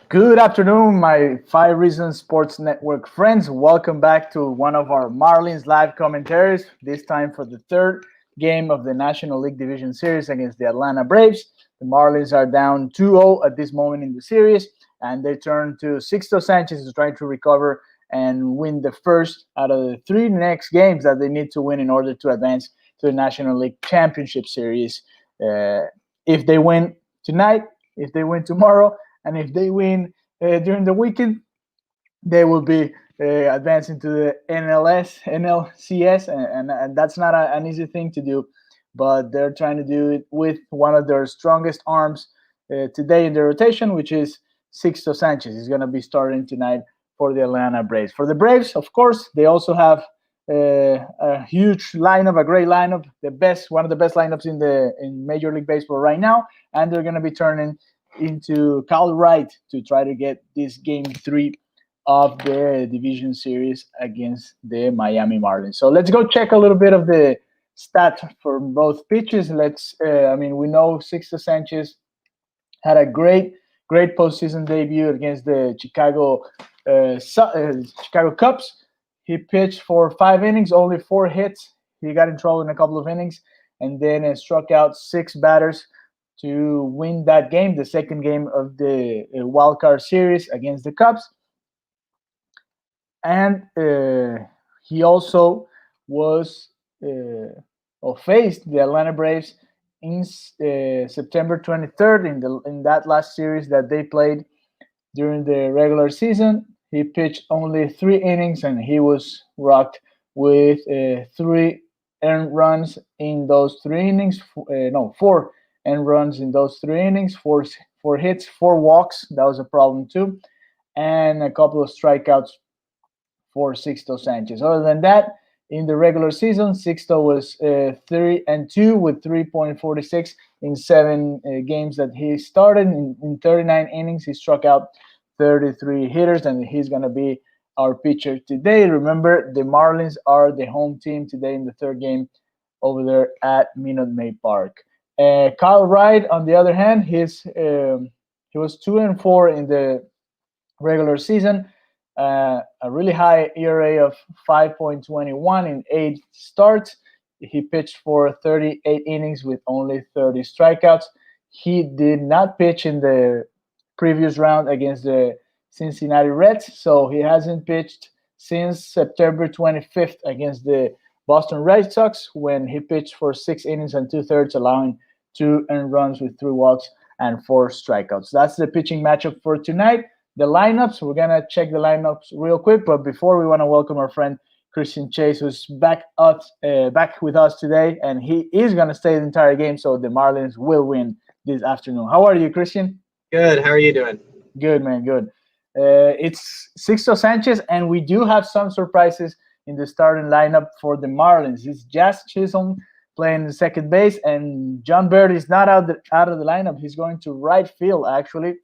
Good afternoon, my Five Reasons Sports Network friends. Welcome back to one of our Marlins live commentaries, this time for the third game of the National League Division Series against the Atlanta Braves. The Marlins are down 2-0 at this moment in the series, and they turn to Sixto Sanchez to try to recover and win the first out of the three next games that they need to win in order to advance to the National League Championship Series. If they win tonight, if they win tomorrow, and if they win during the weekend, they will be advancing to the NLCS, and that's not an easy thing to do. But they're trying to do it with one of their strongest arms today in the rotation, which is Sixto Sanchez. He's going to be starting tonight for the Atlanta Braves. For the Braves, of course, they also have a huge lineup, a great lineup, one of the best lineups in Major League Baseball right now, and they're going to be turning into Cal Wright to try to get this game three of the division series against the Miami Marlins. So let's go check a little bit of the stat for both pitches. We know Sixto Sanchez had a great postseason debut against the Chicago Cubs. He pitched for 5 innings, only 4 hits. He got in trouble in a couple of innings, and then struck out 6 batters to win that game, the second game of the wild card series against the Cubs. And he also was faced the Atlanta Braves in September 23rd in that last series that they played during the regular season. He pitched only 3 innings, and he was rocked with 3 earned runs in those 3 innings. Four and runs in those 3 innings, four hits, 4 walks. That was a problem too, and a couple of strikeouts for Sixto Sanchez. Other than that, in the regular season, Sixto was 3-2 with 3.46 in 7 games that he started. In 39 innings, he struck out 33 hitters, and he's going to be our pitcher today. Remember, the Marlins are the home team today in the third game over there at Minute Maid Park. Kyle Wright, on the other hand, he was 2-4 in the regular season. A really high ERA of 5.21 in 8 starts. He pitched for 38 innings with only 30 strikeouts. He did not pitch in the previous round against the Cincinnati Reds, so he hasn't pitched since September 25th against the Boston Red Sox, when he pitched for 6 innings and 2/3, allowing 2 earned runs with 3 walks and 4 strikeouts. That's the pitching matchup for tonight. The lineups, we're going to check the lineups real quick, but before, we want to welcome our friend Christian Chase, who's back with us today, and he is going to stay the entire game, so the Marlins will win this afternoon. How are you, Christian? Good. How are you doing? Good, man. Good. It's Sixto Sanchez, and we do have some surprises in the starting lineup for the Marlins. It's Jazz Chisholm playing second base, and John Bird is not out of the lineup. He's going to right field, actually.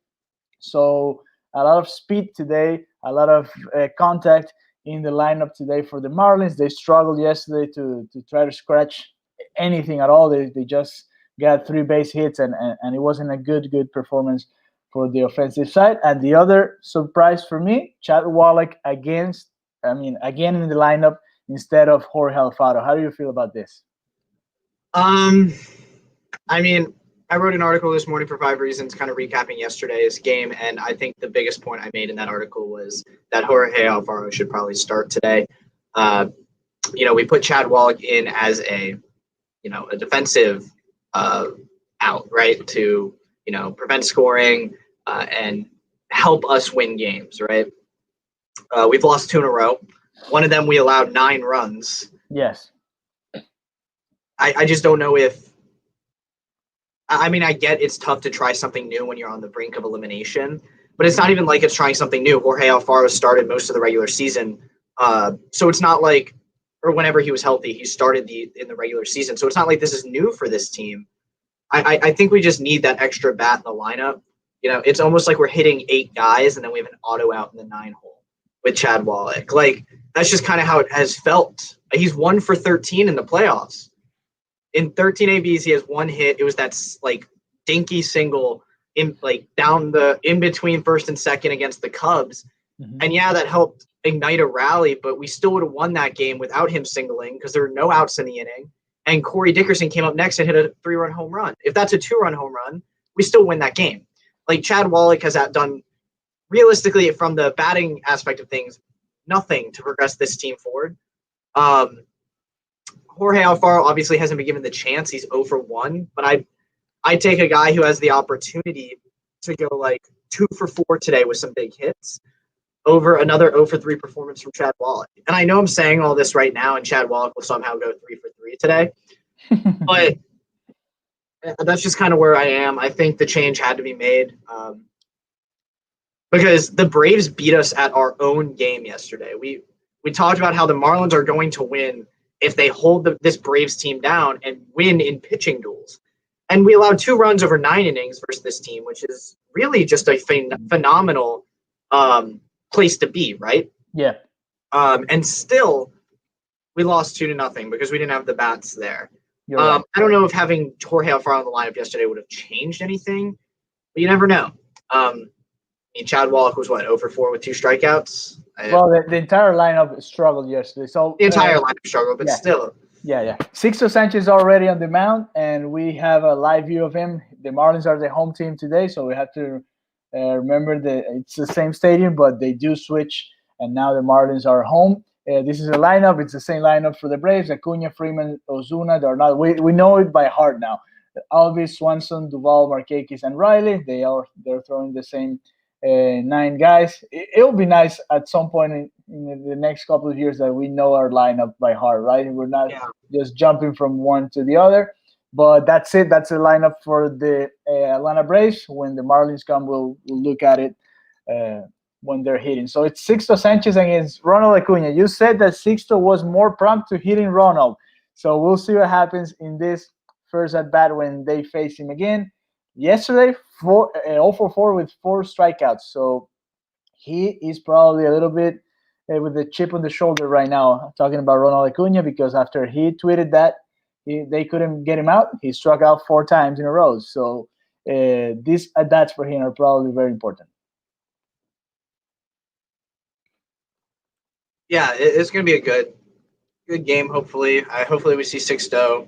So a lot of speed today, a lot of contact in the lineup today for the Marlins. They struggled yesterday to try to scratch anything at all. They just got 3 base hits, and it wasn't a good performance for the offensive side. And the other surprise for me, Chad Wallach again in the lineup instead of Jorge Alfaro. How do you feel about this? I wrote an article this morning for 5 Reasons, kind of recapping yesterday's game, and I think the biggest point I made in that article was that Jorge Alfaro should probably start today. We put Chad Wallach in as a defensive out, right, to prevent scoring and help us win games, right? We've lost 2 in a row. One of them we allowed 9 runs. Yes. I just don't know if. I get it's tough to try something new when you're on the brink of elimination, but it's not even like it's trying something new. Jorge Alfaro started most of the regular season, so it's not like, or whenever he was healthy, he started in the regular season. So it's not like this is new for this team. I think we just need that extra bat in the lineup. It's almost like we're hitting 8 guys and then we have an auto out in the 9 hole with Chad Wallach. Like, that's just kind of how it has felt. He's 1 for 13 in the playoffs. In 13 ABs, he has 1 hit. It was that dinky single in like down the in between first and second against the Cubs. Mhm. And yeah, that helped ignite a rally, but we still would have won that game without him singling because there were no outs in the inning. And Corey Dickerson came up next and hit a 3-run home run. If that's a 2-run home run, we still win that game. Like Chad Wallach has done realistically from the batting aspect of things, nothing to progress this team forward. Jorge Alfaro obviously hasn't been given the chance. He's 0 for 1, but I take a guy who has the opportunity to go like 2 for 4 today with some big hits over another 0 for 3 performance from Chad Wallach. And I know I'm saying all this right now, and Chad Wallach will somehow go 3 for 3 today, but that's just kind of where I am. I think the change had to be made because the Braves beat us at our own game yesterday. We talked about how the Marlins are going to win if they hold this Braves team down and win in pitching duels. And we allowed 2 runs over 9 innings versus this team, which is really just a phenomenal place to be, right? Yeah. And still, we lost 2-0 because we didn't have the bats there. Right. I don't know if having Jorge Alfaro on the lineup yesterday would have changed anything, but you never know. I mean, Chad Wallach was 0 for 4 with 2 strikeouts. Well, the entire lineup struggled yesterday. So the entire lineup struggled, but still. Yeah. Sixto Sanchez already on the mound, and we have a live view of him. The Marlins are the home team today, so we have to remember that it's the same stadium, but they do switch, and now the Marlins are home. This is a lineup. It's the same lineup for the Braves: Acuna, Freeman, Ozuna. They're not. We know it by heart now. Alvis, Swanson, Duvall, Markakis, and Riley. They're throwing the same 9 guys. It'll be nice at some point in the next couple of years that we know our lineup by heart, right? And we're not just jumping from one to the other. But that's it. That's the lineup for the Atlanta Braves. When the Marlins come, we'll look at it when they're hitting. So it's Sixto Sanchez against Ronald Acuna. You said that Sixto was more prompt to hitting Ronald. So we'll see what happens in this first at bat when they face him again. Yesterday, 0 for 4 with 4 strikeouts. So he is probably a little bit with the chip on the shoulder right now. I'm talking about Ronald Acuna because after he tweeted that they couldn't get him out, he struck out 4 times in a row. So these at-bats for him are probably very important. Yeah, it's going to be a good game, hopefully. Hopefully we see Sixto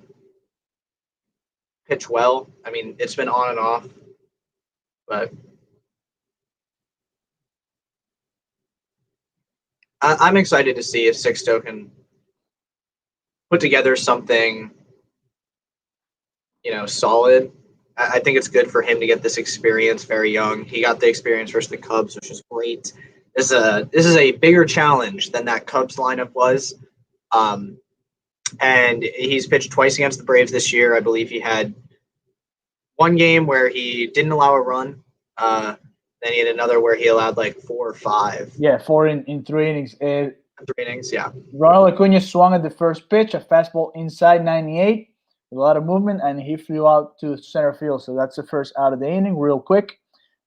pitch well. I mean, it's been on and off, but I'm excited to see if Sixto can put together something, solid. I think it's good for him to get this experience very young. He got the experience versus the Cubs, which is great. This is a bigger challenge than that Cubs lineup was. And he's pitched twice against the Braves this year. I believe he had one game where he didn't allow a run. Then he had another where he allowed like 4 or 5. Yeah, 4 in 3 innings. 3 innings, yeah. Ronald Acuna swung at the first pitch, a fastball inside 98, with a lot of movement, and he flew out to center field. So that's the first out of the inning, real quick.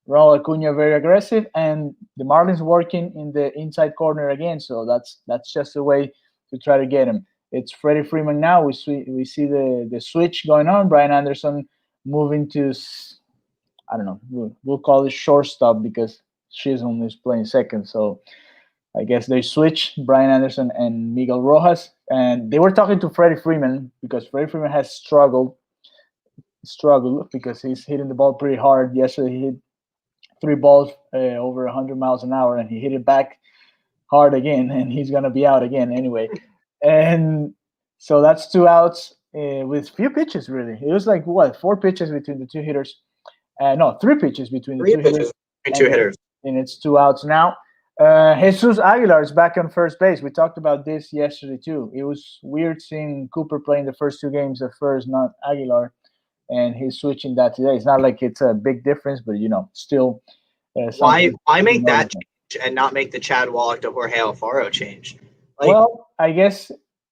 Ronald Acuna very aggressive, and the Marlins working in the inside corner again. So that's just a way to try to get him. It's Freddie Freeman now. We see the switch going on. Brian Anderson moving to, I don't know, we'll call it shortstop because Chisholm is playing second. So I guess they switch Brian Anderson and Miguel Rojas. And they were talking to Freddie Freeman because Freddie Freeman has struggled because he's hitting the ball pretty hard. Yesterday he hit 3 balls over 100 miles an hour, and he hit it back hard again, and he's going to be out again anyway. And so that's 2 outs with few pitches, really. It was like, 4 pitches between the 2 hitters? No, 3 pitches between the 2 hitters. And it's 2 outs now. Jesus Aguilar is back on first base. We talked about this yesterday, too. It was weird seeing Cooper playing the first 2 games at first, not Aguilar. And he's switching that today. It's not like it's a big difference, but, still. Why make that change and not make the Chad Wallach to Jorge Alfaro change? Well, I guess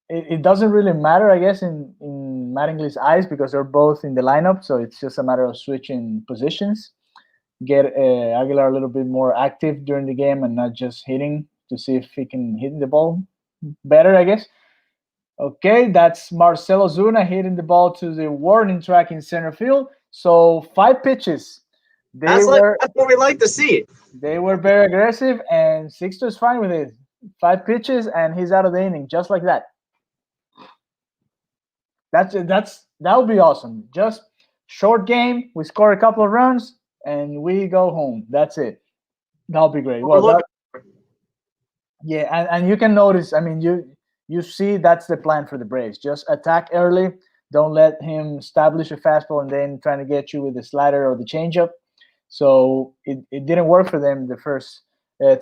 it doesn't really matter, I guess, in Mattingly's eyes because they're both in the lineup. So it's just a matter of switching positions. Get Aguilar a little bit more active during the game and not just hitting to see if he can hit the ball better, I guess. Okay, that's Marcell Ozuna hitting the ball to the warning track in center field. So 5 pitches. They were that's what we like to see. they were very aggressive, and Sixto's fine with it. 5 pitches, and he's out of the inning, just like that. That would be awesome. Just short game. We score a couple of runs, and we go home. That's it. That'll be great. Well, yeah, and you can notice. I mean, you see that's the plan for the Braves. Just attack early. Don't let him establish a fastball and then trying to get you with the slider or the changeup. So it didn't work for them the first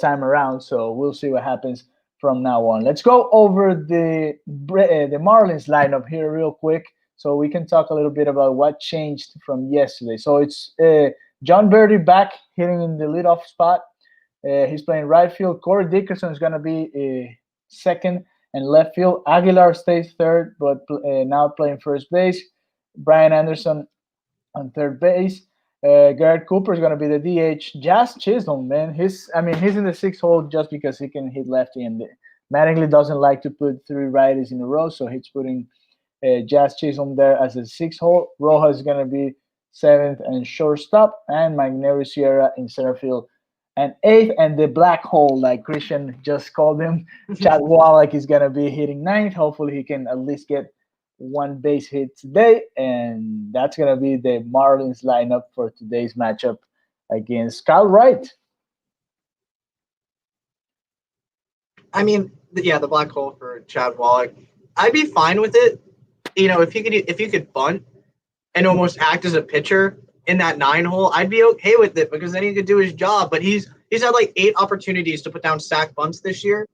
time around. So we'll see what happens from now on. Let's go over the Marlins lineup here real quick, so we can talk a little bit about what changed from yesterday. So it's John Birdie back hitting in the leadoff spot. He's playing right field. Corey Dickerson is going to be second, and left field. Aguilar stays third, but now playing first base. Brian Anderson on third base. Garrett Cooper is going to be the DH. Jazz Chisholm, man, he's in the sixth hole just because he can hit lefty, and Mattingly doesn't like to put 3 righties in a row, so he's putting Jazz Chisholm there as a sixth hole. Rojas is going to be seventh and shortstop, and Magneuris Sierra in center field and eighth, and the black hole, like Christian just called him, Chad Wallach is going to be hitting ninth. Hopefully he can at least get 1 base hit today, and that's going to be the Marlins lineup for today's matchup against Kyle Wright. I mean, yeah, the black hole for Chad Wallach. I'd be fine with it. You know, if you could bunt and almost act as a pitcher in that 9 hole, I'd be okay with it because then he could do his job. But he's had like 8 opportunities to put down sack bunts this year.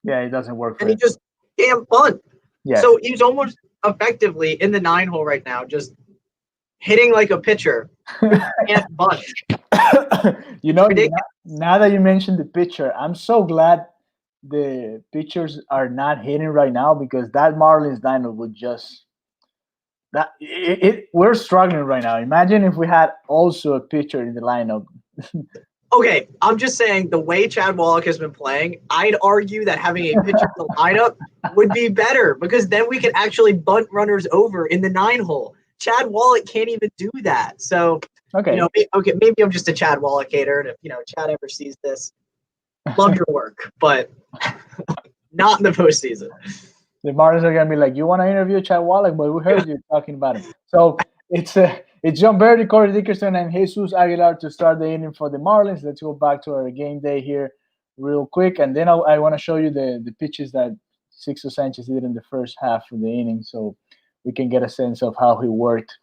Yeah, it doesn't work for him. And he just can't bunt. Yeah. So he's almost effectively in the 9 hole right now, just hitting like a pitcher. Can't bunt. You know, now that you mentioned the pitcher, I'm so glad the pitchers are not hitting right now, because that Marlins lineup would just we're struggling right now. Imagine if we had also a pitcher in the lineup. Okay, I'm just saying the way Chad Wallach has been playing, I'd argue that having a pitcher in the lineup would be better, because then we could actually bunt runners over in the 9 hole. Chad Wallach can't even do that. So, okay, maybe I'm just a Chad Wallach hater, and if Chad ever sees this, love your work, but not in the postseason. The Marlins are gonna be like, "You want to interview Chad Wallach, but we heard you talking about him." So it's John Birdie, Corey Dickerson, and Jesus Aguilar to start the inning for the Marlins. Let's go back to our game day here real quick, and then I want to show you the pitches that Sixto Sanchez did in the first half of the inning, so we can get a sense of how he worked.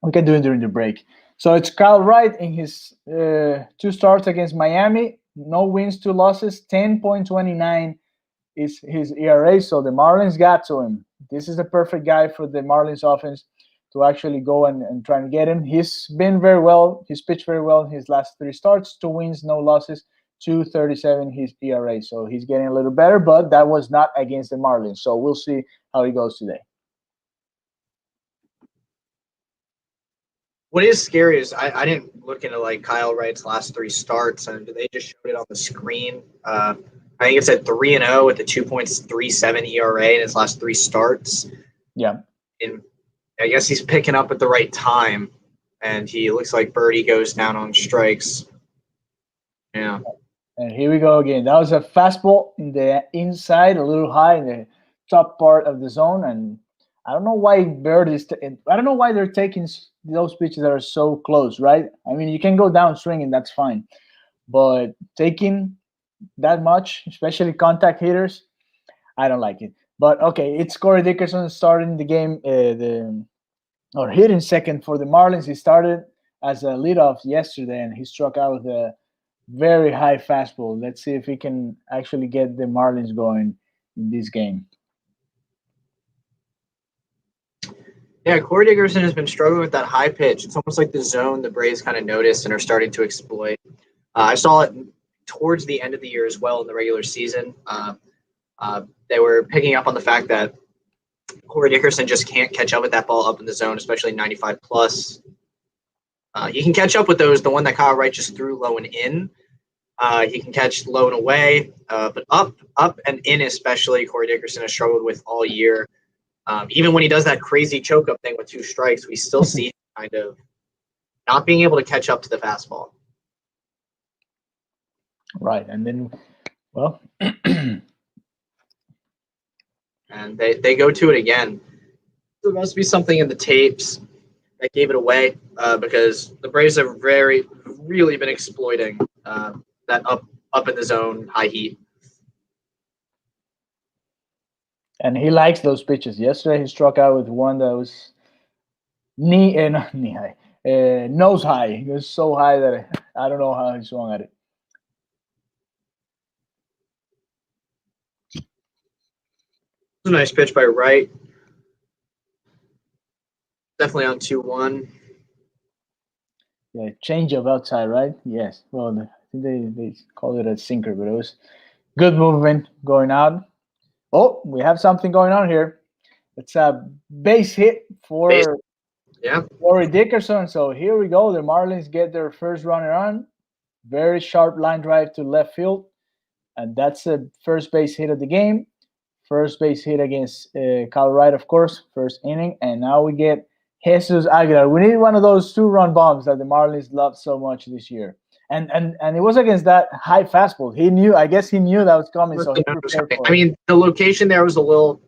We can do it during the break. So it's Kyle Wright in his 2 starts against Miami. No wins, 2 losses, 10.29 is his ERA. So the Marlins got to him. This is the perfect guy for the Marlins offense to actually go and try and get him. He's been very well. He's pitched very well in his last 3 starts. 2 wins, no losses, 2.37 his ERA. So he's getting a little better, but that was not against the Marlins. So we'll see how he goes today. What is scary is I didn't look into like Kyle Wright's last 3 starts, and they just showed it on the screen. I think it's at 3-0 with a 2.37 ERA in his last 3 starts. Yeah, and I guess he's picking up at the right time, and he looks like Birdie goes down on strikes. Yeah. And here we go again. That was a fastball in the inside, a little high in the top part of the zone, and I don't know why Bird is. I don't know why they're taking those pitches that are so close, right? I mean, you can go down swinging, that's fine, but taking that much, especially contact hitters, I don't like it. But okay, it's Corey Dickerson starting the game, or hitting second for the Marlins. He started as a leadoff yesterday, and he struck out with a very high fastball. Let's see if he can actually get the Marlins going in this game. Yeah, Corey Dickerson has been struggling with that high pitch. It's almost like the zone the Braves kind of noticed and are starting to exploit. I saw it towards the end of the year as well in the regular season. They were picking up on the fact that Corey Dickerson just can't catch up with that ball up in the zone, especially 95 plus. He can catch up with those. The one that Kyle Wright just threw low and in. He can catch low and away, but up and in especially, Corey Dickerson has struggled with all year. Even when he does that crazy choke-up thing with 2 strikes, we still see kind of not being able to catch up to the fastball. Right, and then, well, and they go to it again. There must be something in the tapes that gave it away because the Braves have really been exploiting that up in the zone high heat. And he likes those pitches. Yesterday, he struck out with one that was not knee high, nose high. It was so high that I don't know how he swung at it. A nice pitch by Wright. Definitely on 2-1. Yeah, change of outside, right? Yes. Well, I think they call it a sinker, but it was good movement going out. Oh, we have something going on here. It's a base hit for Corey Dickerson. So here we go. The Marlins get their first runner on. Very sharp line drive to left field. And that's the first base hit of the game. First base hit against Kyle Wright, of course, first inning. And now we get Jesus Aguilar. We need one of those 2-run bombs that the Marlins loved so much this year. And it was against that high fastball. I guess he knew that was coming, so he prepared for it. I mean, the location there was a little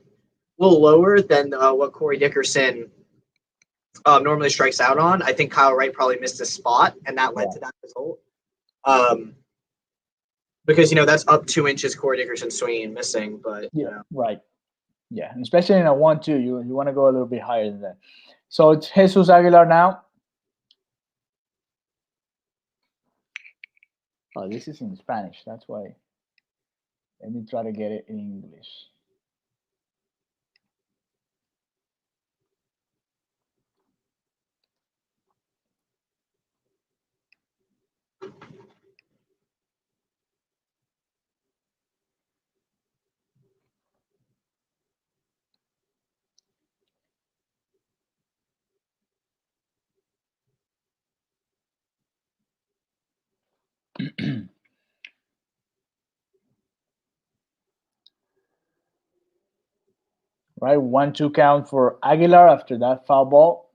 lower than what Corey Dickerson normally strikes out on. I think Kyle Wright probably missed a spot, and that led to that result. Because that's up 2 inches. Corey Dickerson swinging and missing, but right, yeah, and especially in a 1-2, you want to go a little bit higher than that. So it's Jesus Aguilar now. Oh, this is in Spanish. That's why. Let me try to get it in English. Right, 1-2 count for Aguilar after that foul ball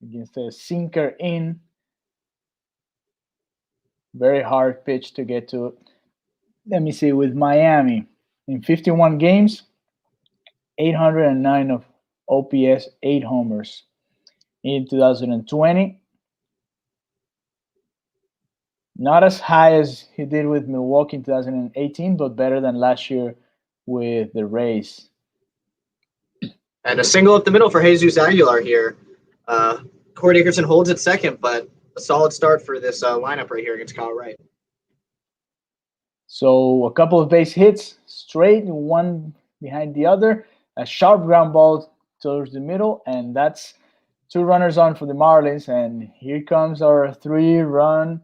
against a sinker in. Very hard pitch to get to. Let me see, with Miami in 51 games, 809 of OPS, 8 homers. In 2020, not as high as he did with Milwaukee in 2018, but better than last year with the Rays. And a single up the middle for Jesus Aguilar here. Corey Dickerson holds at second, but a solid start for this lineup right here against Kyle Wright. So a couple of base hits straight, one behind the other, a sharp ground ball towards the middle, and that's 2 runners on for the Marlins. And here comes our 3-run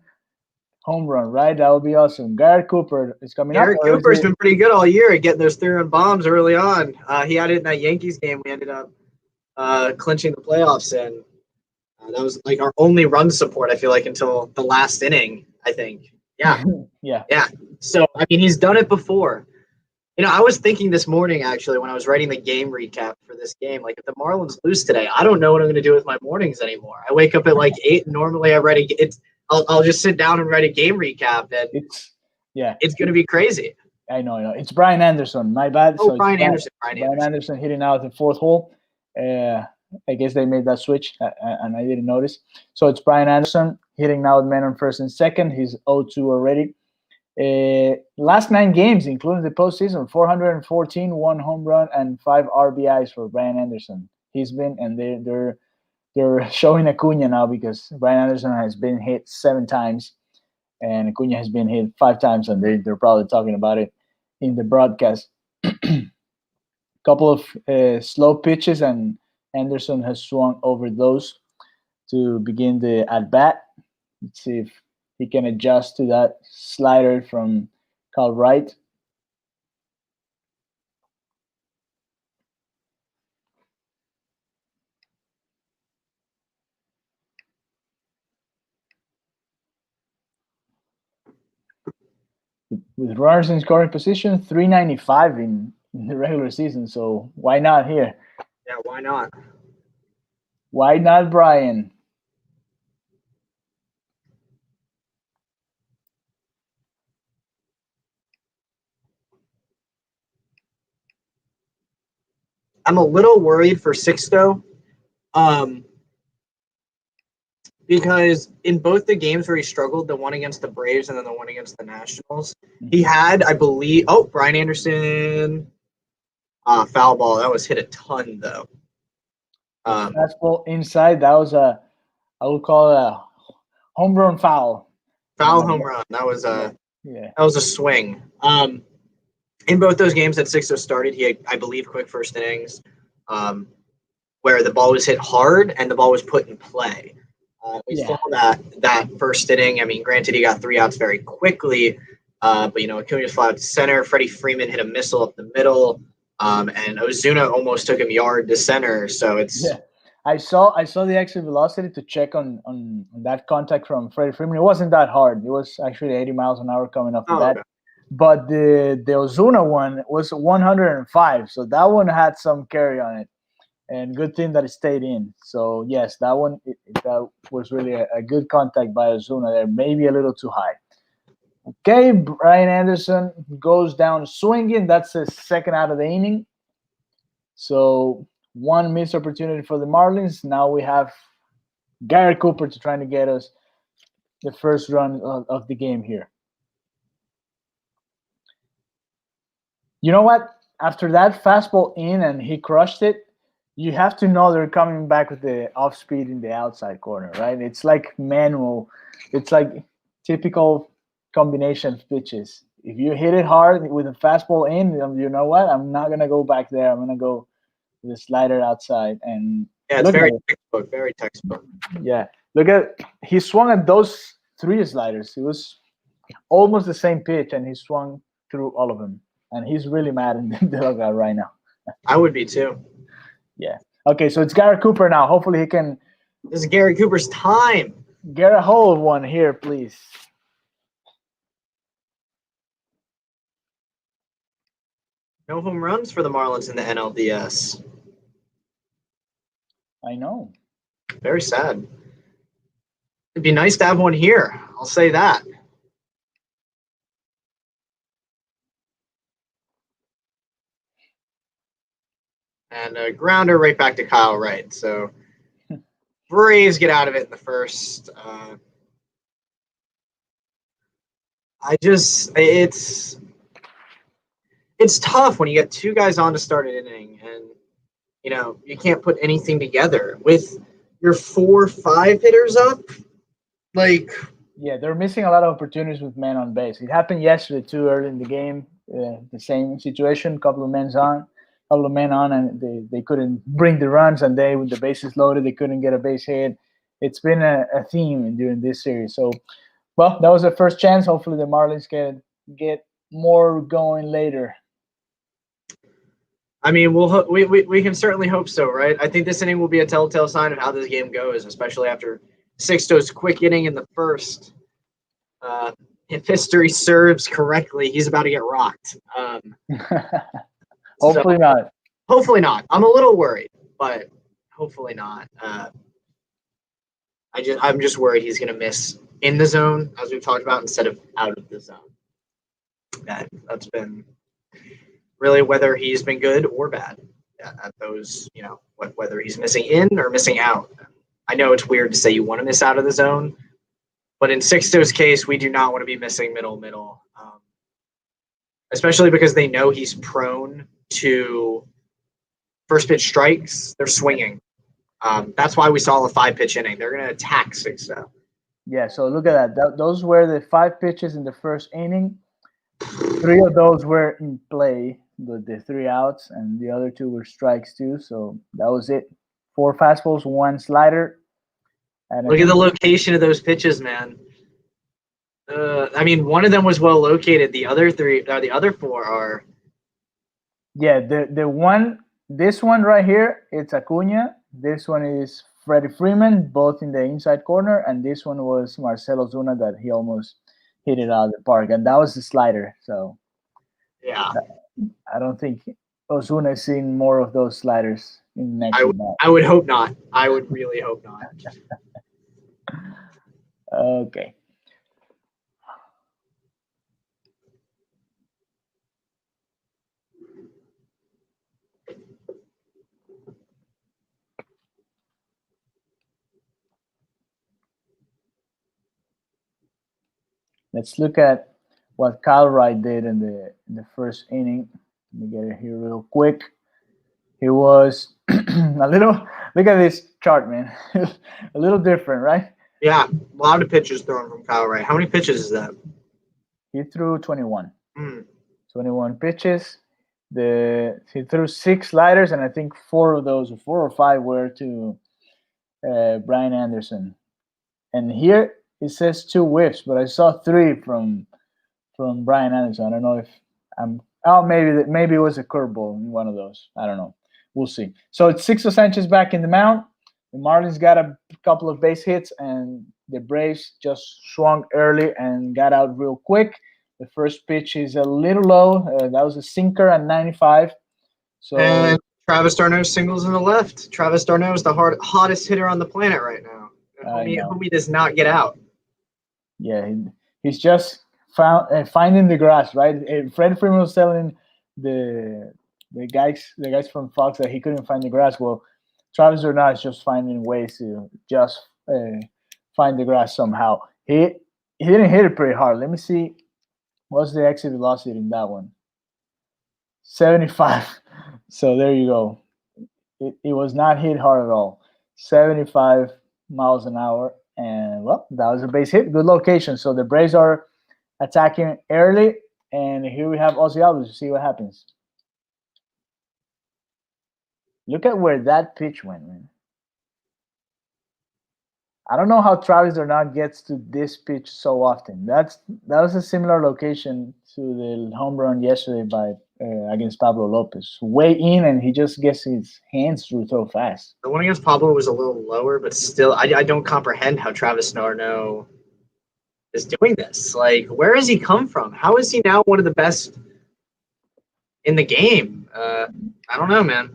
home run, right? That would be awesome. Garrett Cooper is coming up. Garrett Cooper's been pretty good all year at getting those 3-run bombs early on. He had it in that Yankees game. We ended up clinching the playoffs, and that was like our only run support, I feel like, until the last inning, I think. Yeah. Yeah. So, I mean, he's done it before. I was thinking this morning, actually, when I was writing the game recap for this game, like, if the Marlins lose today, I don't know what I'm going to do with my mornings anymore. I wake up at like 8, and normally I'll just sit down and write a game recap, and it's going to be crazy. I know. It's Brian Anderson. My bad. Oh, so Brian Anderson. Brian Anderson hitting out the 4th hole. I guess they made that switch, and I didn't notice. So it's Brian Anderson hitting now with men on first and second. He's 0-2 already. Last 9 games, including the postseason, 414, 1 home run, and 5 RBIs for Brian Anderson. He's been, and they're showing Acuna now because Brian Anderson has been hit 7 times, and Acuna has been hit 5 times, and they're probably talking about it in the broadcast. Couple of slow pitches, and Anderson has swung over those to begin the at-bat. Let's see if he can adjust to that slider from Kyle Wright. With runners in scoring position, 395 in the regular season. So why not here? Yeah, why not? Why not, Brian? I'm a little worried for Sixto, because in both the games where he struggled, the one against the Braves and then the one against the Nationals, he had, I believe, Brian Anderson, foul ball. That was hit a ton, though. Fastball inside. That was I would call it a home run foul. Foul home run. That was a swing. In both those games that Sixto started, he had, I believe, quick first innings, where the ball was hit hard and the ball was put in play. We saw that first inning. I mean, granted, he got 3 outs very quickly, but Acuna fly out to center. Freddie Freeman hit a missile up the middle, and Ozuna almost took him yard to center. So it's I saw the exit velocity to check on that contact from Freddie Freeman. It wasn't that hard. It was actually 80 miles an hour coming off of that. Okay. But the Ozuna one was 105, so that one had some carry on it. And good thing that it stayed in. So, yes, that one that was really a good contact by Ozuna there. Maybe a little too high. Okay, Brian Anderson goes down swinging. That's his second out of the inning. So, one missed opportunity for the Marlins. Now we have Garrett Cooper to trying to get us the first run of the game here. You know what? After that fastball in and he crushed it, you have to know they're coming back with the off speed in the outside corner, right? It's like manual. It's like typical combination of pitches. If you hit it hard with a fastball in, you know what? I'm not going to go back there. I'm going to go with the slider outside. And it's very textbook, very textbook. Yeah. Look at, he swung at those 3 sliders. It was almost the same pitch, and he swung through all of them. And he's really mad in the dugout right now. I would be too. Yeah. Okay, so it's Garrett Cooper now. Hopefully he can. This is Garrett Cooper's time. Get a hold of one here, please. No home runs for the Marlins in the NLDS. I know. Very sad. It'd be nice to have one here. I'll say that. And a grounder right back to Kyle Wright. So Braves get out of it in the first. It's tough when you get 2 guys on to start an inning, and you can't put anything together with your 4-5 hitters up. They're missing a lot of opportunities with men on base. It happened yesterday too, early in the game. The same situation, couple of men on, and they couldn't bring the runs, and they, with the bases loaded, they couldn't get a base hit. It's been a theme during this series. So, well, that was the first chance. Hopefully the Marlins can get more going later. I mean, we can certainly hope so, right? I think this inning will be a telltale sign of how this game goes, especially after Sixto's quick inning in the first. If history serves correctly, he's about to get rocked. Hopefully not. Hopefully not. I'm a little worried, but hopefully not. I'm just worried he's going to miss in the zone, as we've talked about, instead of out of the zone. That's been really whether he's been good or bad at those, whether he's missing in or missing out. I know it's weird to say you want to miss out of the zone, but in Sixto's case, we do not want to be missing middle, especially because they know he's prone to first pitch strikes. They're swinging. That's why we saw a 5-pitch inning. They're going to attack Sixto. Yeah, so look at that. Those were the 5 pitches in the first inning. 3 of those were in play, the 3 outs, and the other 2 were strikes too. So that was it. 4 fastballs, 1 slider. And look at the location of those pitches, man. I mean, one of them was well located. The other 4 are. Yeah, this one right here, it's Acuna. This one is Freddie Freeman, both in the inside corner, and this one was Marcell Ozuna that he almost hit it out of the park, and that was the slider. So, yeah, I don't think Ozuna is seeing more of those sliders in the next. I would hope not. I would really hope not. Okay. Let's look at what Kyle Wright did in the first inning. Let me get it here real quick. He was a little. Look at this chart, man. A little different, right? Yeah, a lot of pitches thrown from Kyle Wright. How many pitches is that? He threw 21. Mm. 21 pitches. He threw 6 sliders, and I think 4 of those, 4 or 5, were to Brian Anderson. And here it says 2 whiffs, but I saw 3 from Brian Anderson. I don't know if I'm. Oh, maybe it was a curveball in one of those. I don't know. We'll see. So it's Sixto Sanchez back in the mound. The Marlins got a couple of base hits, and the Braves just swung early and got out real quick. The first pitch is a little low. That was a sinker at 95. So And Travis d'Arnaud singles in the left. Travis d'Arnaud is the hottest hitter on the planet right now. And homie does not get out. Yeah, he's just finding the grass, right? Fred Freeman was telling the guys from Fox that he couldn't find the grass. Well, Travis d'Arnaud is just finding ways to just find the grass somehow. He didn't hit it pretty hard. Let me see. What's the exit velocity in that one? 75. So there you go. It was not hit hard at all. 75 miles an hour. And, well, that was a base hit. Good location. So the Braves are attacking early. And here we have Ozzy Albies. See what happens. Look at where that pitch went, man. I don't know how Travis d'Arnaud gets to this pitch so often. That was a similar location to the home run yesterday by against Pablo Lopez. Way in, and he just gets his hands through so fast. The one against Pablo was a little lower, but still, I don't comprehend how Travis d'Arnaud is doing this. Like, where has he come from? How is he now one of the best in the game? I don't know, man.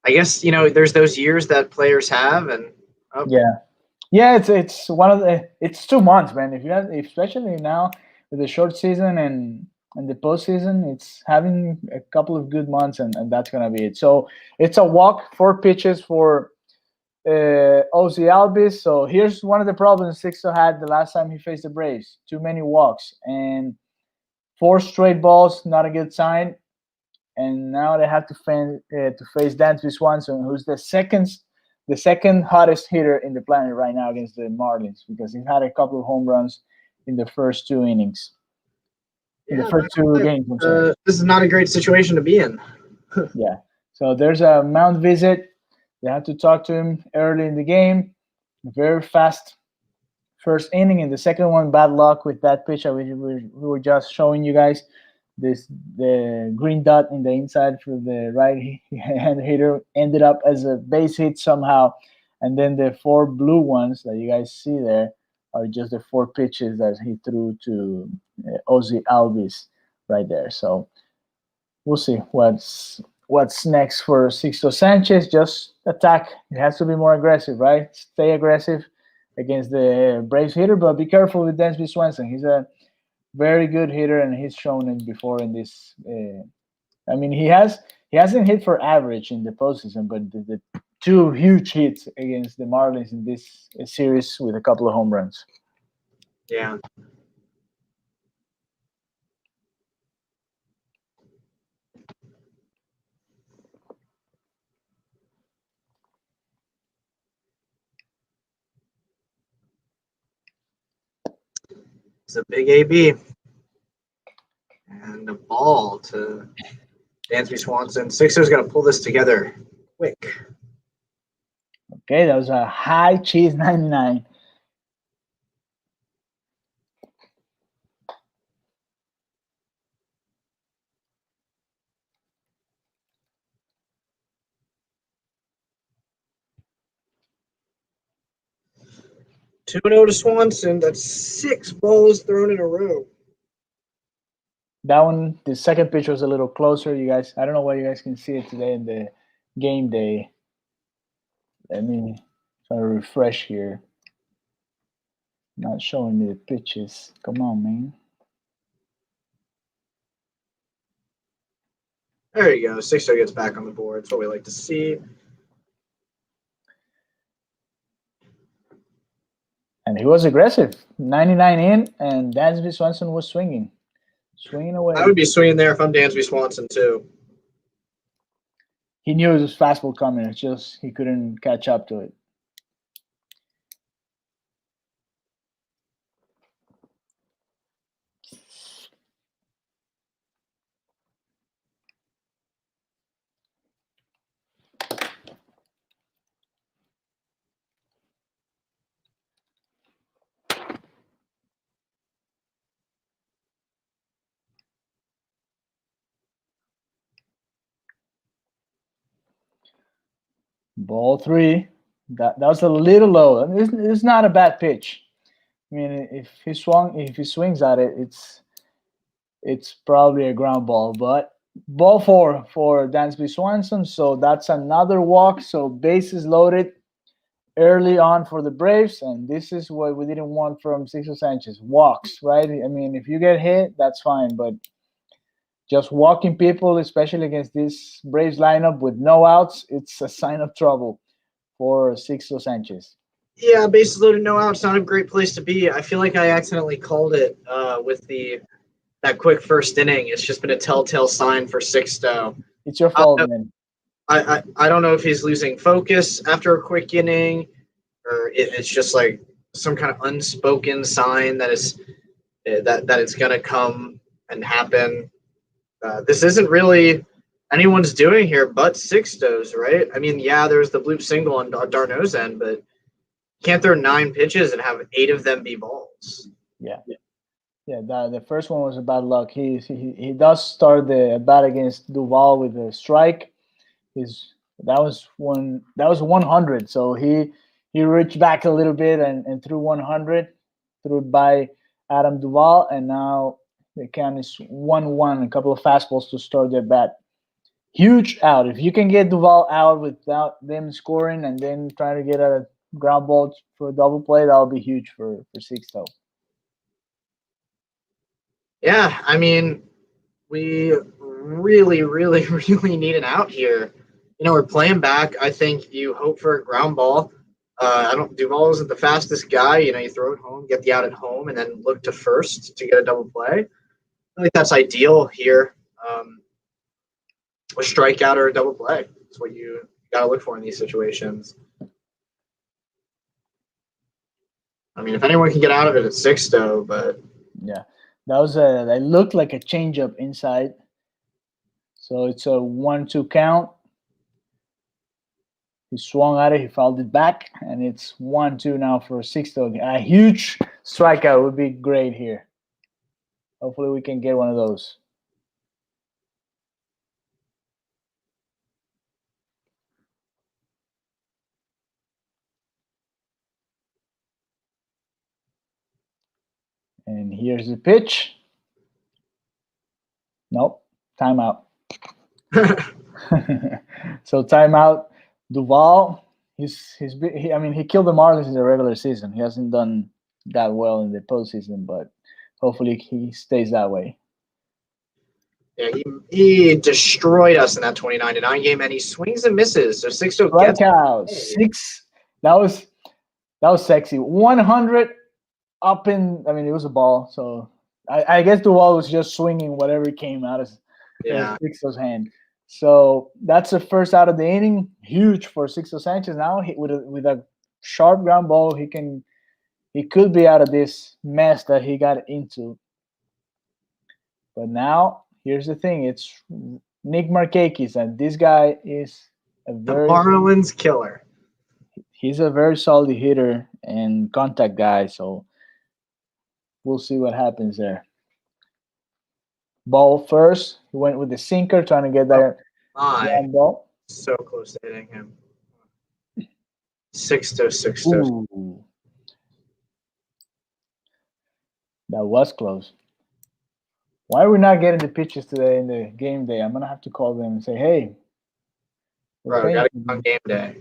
I guess, there's those years that players have, and yeah, it's one of it's 2 months, man. Especially now with the short season and the postseason, it's having a couple of good months, and that's gonna be it. So it's a walk, 4 pitches for Ozzy Albies. So here's one of the problems Sixto had the last time he faced the Braves: too many walks and 4 straight balls. Not a good sign. And now they have to face Dansby Swanson, who's the second hottest hitter in the planet right now against the Marlins, because he had a couple of home runs in the first 2 innings. In the first 2 games. This is not a great situation to be in. Yeah. So there's a mound visit. They have to talk to him early in the game. Very fast first inning. In the second one, bad luck with that pitch that we were just showing you guys. The green dot in the inside for the right hand hitter ended up as a base hit somehow, and then the 4 blue ones that you guys see there are just the 4 pitches that he threw to Ozzy Albies right there. So we'll see what's next for Sixto Sanchez. Just attack. It has to be more aggressive, right? Stay aggressive against the Braves hitter, but be careful with Dansby Swanson. He's a very good hitter, and he's shown it before in this. I mean, he hasn't hit for average in the postseason, but the 2 huge hits against the Marlins in this series with a couple of home runs. Yeah. It's a big AB. And the ball to Dansby Swanson. Sixto's going to pull this together quick. Okay, that was a high cheese 99. Two 2-0 to Swanson. That's 6 balls thrown in a row. That one, the second pitch was a little closer. You guys, I don't know why you guys can see it today in the game day. Let me try to refresh here. Not showing me the pitches. Come on, man. There you go. Sixto gets back on the board. That's what we like to see. And he was aggressive. 99 in, and Dansby Swanson was swinging away. I would be swinging there if I'm Dansby Swanson too. He knew it was fastball coming. It's just he couldn't catch up to it. Ball 3. That was a little low. I mean, it's not a bad pitch. I mean, if he swings at it, it's probably a ground ball. But ball 4 for Dansby Swanson. So that's another walk. So bases loaded early on for the Braves, and this is what we didn't want from Sixto Sanchez. Walks, right? I mean, if you get hit, that's fine, but just walking people, especially against this Braves lineup with no outs, it's a sign of trouble for Sixto Sanchez. Yeah, bases loaded, no outs, not a great place to be. I feel like I accidentally called it with that quick first inning. It's just been a telltale sign for Sixto. It's your fault, man. I don't know if he's losing focus after a quick inning, or it's just like some kind of unspoken sign that it's gonna come and happen. This isn't really anyone's doing here but Sixto's, right? I mean, yeah, there's the bloop single on Darno's end, but can't throw 9 pitches and have 8 of them be balls. Yeah. The first one was a bad luck. He does start the bat against Duval with a strike. That was 100. So he reached back a little bit and threw 100, threw it by Adam Duval, and now the count is 1-1. A couple of fastballs to start their bat. Huge out. If you can get Duval out without them scoring and then trying to get a ground ball for a double play, that'll be huge for Sixto. Yeah, I mean, we really, really, really need an out here. You know, we're playing back. I think you hope for a ground ball. Duval isn't the fastest guy. You know, you throw it home, get the out at home, and then look to first to get a double play. I think that's ideal here. A strikeout or a double play. That's what you got to look for in these situations. I mean, if anyone can get out of it, it's Sixto, but yeah, that looked like a changeup inside. So it's a 1-2 count. He swung at it, he fouled it back, and it's 1-2 now for Sixto. A huge strikeout would be great here. Hopefully we can get one of those. And here's the pitch. Nope, timeout. So timeout. Duval, he killed the Marlins in the regular season. He hasn't done that well in the postseason, but hopefully he stays that way. Yeah, he destroyed us in that 29-9 game, and he swings and misses. So Sixto gets strikeout. 6. That was sexy. 100 up in. I mean, it was a ball, so I guess Duval was just swinging whatever came out of Sixto's hand. So that's the first out of the inning. Huge for Sixto Sanchez. Now with a sharp ground ball, he could be out of this mess that he got into. But now here's the thing: it's Nick Markakis, and this guy is the Marlins killer. He's a very solid hitter and contact guy. So we'll see what happens there. Ball first. He went with the sinker, trying to get that ball. So close to hitting him. Sixto. Ooh. That was close. Why are we not getting the pitches today in the game day? I'm gonna have to call them and say, "Hey, bro, gotta get on game day.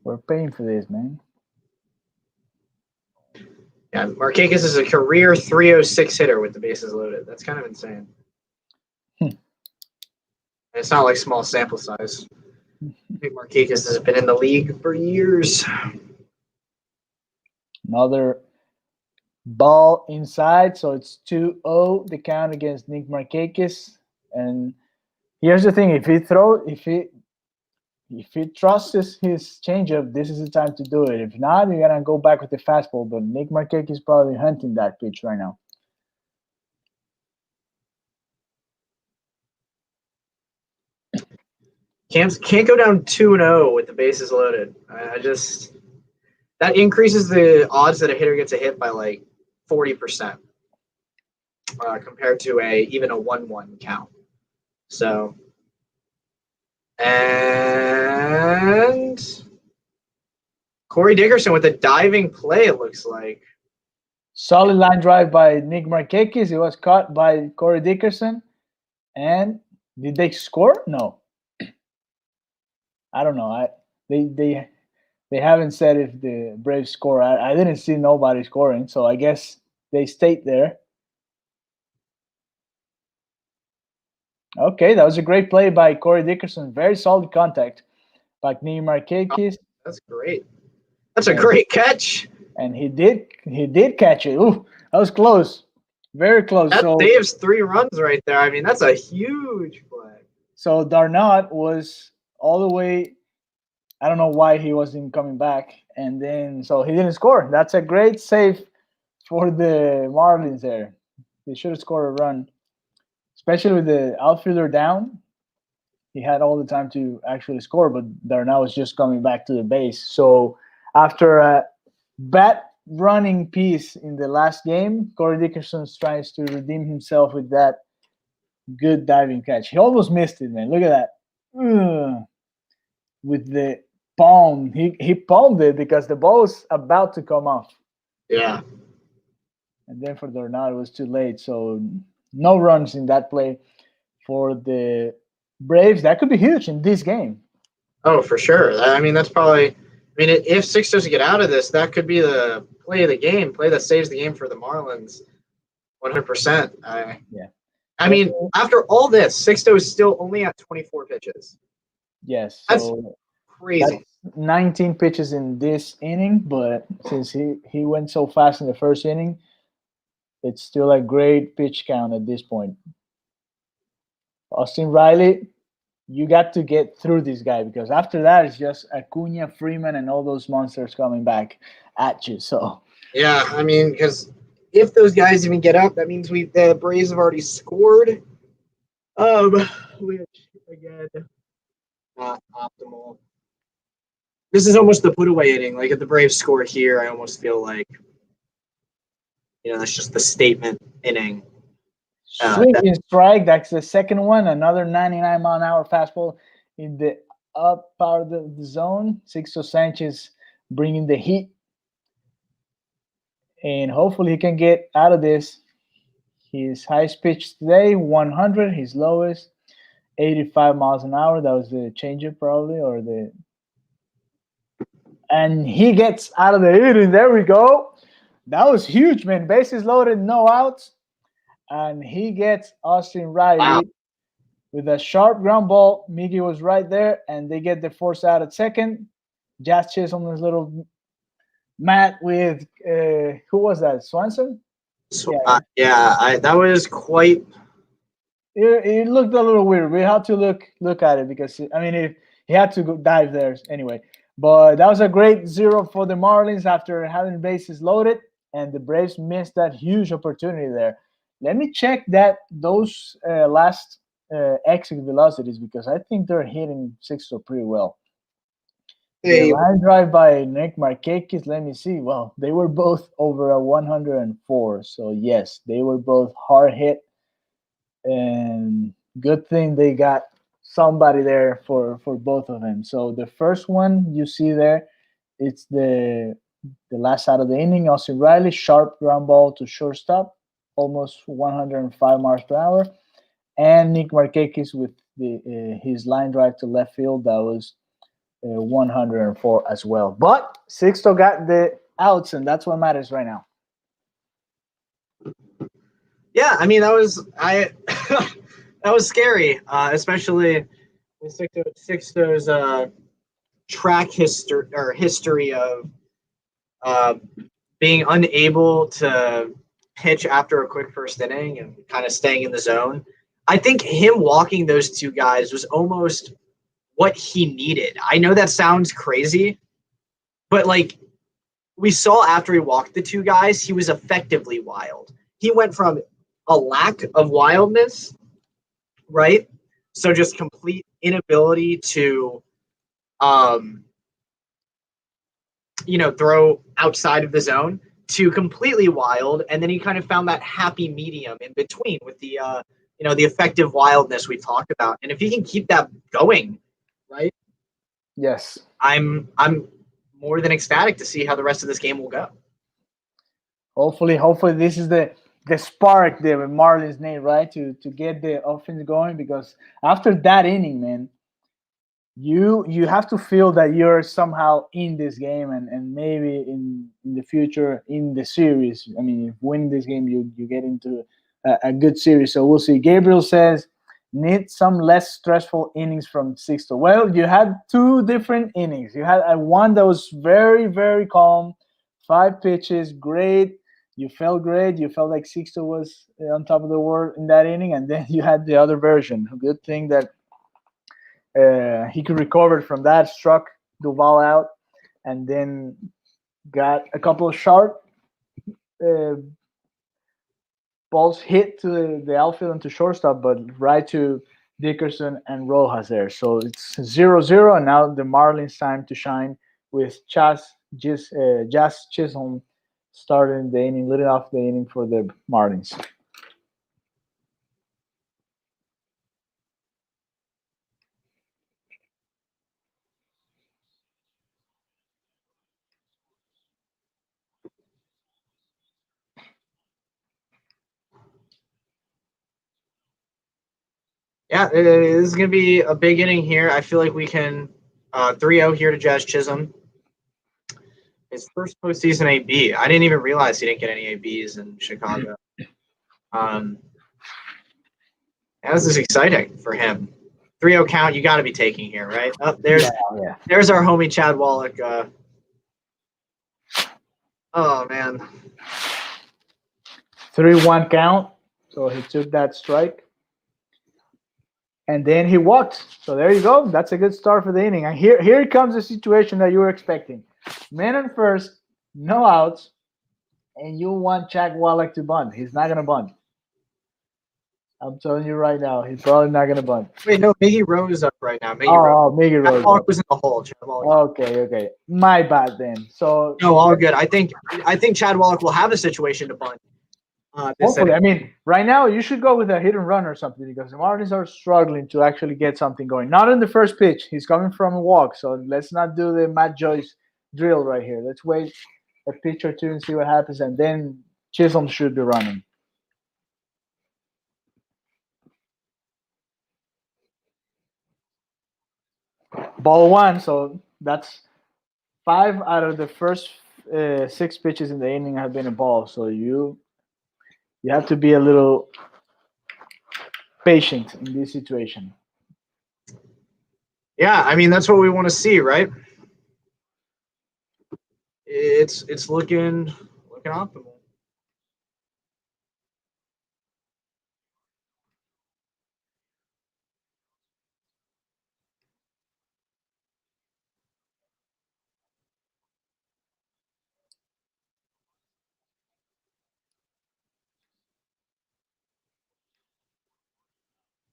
We're paying for this, man." Yeah, Markakis is a career 306 hitter with the bases loaded. That's kind of insane. It's not like small sample size. I think Markakis has been in the league for years. Another Ball inside, so it's 2-0 the count against Nick Markakis. And here's the thing: if he trusts his changeup, this is the time to do it. If not, you're gonna go back with the fastball. But Nick Markakis is probably hunting that pitch right now. Can't go down 2-0 with the bases loaded. I just that increases the odds that a hitter gets a hit by like 40% compared to even a 1-1 count. So, and Corey Dickerson with a diving play, it looks like. Solid line drive by Nick Markakis. It was caught by Corey Dickerson. And did they score? No. I don't know. They haven't said if the Braves score. I didn't see nobody scoring, so I guess they stayed there. Okay, that was a great play by Corey Dickerson. Very solid contact by Nick Markakis. Oh, that's great. That's a great catch. And he did catch it. Ooh, that was close. Very close. That saves 3 runs right there. I mean, that's a huge play. So Darnot was all the way. I don't know why he wasn't coming back. And then, so he didn't score. That's a great save for the Marlins there. They should have scored a run, especially with the outfielder down. He had all the time to actually score, but Darnot was just coming back to the base. So after a bat running piece in the last game, Corey Dickerson tries to redeem himself with that good diving catch. He almost missed it, man. Look at that. With the palm. He palmed it because the ball was about to come off. Yeah. And then for Darnot, it was too late. So no runs in that play for the Braves. That could be huge in this game. Oh, for sure. I mean, that's probably. I mean, if Sixtos get out of this, that could be the play of the game, play that saves the game for the Marlins, 100%. Yeah. I mean, after all this, Sixto is still only at 24 pitches. Yes. That's so crazy. That's 19 pitches in this inning, but since he went so fast in the first inning, it's still a great pitch count at this point. Austin Riley, you got to get through this guy because after that it's just Acuna, Freeman, and all those monsters coming back at you. So yeah, I mean, because if those guys even get up, that means the Braves have already scored. Which again, not optimal. This is almost the put away inning. Like if the Braves score here, I almost feel like that's just the statement inning. Swinging strike. That's the second one. Another 99-mile-an-hour fastball in the up part of the zone. Sixto Sanchez bringing the heat, and hopefully he can get out of this. His highest pitch today, 100. His lowest, 85 miles an hour. That was the changeup probably, or the. And he gets out of the inning. There we go. That was huge, man. Bases loaded, no outs. And he gets Austin Riley with a sharp ground ball. Miggy was right there, and they get the force out at second. Jazz Chase on this little mat with who was that? Swanson? That was quite. It looked a little weird. We had to look at it because he had to go dive there anyway. But that was a great 0 for the Marlins after having bases loaded, and the Braves missed that huge opportunity there. Let me check those last exit velocities because I think they're hitting Sixto pretty well. The line drive by Nick Markakis, let me see. Well, they were both over a 104. So, yes, they were both hard hit. And good thing they got somebody there for both of them. So, the first one you see there, it's the last out of the inning. Austin Riley, sharp ground ball to shortstop, almost 105 miles per hour. And Nick Markakis with his line drive to left field, that was 104 as well. But Sixto got the outs, and that's what matters right now. Yeah, I mean that was scary, especially Sixto's track history of being unable to pitch after a quick first inning and kind of staying in the zone. I think him walking those two guys was almost what he needed. I know that sounds crazy, but like we saw after he walked the two guys, he was effectively wild. He went from a lack of wildness, right? So just complete inability to throw outside of the zone to completely wild, and then he kind of found that happy medium in between with the the effective wildness we talked about. And if he can keep that going, right? Yes. I'm more than ecstatic to see how the rest of this game will go. Hopefully this is the spark the Marlins need, right? To get the offense going, because after that inning, man, you have to feel that you're somehow in this game, and maybe in the future in the series. I mean, if win this game, you get into a good series. So we'll see. Gabriel says need some less stressful innings from Sixto. Well, you had two different innings. You had one that was very, very calm, 5 pitches, great. You felt great. You felt like Sixto was on top of the world in that inning, and then you had the other version. A good thing that he could recover from that, struck Duval out, and then got a couple of sharp balls hit to the outfield and to shortstop, but right to Dickerson and Rojas there. So it's 0-0, and now the Marlins time to shine with Jazz Chisholm starting the inning, leading off the inning for the Marlins. Yeah, this is going to be a big inning here. I feel like we can 3-0 here to Jazz Chisholm. His first postseason AB. I didn't even realize he didn't get any ABs in Chicago. This is exciting for him. 3-0 count, you got to be taking here, right? Oh, there's our homie Chad Wallach. Oh, man. 3-1 count. So he took that strike. And then he walked. So there you go. That's a good start for the inning. And here comes the situation that you were expecting. Man on first, no outs, and you want Chad Wallach to bunt. He's not going to bunt. I'm telling you right now, he's probably not going to bunt. Wait, no, Miggy Rose up right now. Miggy Rose. Chad Wallach was in the hole. Okay. My bad then. So no, all good. I think Chad Wallach will have a situation to bunt. Hopefully, I mean, right now you should go with a hit and run or something, because the Marlins are struggling to actually get something going. Not in the first pitch. He's coming from a walk, so let's not do the Matt Joyce drill right here. Let's wait a pitch or two and see what happens, and then Chisholm should be running. Ball 1, so that's 5 out of the first 6 pitches in the inning have been a ball. So you have to be a little patient in this situation. Yeah, I mean, that's what we want to see, right? It's looking optimal.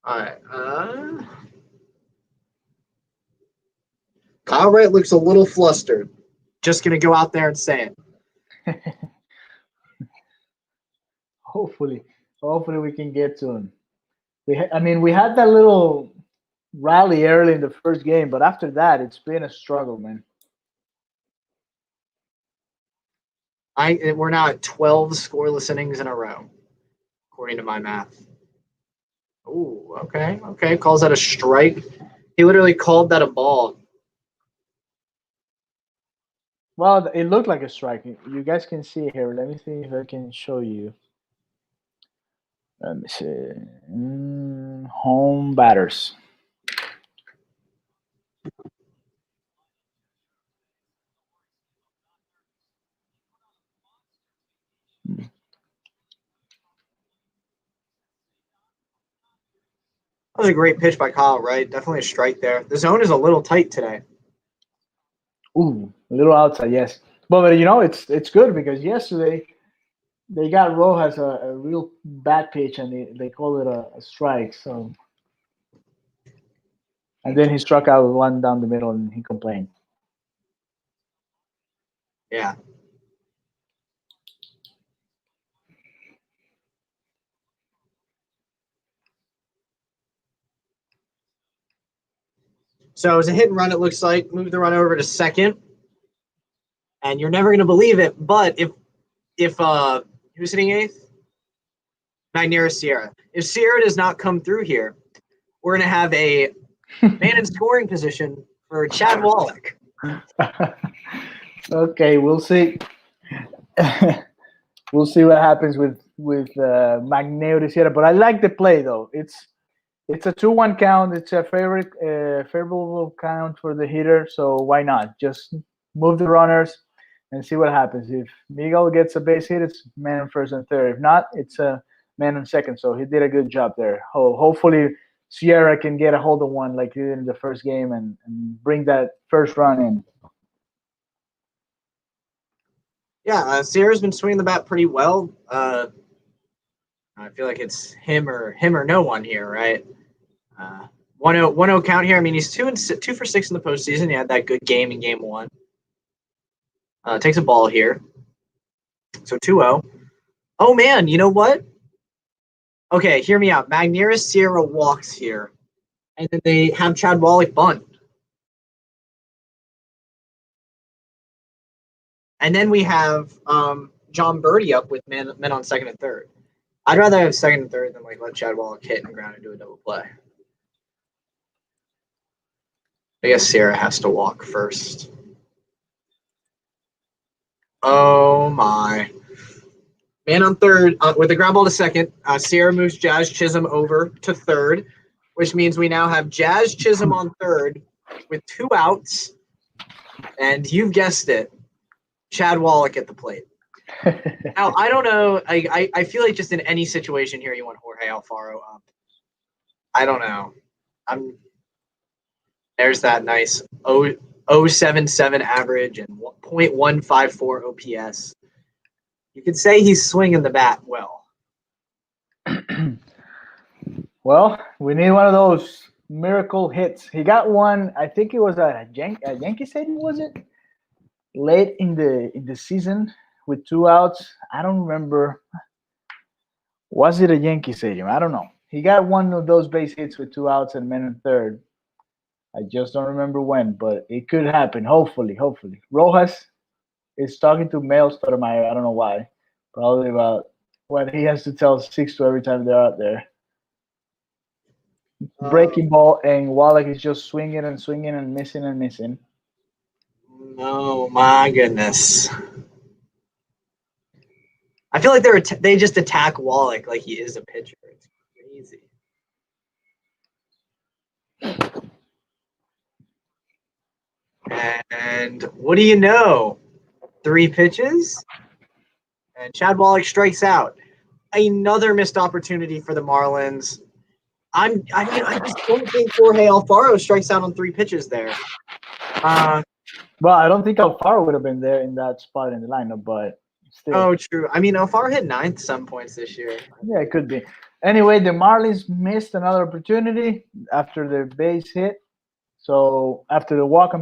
All right. Kyle Wright looks a little flustered. Just gonna go out there and say it. Hopefully we can get to him. We had that little rally early in the first game, but after that, it's been a struggle, man. We're now at 12 scoreless innings in a row, according to my math. Ooh, okay. Calls that a strike. He literally called that a ball. Well, it looked like a strike. You guys can see here. Let me see if I can show you. Let me see. Home batters. was a great pitch by Kyle Wright. Definitely a strike there. The zone is a little tight today. Ooh, a little outside, yes. But it's good because yesterday they got Rojas a real bad pitch and they call it a strike. So and then he struck out one down the middle and he complained. Yeah. So it was a hit and run, it looks like. Move the run over to second. And you're never gonna believe it, but if who's hitting eighth? Magneuris Sierra. If Sierra does not come through here, we're gonna have a man in scoring position for Chad Wallach. Okay, we'll see. We'll see what happens with Magneo Sierra. But I like the play though. It's a 2-1 count. It's a favorable count for the hitter. So why not just move the runners and see what happens. If Miguel gets a base hit, it's man on first and third. If not, it's a man on second. So he did a good job there. Hopefully Sierra can get a hold of one like he did in the first game and bring that first run in. Yeah, Sierra's been swinging the bat pretty well. I feel like it's him or no one here, right? 1-0 count here. I mean, he's 2 for 6 in the postseason. He had that good game in game 1. Takes a ball here. So 2-0. Oh man, you know what? Okay, hear me out. Magneuris Sierra walks here, and then they have Chad Wallach bunt. And then we have John Birdie up with men on second and third. I'd rather have second and third than let Chad Wallach hit and ground and do a double play. I guess Sierra has to walk first. Oh my. Man on third with the ground ball to second. Sierra moves Jazz Chisholm over to third, which means we now have Jazz Chisholm on third with 2 outs. And you've guessed it, Chad Wallach at the plate. Now, I don't know. I feel like just in any situation here, you want Jorge Alfaro up. I don't know. There's that nice 0.077 average and 0.154 OPS. You could say he's swinging the bat well. Well, we need one of those miracle hits. He got one. I think it was a Yankee Stadium, was it? Late in the season with 2 outs. I don't remember. Was it a Yankee Stadium? I don't know. He got one of those base hits with 2 outs and men in third. I just don't remember when, but it could happen. Hopefully. Rojas is talking to Mel Stoudemire. I don't know why. Probably about what he has to tell Sixto every time they're out there. Breaking ball, and Wallach is just swinging and missing. Oh my goodness! I feel like they just attack Wallach like he is a pitcher. It's crazy. And what do you know? 3 pitches, and Chad Wallach strikes out. Another missed opportunity for the Marlins. I just don't think Jorge Alfaro strikes out on 3 pitches there. Well, I don't think Alfaro would have been there in that spot in the lineup, but still. Oh, true. I mean, Alfaro hit 9th some points this year. Yeah, it could be. Anyway, the Marlins missed another opportunity after the base hit. So after the walk,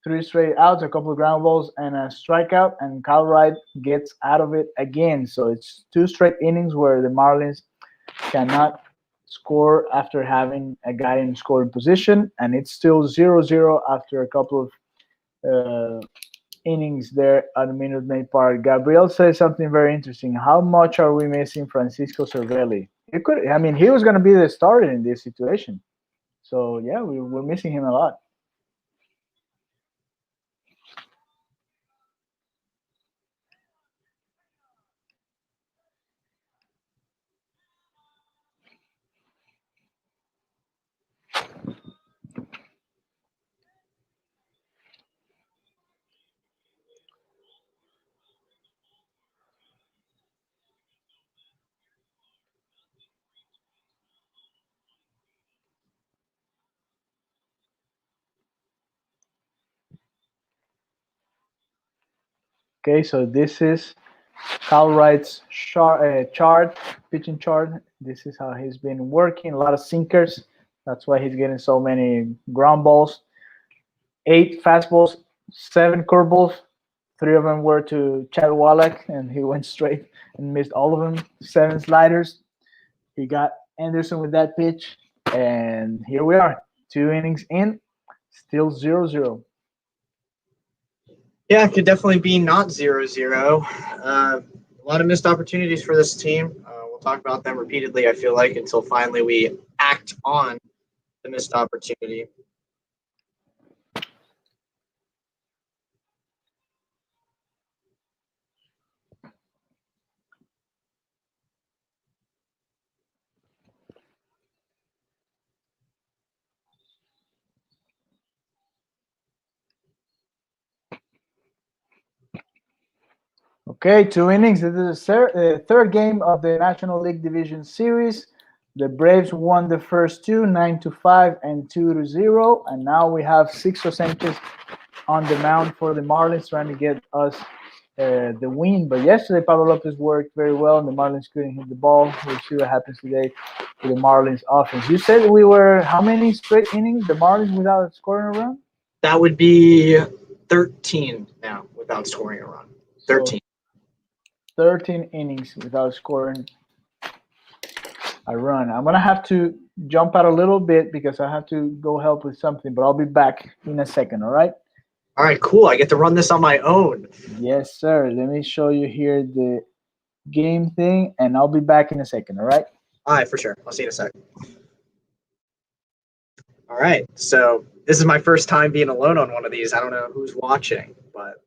3 straight outs, a couple of ground balls, and a strikeout, and Kyle Wright gets out of it again. So it's 2 straight innings where the Marlins cannot score after having a guy in scoring position, and it's still 0-0 after a couple of innings there at Minute Maid Park. Gabriel says something very interesting. How much are we missing Francisco Cervelli? He was going to be the starter in this situation. So yeah, we're missing him a lot. Okay, so this is Cal Wright's chart, pitching chart. This is how he's been working. A lot of sinkers. That's why he's getting so many ground balls. 8 fastballs, 7 curveballs. 3 of them were to Chad Wallach, and he went straight and missed all of them. 7 sliders. He got Anderson with that pitch, and here we are. 2 innings in, still 0-0. Yeah, it could definitely be not 0-0. A lot of missed opportunities for this team. We'll talk about them repeatedly, I feel like, until finally we act on the missed opportunity. Okay, 2 innings. This is the third game of the National League Division Series. The Braves won the first 2, 9-5 and 2-0. And now we have Sixto Sanchez on the mound for the Marlins trying to get us the win. But yesterday, Pablo Lopez worked very well, and the Marlins couldn't hit the ball. We'll see what happens today to the Marlins offense. You said we were how many straight innings, the Marlins, without scoring a run? That would be 13 now without scoring a run. 13. So 13 innings without scoring a run. I'm going to have to jump out a little bit because I have to go help with something, but I'll be back in a second, all right? All right, cool. I get to run this on my own. Yes, sir. Let me show you here the game thing, and I'll be back in a second, all right? All right, for sure. I'll see you in a sec. All right, so this is my first time being alone on one of these. I don't know who's watching, but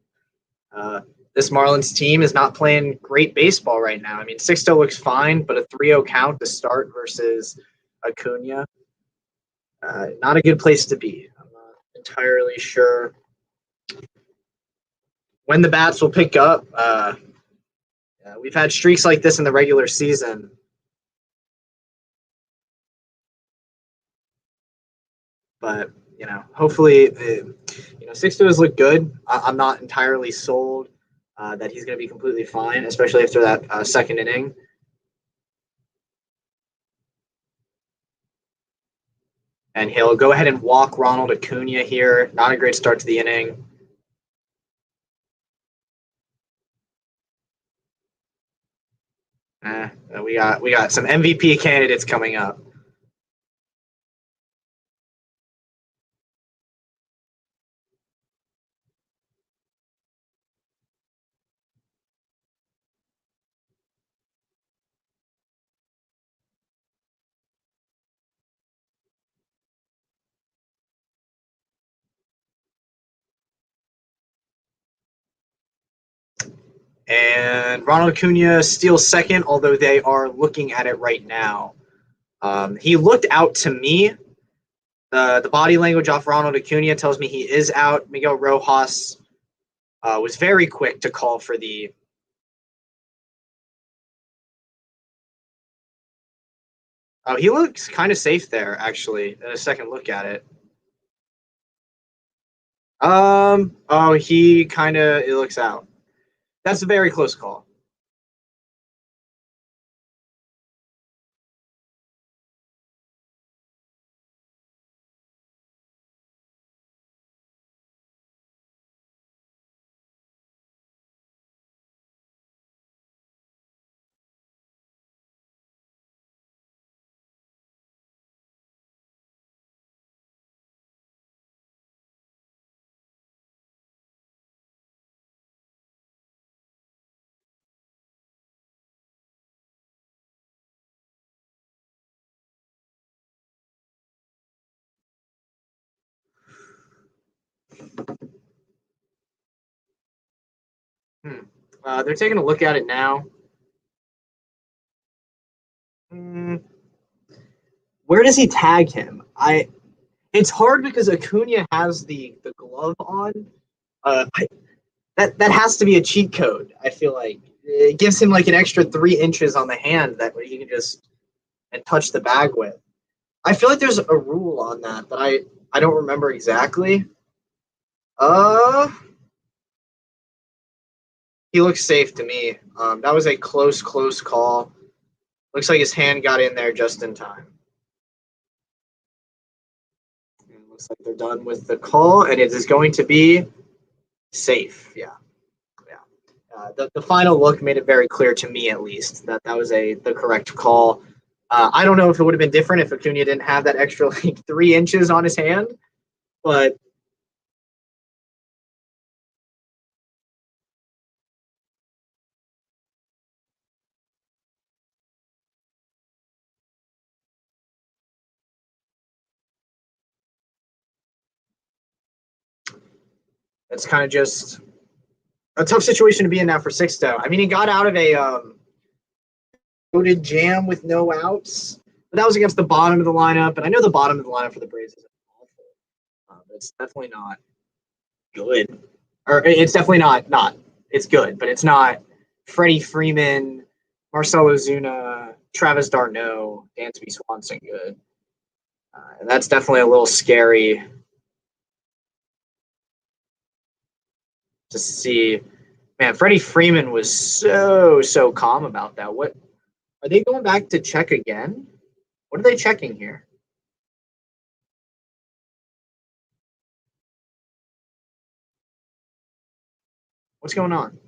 this Marlins team is not playing great baseball right now. I mean, Sixto looks fine, but a 3-0 count to start versus Acuna, not a good place to be. I'm not entirely sure when the bats will pick up. We've had streaks like this in the regular season. But, hopefully, Sixto has looked good. I'm not entirely sold that he's going to be completely fine, especially after that second inning. And he'll go ahead and walk Ronald Acuna here. Not a great start to the inning. We got some MVP candidates coming up. And Ronald Acuna steals second, although they are looking at it right now. He looked out to me. The body language off Ronald Acuna tells me he is out. Miguel Rojas was very quick to call for the he looks kind of safe there, actually, in a second look at it. He kind of, it looks out. That's a very close call. They're taking a look at it now. Where does he tag him? It's hard because Acuna has the glove on. That has to be a cheat code. I feel like it gives him like an extra 3 inches on the hand that he can just and touch the bag with. I feel like there's a rule on that, but I don't remember exactly. He looks safe to me. That was a close call. Looks like his hand got in there just in time. And it looks like they're done with the call, and it is going to be safe. Yeah. The final look made it very clear to me, at least, that was the correct call. I don't know if it would have been different if Acuna didn't have that extra 3 inches on his hand, but it's kind of just a tough situation to be in now for Sixto. I mean, he got out of a loaded jam with no outs, but that was against the bottom of the lineup, and I know the bottom of the lineup for the Braves isn't awful, but it's definitely not good. Or it's definitely not. It's good, but it's not Freddie Freeman, Marcell Ozuna, Travis d'Arnaud, Dansby Swanson good. And that's definitely a little scary to see. Man, Freddie Freeman was so calm about that. What are they going back to check again? What are they checking here? What's going on?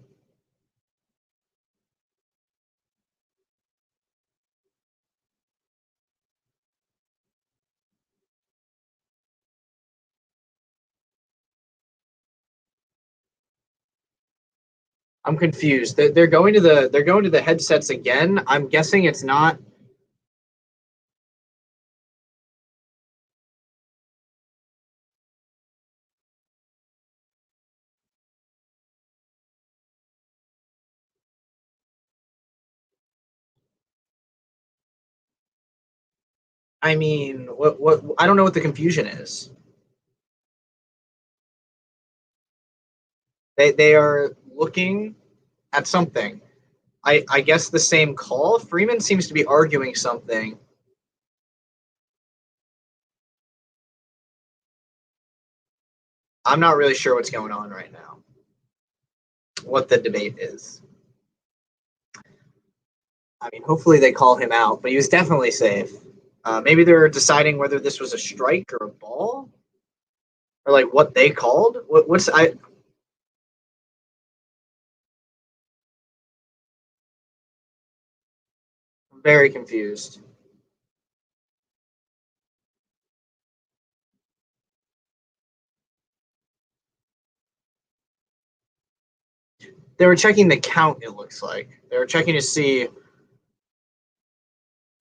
I'm confused. They're going to the headsets again. I'm guessing it's not. I mean, what? I don't know what the confusion is. They are looking at something. I guess the same call. Freeman seems to be arguing something. I'm not really sure what's going on right now. What the debate is. I mean, hopefully they call him out, but he was definitely safe. Maybe they're deciding whether this was a strike or a ball, or like what they called. What's I? I'm very confused. They were checking the count. It looks like they were checking to see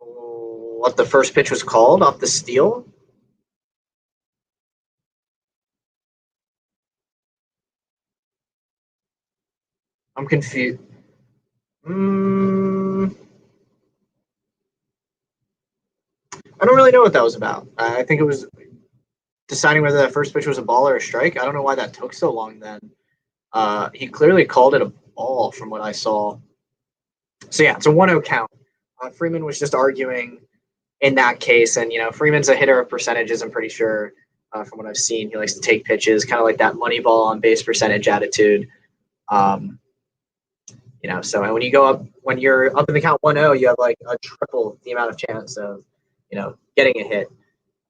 what the first pitch was called off the steal. I'm confused. I don't really know what that was about. I think it was deciding whether that first pitch was a ball or a strike. I don't know why that took so long then. He clearly called it a ball from what I saw. So yeah, it's a 1-0 count. Freeman was just arguing in that case, and Freeman's a hitter of percentages. I'm pretty sure from what I've seen, he likes to take pitches, kind of like that money ball on base percentage attitude. So when you're up in the count 1-0, you have like a triple the amount of chance of getting a hit.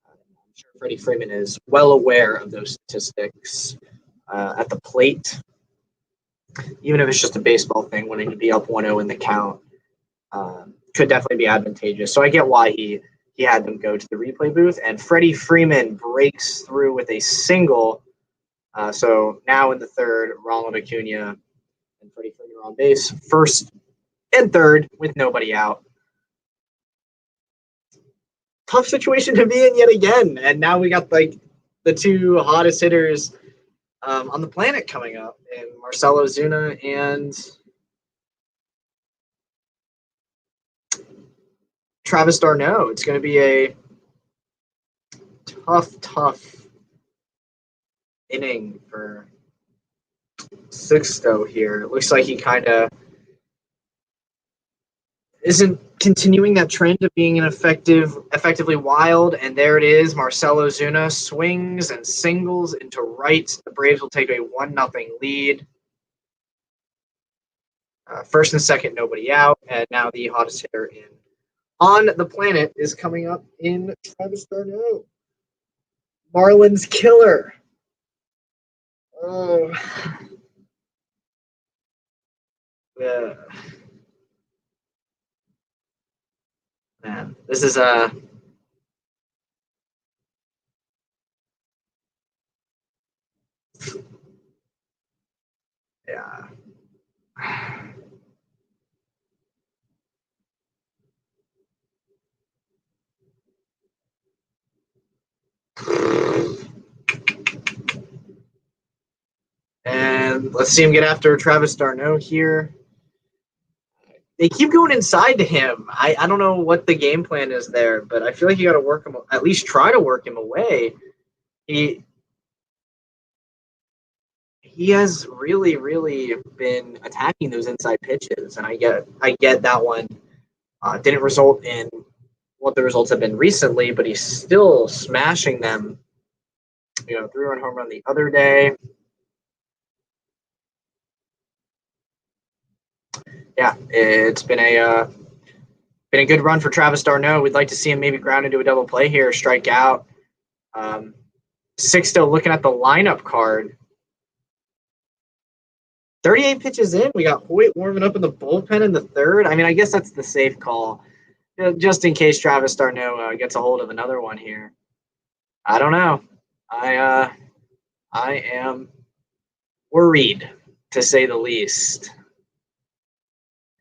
I'm sure Freddie Freeman is well aware of those statistics at the plate. Even if it's just a baseball thing, wanting to be up 1-0 in the count could definitely be advantageous. So I get why he had them go to the replay booth. And Freddie Freeman breaks through with a single. So now in the third, Ronald Acuna and Freddie Freeman are on base, first and third with nobody out. Tough situation to be in yet again. And now we got like the two hottest hitters on the planet coming up, and Marcell Ozuna and Travis d'Arnaud. It's going to be a tough inning for Sixto here. It looks like he kind of isn't continuing that trend of being an effectively wild, and there it is. Marcell Ozuna swings and singles into right. The Braves will take a 1-0 lead. First and second, nobody out, and now the hottest hitter on the planet is coming up in Travis d'Arnaud. Marlins killer. Oh. Yeah. Man, this is yeah. And let's see him get after Travis d'Arnaud here. They keep going inside to him. I don't know what the game plan is there, but I feel like you got to work him, at least try to work him away. He has really, really been attacking those inside pitches, and I get that one didn't result in what the results have been recently, but he's still smashing them. 3-run home run the other day. Yeah, it's been a good run for Travis d'Arnaud. We'd like to see him maybe ground into a double play here, strike out. Sixto looking at the lineup card. 38 pitches in. We got Hoyt warming up in the bullpen in the third. I mean, I guess that's the safe call, just in case Travis d'Arnaud gets a hold of another one here. I don't know. I am worried, to say the least.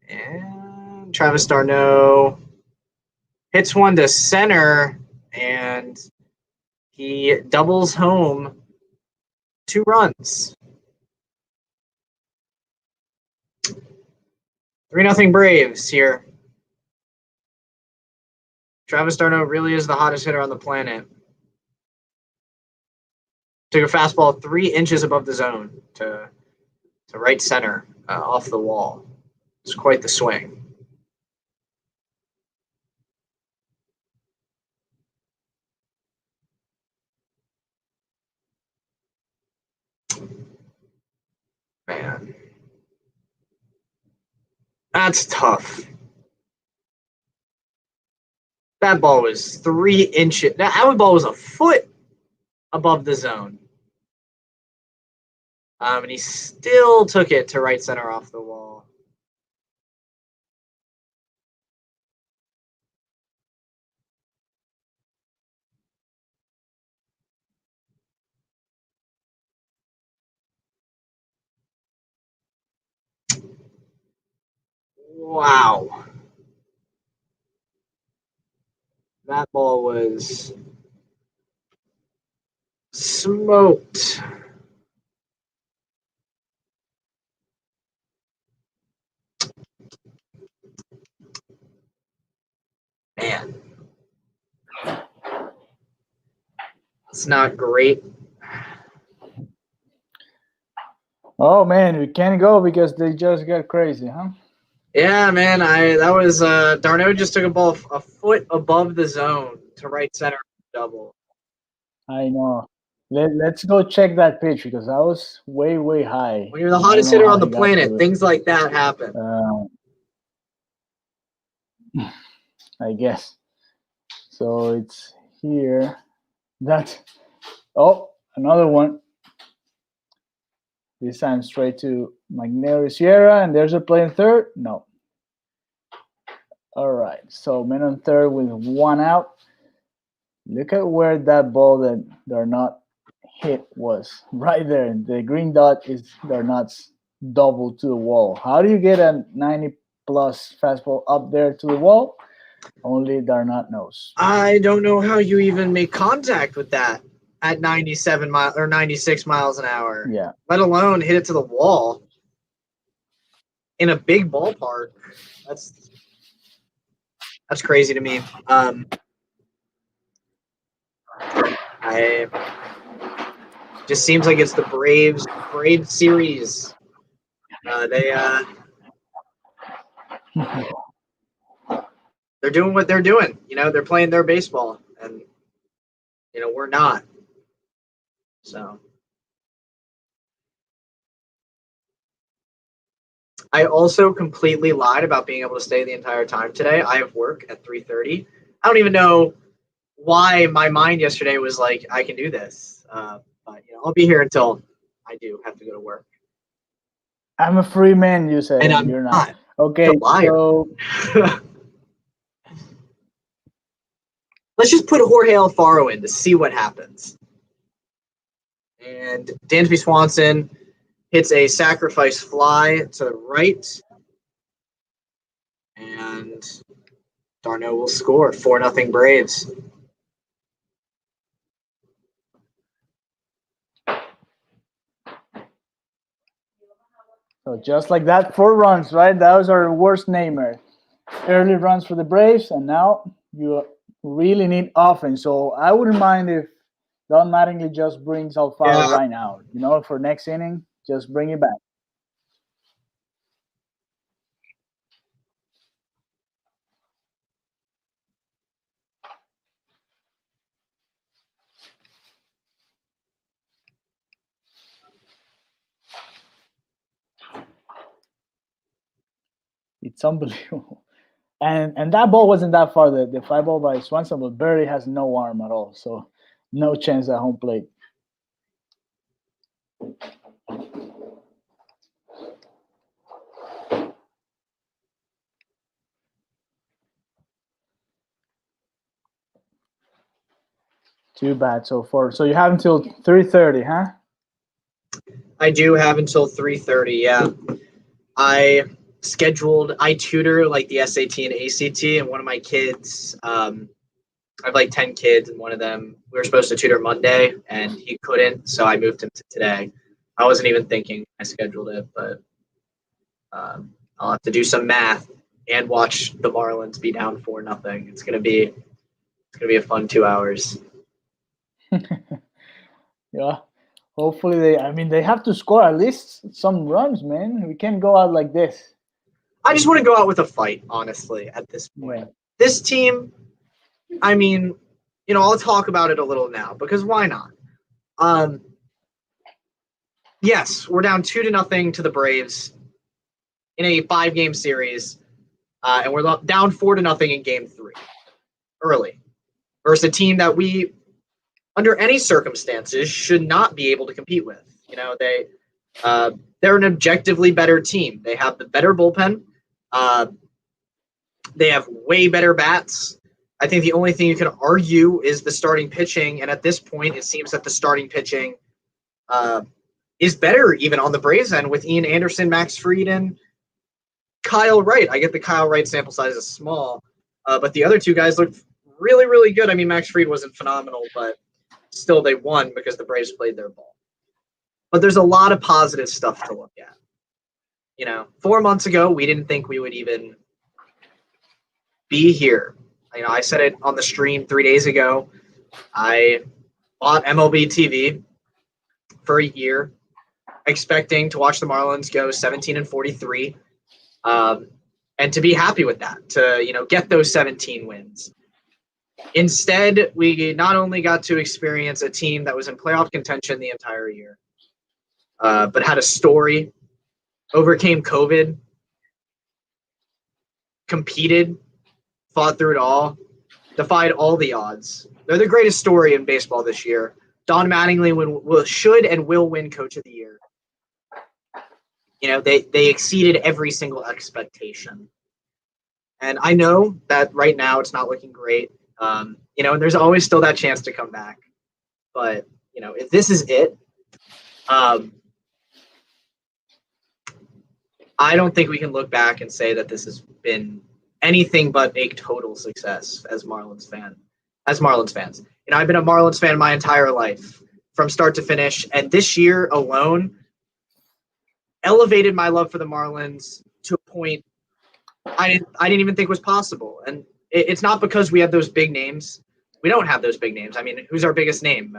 And Travis d'Arnaud hits one to center, and he doubles home 2 runs. 3-0 Braves here. Travis d'Arnaud really is the hottest hitter on the planet. Took a fastball 3 inches above the zone to right center off the wall. It's quite the swing. Man. That's tough. That ball was 3 inches. That ball was a foot above the zone. And he still took it to right center off the wall. Wow. That ball was smoked. Man. It's not great. Oh man, we can't go because they just got crazy, huh? Yeah, man. That was d'Arnaud just took a ball a foot above the zone to right center double. I know. Let's go check that pitch because that was way, way high. When you're the hottest hitter on the planet, things like that happen. I guess. So it's here. Another one. This time straight to Magnelli Sierra, and there's a play in third. No. All right. So men on third with 1 out. Look at where that ball that they're not hit was. Right there. The green dot is they're not double to the wall. How do you get a 90-plus fastball up there to the wall? Only Darnot knows. I don't know how you even make contact with that at 97 miles or 96 miles an hour. Yeah. Let alone hit it to the wall in a big ballpark. That's crazy to me. I just seems like it's the Braves series. They're doing what they're doing. They're playing their baseball, and we're not. So I also completely lied about being able to stay the entire time today. I have work at 3:30. I don't even know why my mind yesterday was like, I can do this. But I'll be here until I do have to go to work. I'm a free man, you said, And and I'm you're not. not. Okay, A liar. so Let's just put Jorge Alfaro in to see what happens. And Dansby Swanson hits a sacrifice fly to the right. And Darno will score 4-0 Braves. just like that, 4 runs, right? That was our worst nightmare. Early runs for the Braves, and now you really need offense. So I wouldn't mind if Don Mattingly just brings Alfaro right now. For next inning, just bring it back. It's unbelievable. And that ball wasn't that far. The fly ball by Swanson, but Berry has no arm at all, so no chance at home plate. Too bad so far. So you have until 3:30, huh? I do have until 3:30. Yeah, I tutor like the SAT and ACT, and one of my kids. I have like 10 kids, and one of them we were supposed to tutor Monday, and he couldn't, so I moved him to today. I wasn't even thinking I scheduled it, but I'll have to do some math and watch the Marlins be down 4-0. It's gonna be a fun 2 hours. Yeah. Hopefully they have to score at least some runs, man. We can't go out like this. I just want to go out with a fight, honestly, at this point. Yeah. This team, I mean, I'll talk about it a little now because why not? Yes, we're down 2-0 to the Braves in a 5-game series, and we're down 4-0 in Game 3 early versus a team that we, under any circumstances, should not be able to compete with. They're an objectively better team. They have the better bullpen. They have way better bats. I think the only thing you can argue is the starting pitching, and at this point, it seems that the starting pitching is better even on the Braves end with Ian Anderson, Max Fried, and Kyle Wright. I get the Kyle Wright sample size is small, but the other two guys looked really, really good. I mean, Max Fried wasn't phenomenal, but still they won because the Braves played their ball. But there's a lot of positive stuff to look at. 4 months ago, we didn't think we would even be here. I said it on the stream 3 days ago. I bought MLB TV for a year, expecting to watch the Marlins go 17-43, and to be happy with that, to get those 17 wins. Instead, we not only got to experience a team that was in playoff contention the entire year, but had a story, overcame COVID, competed, fought through it all, defied all the odds. They're the greatest story in baseball this year. Don Mattingly should and will win Coach of the Year. They exceeded every single expectation. And I know that right now it's not looking great. And there's always still that chance to come back. But, if this is it, I don't think we can look back and say that this has been anything but a total success as Marlins fans. I've been a Marlins fan my entire life from start to finish. And this year alone elevated my love for the Marlins to a point I didn't even think was possible. And it's not because we have those big names. We don't have those big names. I mean, who's our biggest name?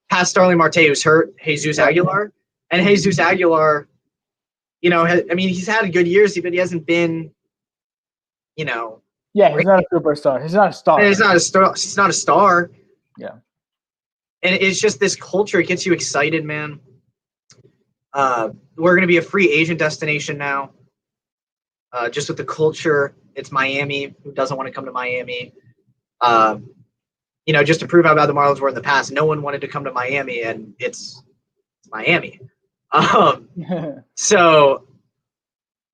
Past Starling Marte, who's hurt, Jesus Aguilar. And Jesus Aguilar, he's had good years, but he hasn't been, Yeah, he's not a superstar. He's not a star. He's not a star. He's not a star. Yeah. And it's just this culture. It gets you excited, man. We're going to be a free agent destination now. just with the culture. It's Miami. Who doesn't want to come to Miami? Just to prove how bad the Marlins were in the past, no one wanted to come to Miami, and it's Miami. So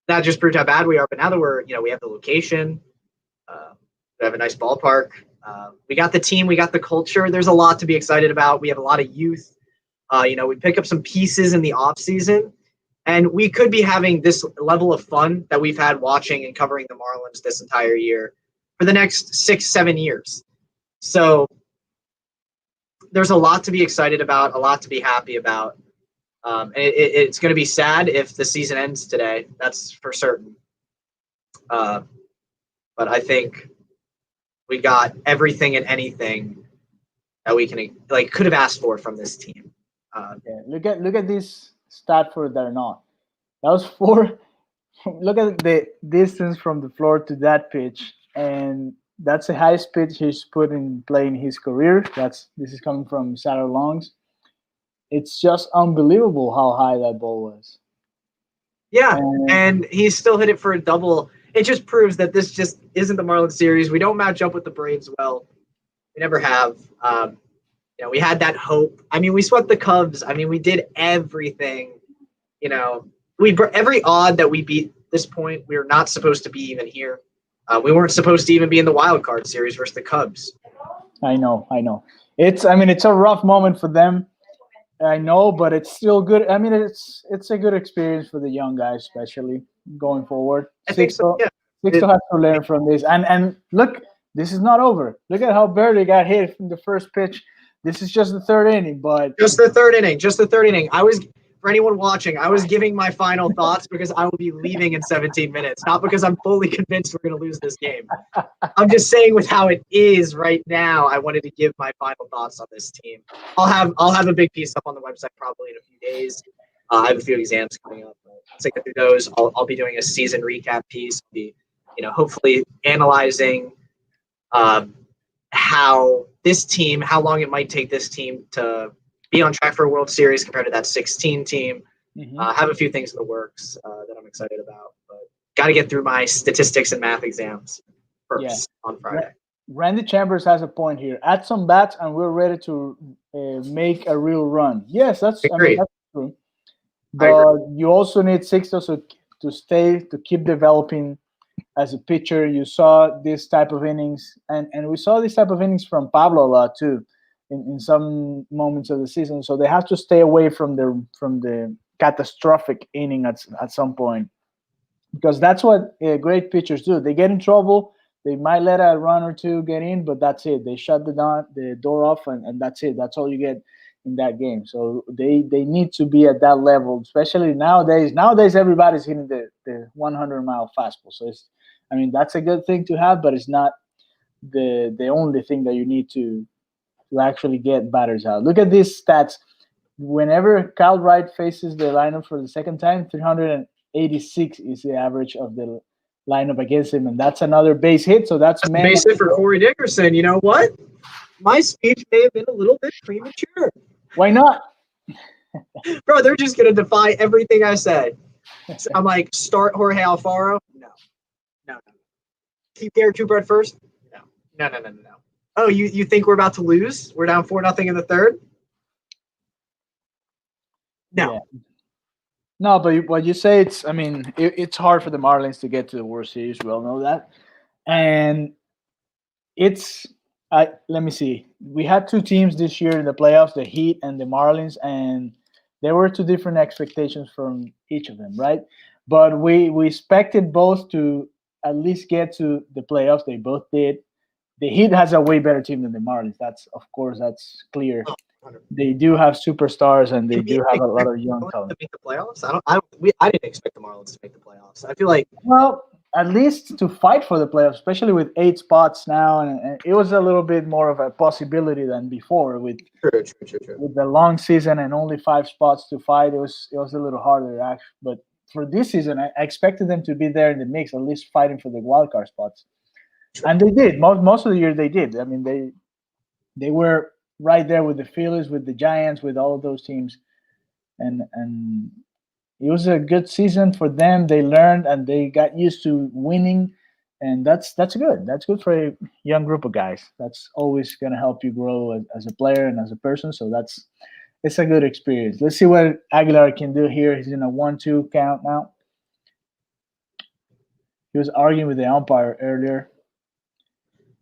that just proved how bad we are. But now that we have the location, we have a nice ballpark. We got the team, we got the culture. There's a lot to be excited about. We have a lot of youth. We pick up some pieces in the off season, and we could be having this level of fun that we've had watching and covering the Marlins this entire year for the next 6-7 years. So there's a lot to be excited about, a lot to be happy about. It's going to be sad if the season ends today. That's for certain. But I think we got everything and anything that we could have asked for from this team. Look at this stat for Darnot. That was 4. Look at the distance from the floor to that pitch, and that's the highest pitch he's put in play in his career. This is coming from Sarah Longs. It's just unbelievable how high that ball was. Yeah, and he still hit it for a double. It just proves that this just isn't the Marlins series. We don't match up with the Braves well. We never have. We had that hope. I mean, we swept the Cubs. I mean, we did everything. Every odd that we beat at this point, we were not supposed to be even here. We weren't supposed to even be in the wild card series versus the Cubs. I know. It's a rough moment for them. I know, but it's still good. I mean, it's a good experience for the young guys, especially going forward. I think so. Yeah. Sixto has to learn from this. And look, this is not over. Look at how Birdie got hit from the first pitch. This is just the third inning, but just the third inning. For anyone watching, I was giving my final thoughts because I will be leaving in 17 minutes, not because I'm fully convinced we're going to lose this game. I'm just saying with how it is right now, I wanted to give my final thoughts on this team. I'll have a big piece up on the website probably in a few days. I have a few exams coming up. Once I get through those, I'll be doing a season recap piece. I'll be, hopefully analyzing how long it might take this team to be on track for a World Series compared to that 16 team. Mm-hmm. Have a few things in the works that I'm excited about, but got to get through my statistics and math exams first on Friday. Randy Chambers has a point here. Add some bats and we're ready to make a real run. Yes, that's true. But you also need Sixto to keep developing as a pitcher. You saw this type of innings, and we saw this type of innings from Pablo a lot too. In some moments of the season, so they have to stay away from the catastrophic inning at some point, because that's what great pitchers do. They get in trouble, they might let a run or two get in, but that's it. They shut the door off, and that's it. That's all you get in that game. So they need to be at that level, especially nowadays. Nowadays, everybody's hitting the 100-mile fastball. So that's a good thing to have, but it's not the only thing that you need to actually get batters out. Look at these stats. Whenever Kyle Wright faces the lineup for the second time, 386 is the average of the lineup against him, and that's another base hit. So that's base hit for Corey Dickerson. You know what? My speech may have been a little bit premature. Why not? Bro, they're just going to defy everything I said. So I'm like, start Jorge Alfaro? No. Keep Garrett Cooper at first? No. Oh, you think we're about to lose? We're down 4-0 in the third? No. Yeah. No, but what you say, it's hard for the Marlins to get to the World Series. We all know that. And let me see. We had two teams this year in the playoffs, the Heat and the Marlins, and there were two different expectations from each of them, right? But we expected both to at least get to the playoffs. They both did. The Heat has a way better team than the Marlins. That's clear. They do have superstars, and they do have a lot of young talent. To make the playoffs? I didn't expect the Marlins to make the playoffs. I feel like at least to fight for the playoffs, especially with 8 spots now, and it was a little bit more of a possibility than before with the long season and only 5 spots to fight. It was a little harder actually, but for this season, I expected them to be there in the mix, at least fighting for the wild card spots. And they did. Most of the year they did. They were right there with the Phillies, with the Giants, with all of those teams. And it was a good season for them. They learned and they got used to winning, and that's good. That's good for a young group of guys. That's always going to help you grow as a player and as a person. So it's a good experience. Let's see what Aguilar can do here. He's in a 1-2 count now. He was arguing with the umpire earlier.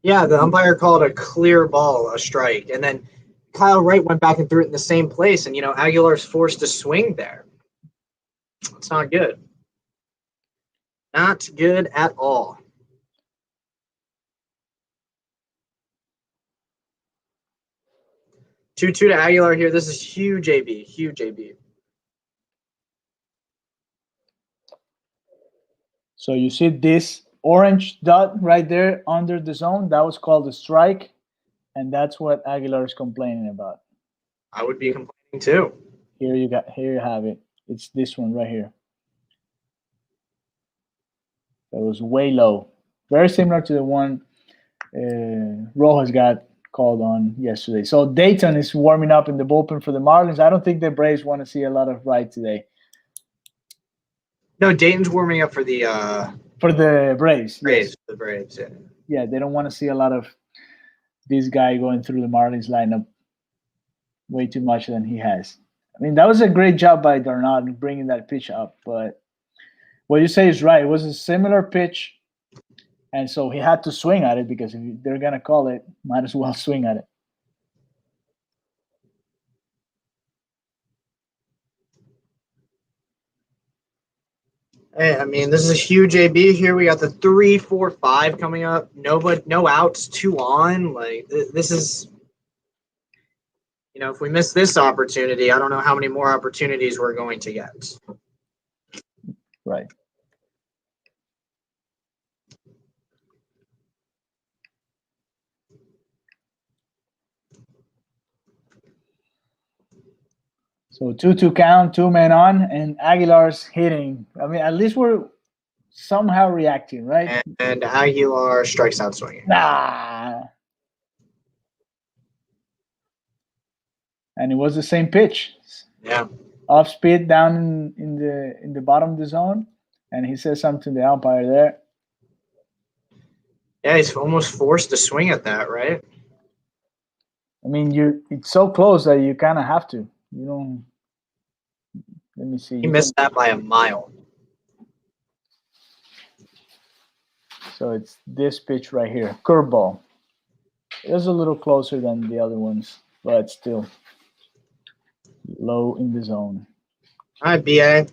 Yeah, the umpire called a clear ball a strike, and then Kyle Wright went back and threw it in the same place, and Aguilar's forced to swing there. It's not good. Not good at all. Two to Aguilar here. This is huge AB. Huge AB. So you see this orange dot right there under the zone? That was called a strike, and that's what Aguilar is complaining about. I would be complaining too. Here you have it. It's this one right here. That was way low. Very similar to the one Rojas got called on yesterday. So Dayton is warming up in the bullpen for the Marlins. I don't think the Braves want to see a lot of Wright today. No, Dayton's warming up for the Braves. Braves. Yes. The Braves, yeah. Yeah, they don't want to see a lot of this guy going through the Marlins lineup way too much than he has. I mean, that was a great job by Darnod bringing that pitch up, but what you say is right. It was a similar pitch, and so he had to swing at it because if they're going to call it, might as well swing at it. Hey, I mean, this is a huge AB here. We got the 3, 4, 5 coming up. No outs, 2 on. Like this is, if we miss this opportunity, I don't know how many more opportunities we're going to get. Right. So 2-2 count, 2 men on, and Aguilar's hitting. I mean, at least we're somehow reacting, right? And Aguilar strikes out swinging. Nah. And it was the same pitch. Yeah. Off speed down in the bottom of the zone, and he says something to the umpire there. Yeah, he's almost forced to swing at that, right? I mean, it's so close that you kind of have to. You don't. Let me see. He missed that by a mile. So it's this pitch right here, curveball. It was a little closer than the other ones, but still low in the zone. All right, BA.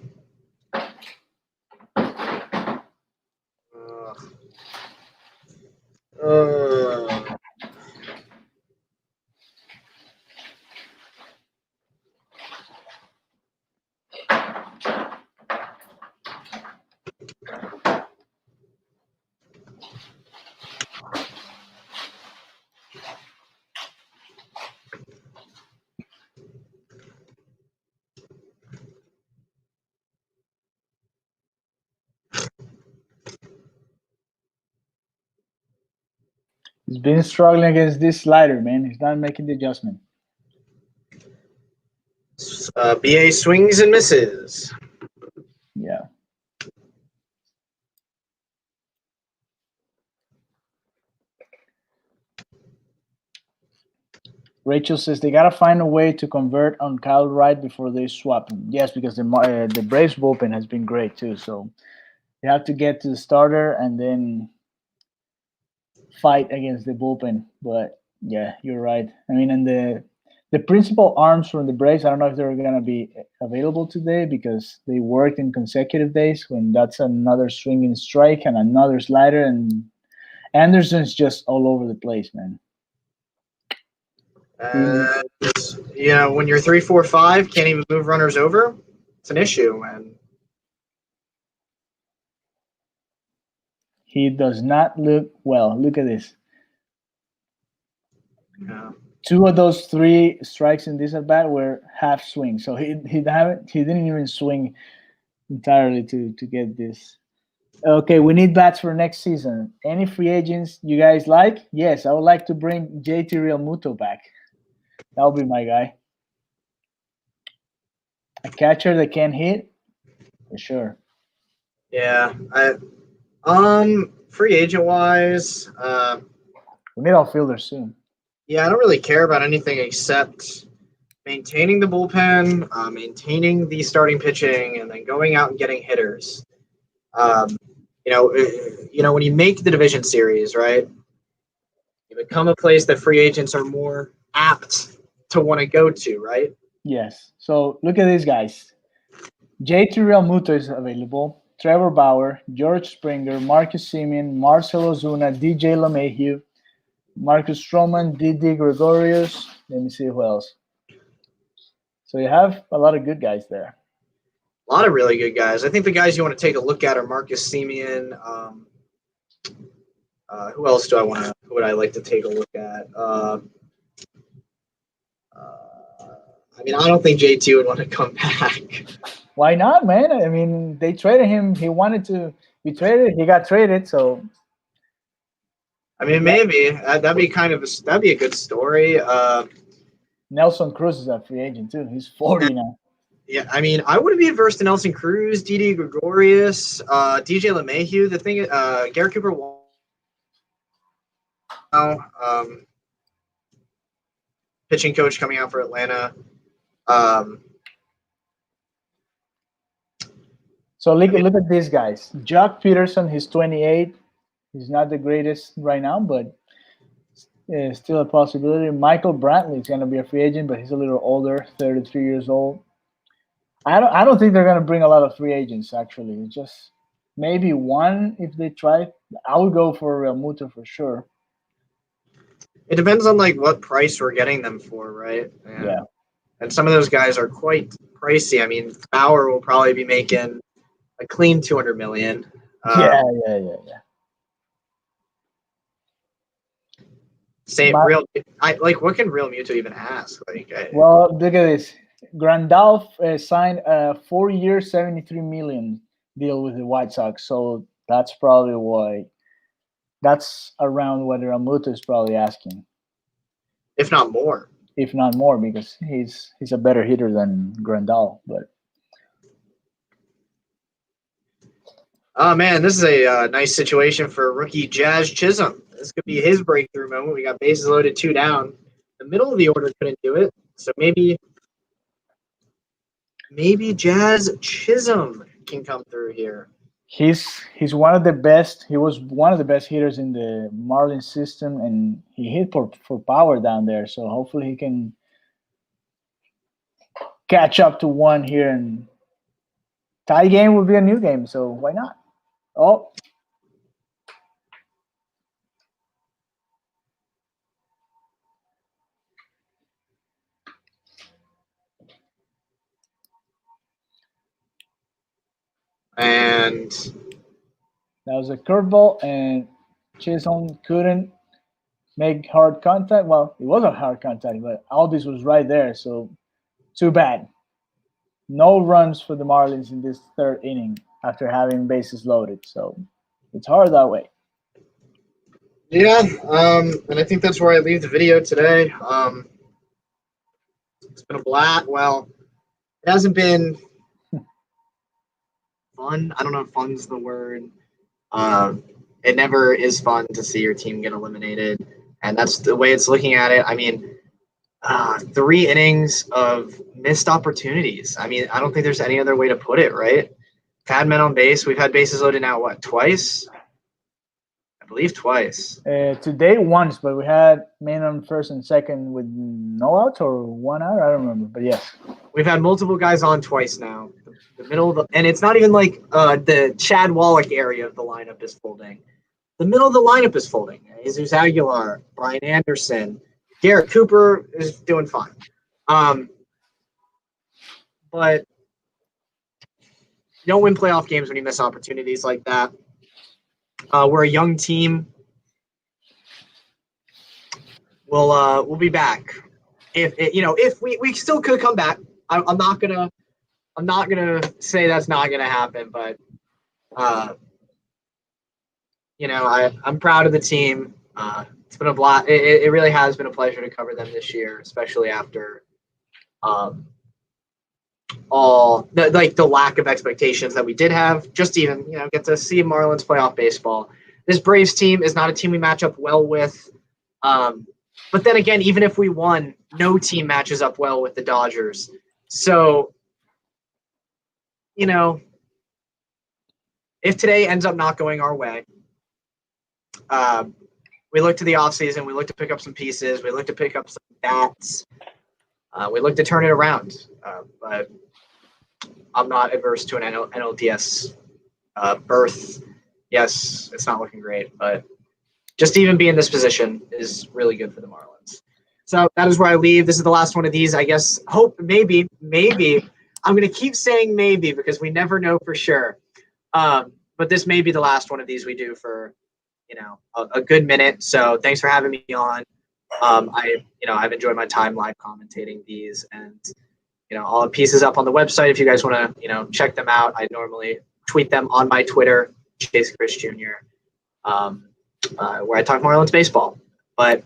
He's been struggling against this slider, man. He's not making the adjustment. BA swings and misses. Yeah. Rachel says they gotta find a way to convert on Kyle Wright before they swap him. Yes, because the Braves bullpen has been great too. So you have to get to the starter and then fight against the bullpen. But yeah, you're right. I mean, and the principal arms from the Braves, I don't know if they're gonna be available today because they worked in consecutive days. When that's another swinging strike and another slider, and Anderson's just all over the place, man. When you're 3, 4, 5, can't even move runners over, it's an issue. And he does not look well. Look at this. Yeah. 2 of those 3 strikes in this at bat were half swing, so he didn't even swing entirely to get this. Okay, we need bats for next season. Any free agents you guys like? Yes, I would like to bring JT Realmuto back. That'll be my guy. A catcher that can hit. for sure. Yeah. Free agent wise, We need outfielders soon. yeah, I don't really care about anything except maintaining the bullpen, maintaining the starting pitching, and then going out and getting hitters. Um, when you make the division series, right, you become a place that free agents are more apt to want to go to, right? Yes. So look at these guys. JT Realmuto is available. Trevor Bauer, George Springer, Marcus Simeon, Marcelo Zuna, DJ LeMahieu, Marcus Stroman, Didi Gregorius. Let me see who else. So you have a lot of good guys there. A lot of really good guys. I think the guys you want to take a look at are Marcus Simeon. Who else do I want to? Who would I like to take a look at? I mean, I don't think JT would want to come back. Why not, man? I mean, they traded him. He wanted to be traded. He got traded. So I mean, maybe that'd be a good story. Nelson Cruz is a free agent too. He's 40 now. Yeah, I mean, I wouldn't be adverse to Nelson Cruz, Didi Gregorius, DJ LeMahieu. The thing, Garrett Cooper. Pitching coach coming out for Atlanta. So look at these guys. Jock Peterson, he's 28. He's not the greatest right now, but still a possibility. Michael Brantley is going to be a free agent, but he's a little older, 33 years old. I don't think they're going to bring a lot of free agents, actually. It's just maybe one if they try. I would go for Realmuto for sure. It depends on like what price we're getting them for, right? Yeah. And some of those guys are quite pricey. I mean, Bauer will probably be making a clean $200 million. Yeah. What can Realmuto even ask? Well, look at this. Grandal signed a 4-year, $73 million deal with the White Sox, so that's probably why. That's around what Realmuto is probably asking, if not more. If not more, because he's a better hitter than Grandal. But oh man, this is a nice situation for rookie Jazz Chisholm. This could be his breakthrough moment. We got bases loaded, 2 down. The middle of the order couldn't do it, so maybe Jazz Chisholm can come through here. He's one of the best. He was one of the best hitters in the Marlins system, and he hit for power down there. So hopefully he can catch up to one here, and tie game would be a new game. So why not? Oh. And that was a curveball, and Chisholm couldn't make hard contact. Well, it was a hard contact, but Aldis was right there, so too bad. No runs for the Marlins in this 3rd inning after having bases loaded, so it's hard that way. Yeah, and I think that's where I leave the video today. It's been a blast. Well, it hasn't been fun. I don't know if fun's the word. It never is fun to see your team get eliminated, and that's the way it's looking at it. I mean, 3 innings of missed opportunities. I mean, I don't think there's any other way to put it, right? We've had men on base. We've had bases loaded now, what, twice? I believe twice. Today once, but we had men on first and second with no outs or 1 out. I don't remember, but yes. We've had multiple guys on twice now. The middle of the, and it's not even like the Chad Wallach area of the lineup is folding. The middle of the lineup is folding. Jesus Aguilar, Brian Anderson, Garrett Cooper is doing fine. But you don't win playoff games when you miss opportunities like that. We're a young team. We'll be back. If we still could come back. I'm not gonna say that's not gonna happen, but I'm proud of the team. It's been a blast. It really has been a pleasure to cover them this year, especially after the lack of expectations that we did have. Just to even get to see Marlins playoff baseball. This Braves team is not a team we match up well with. But then again, even if we won, no team matches up well with the Dodgers. So, if today ends up not going our way, we look to the offseason. We look to pick up some pieces. We look to pick up some bats. We look to turn it around. But I'm not averse to an NLDS berth. Yes, it's not looking great, but just to even be in this position is really good for the Marlins. So that is where I leave. This is the last one of these. I guess, maybe. I'm going to keep saying maybe because we never know for sure. But this may be the last one of these we do for, a good minute. So thanks for having me on. I've enjoyed my time live commentating these, and all the pieces up on the website if you guys want to check them out. I normally tweet them on my Twitter, Chase Chris Jr., where I talk Marlins baseball. But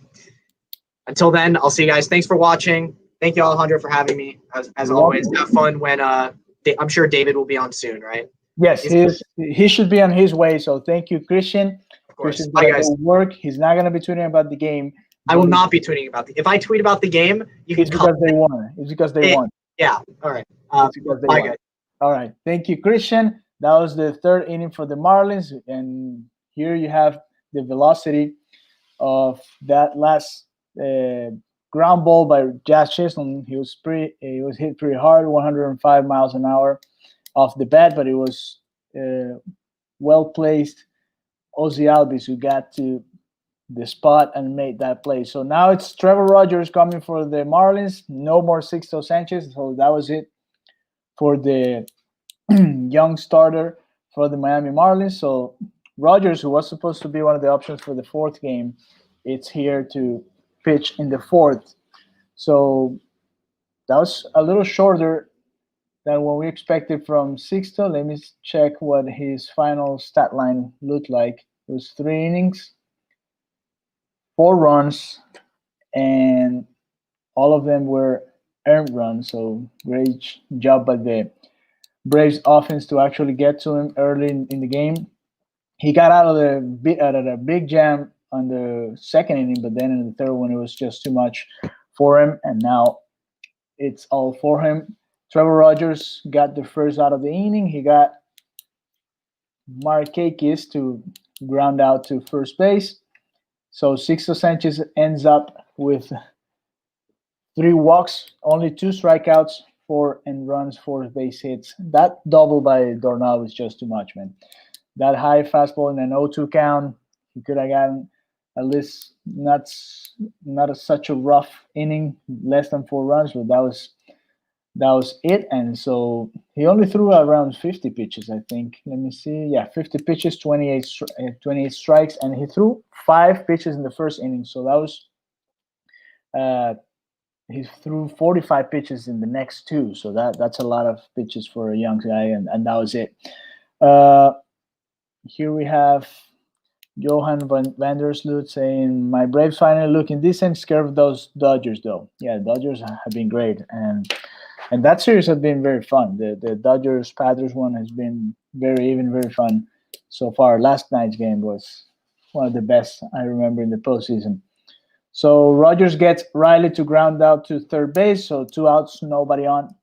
until then, I'll see you guys. Thanks for watching. Thank you, Alejandro, for having me. As always, have fun when I'm sure David will be on soon, right? Yes, he should be on his way. So thank you, Christian. Of course. Christian's going to go work. He's not going to be tweeting about the game. I will not be tweeting about if I tweet about the game, it's because they won. It's because they won. Yeah. All right. Bye, guys. All right. Thank you, Christian. That was the third inning for the Marlins. And here you have the velocity of that last ground ball by Josh Chisholm. He was hit pretty hard, 105 miles an hour off the bat, but it was well placed. Ozzy Albies who got to the spot and made that play. So now it's Trevor Rogers coming for the Marlins. No more Sixto Sanchez. So that was it for the young starter for the Miami Marlins. So Rogers, who was supposed to be one of the options for the fourth game, it's here to pitch in the fourth. So that was a little shorter than what we expected from Sixto. Let me check what his final stat line looked like. It was 3 innings, 4 runs, and all of them were earned runs. So great job by the Braves offense to actually get to him early in the game. He got out of the big jam on the second inning, but then in the third one it was just too much for him, and now it's all for him. Trevor Rogers got the first out of the inning. He got Markakis to ground out to first base. So Sixto Sanchez ends up with 3 walks, only 2 strikeouts, 4 and runs, 4 base hits. That double by Dornall is just too much, man. That high fastball in an 0-2 count, he could have gotten at least not such a rough inning, less than 4 runs, but that was it. And so he only threw around 50 pitches, I think. Let me see. Yeah, 50 pitches, 28 strikes, and he threw 5 pitches in the first inning. So that was he threw 45 pitches in the next 2. So that's a lot of pitches for a young guy, and that was it. Here we have Johan van der Sloot saying, my Braves finally looking decent, scared of those Dodgers though. Yeah, Dodgers have been great, and that series has been very fun. The Dodgers-Padres one has been very fun so far. Last night's game was one of the best I remember in the postseason. So Rogers gets Riley to ground out to third base, so 2 outs, nobody on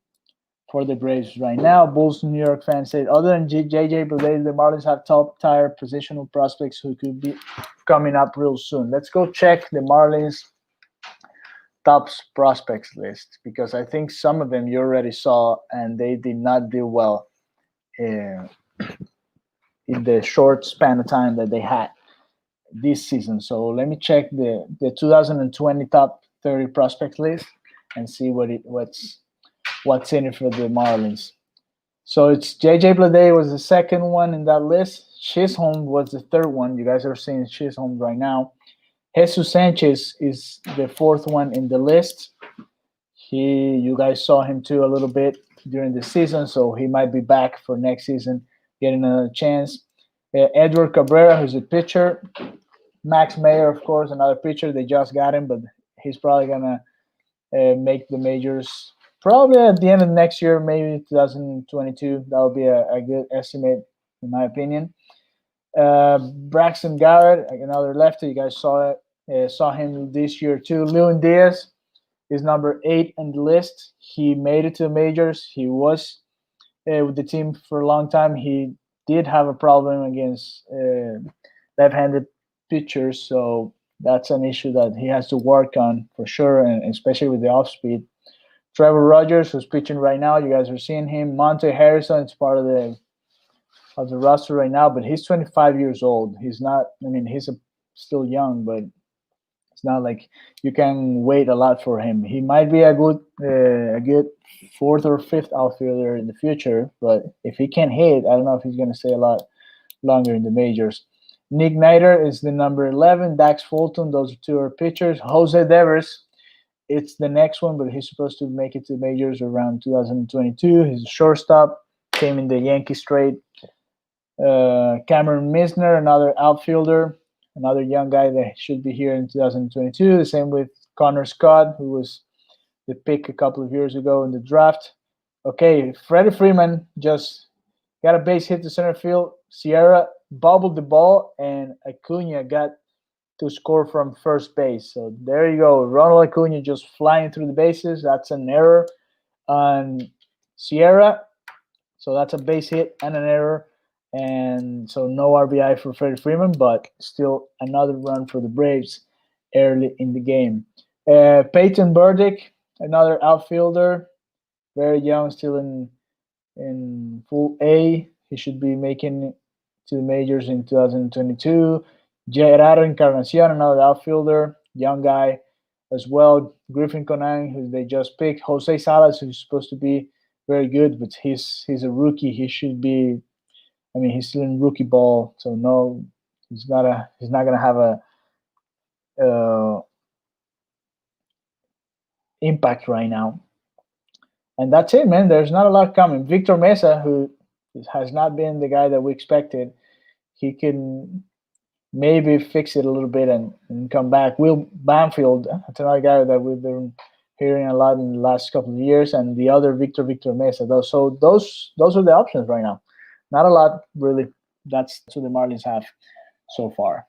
for the Braves right now. Bulls New York fans said, other than JJ Bleday, the Marlins have top-tier positional prospects who could be coming up real soon. Let's go check the Marlins top prospects list, because I think some of them you already saw and they did not do well in the short span of time that they had this season. So let me check the 2020 top 30 prospect list and see what's in it for the Marlins. So it's JJ Bleday was the second one in that list. Chisholm was the third one. You guys are seeing Chisholm right now. Jesus Sanchez is the fourth one in the list. You guys saw him too a little bit during the season, so he might be back for next season, getting a chance. Edward Cabrera, who's a pitcher. Max Mayer, of course, another pitcher. They just got him, but he's probably gonna make the majors Probably at the end of next year, maybe 2022. That would be a good estimate, in my opinion. Braxton Garrett, another lefty. You guys saw him this year too. Lewin Diaz is number 8 in the list. He made it to the majors. He was with the team for a long time. He did have a problem against left-handed pitchers, so that's an issue that he has to work on for sure, and especially with the off-speed. Trevor Rogers, who's pitching right now, you guys are seeing him. Monte Harrison is part of the roster right now, but he's 25 years old. He's not. I mean, still young, but it's not like you can wait a lot for him. He might be a good fourth or fifth outfielder in the future, but if he can't hit, I don't know if he's going to stay a lot longer in the majors. Nick Nider is the number 11. Dax Fulton, those two are pitchers. Jose Devers, it's the next one, but he's supposed to make it to the majors around 2022. He's a shortstop, came in the Yankee straight. Cameron Misner, another outfielder, another young guy that should be here in 2022. The same with Connor Scott, who was the pick a couple of years ago in the draft. Okay, Freddie Freeman just got a base hit to center field. Sierra bobbled the ball, and Acuna got to score from first base. So there you go. Ronald Acuna just flying through the bases. That's an error on Sierra. So that's a base hit and an error. And so no RBI for Freddie Freeman, but still another run for the Braves early in the game. Peyton Burdick, another outfielder, very young, still in full A. He should be making to the majors in 2022. Gerardo Encarnacion, another outfielder, young guy as well. Griffin Conang, who they just picked. Jose Salas, who's supposed to be very good, but he's a rookie. He should be. I mean, he's still in rookie ball, so no, he's not gonna have a impact right now. And that's it, man. There's not a lot coming. Victor Mesa, who has not been the guy that we expected, he can maybe fix it a little bit and come back. Will Banfield, that's another guy that we've been hearing a lot in the last couple of years, and the other Victor Mesa. Those are the options right now. Not a lot really. That's what the Marlins have so far.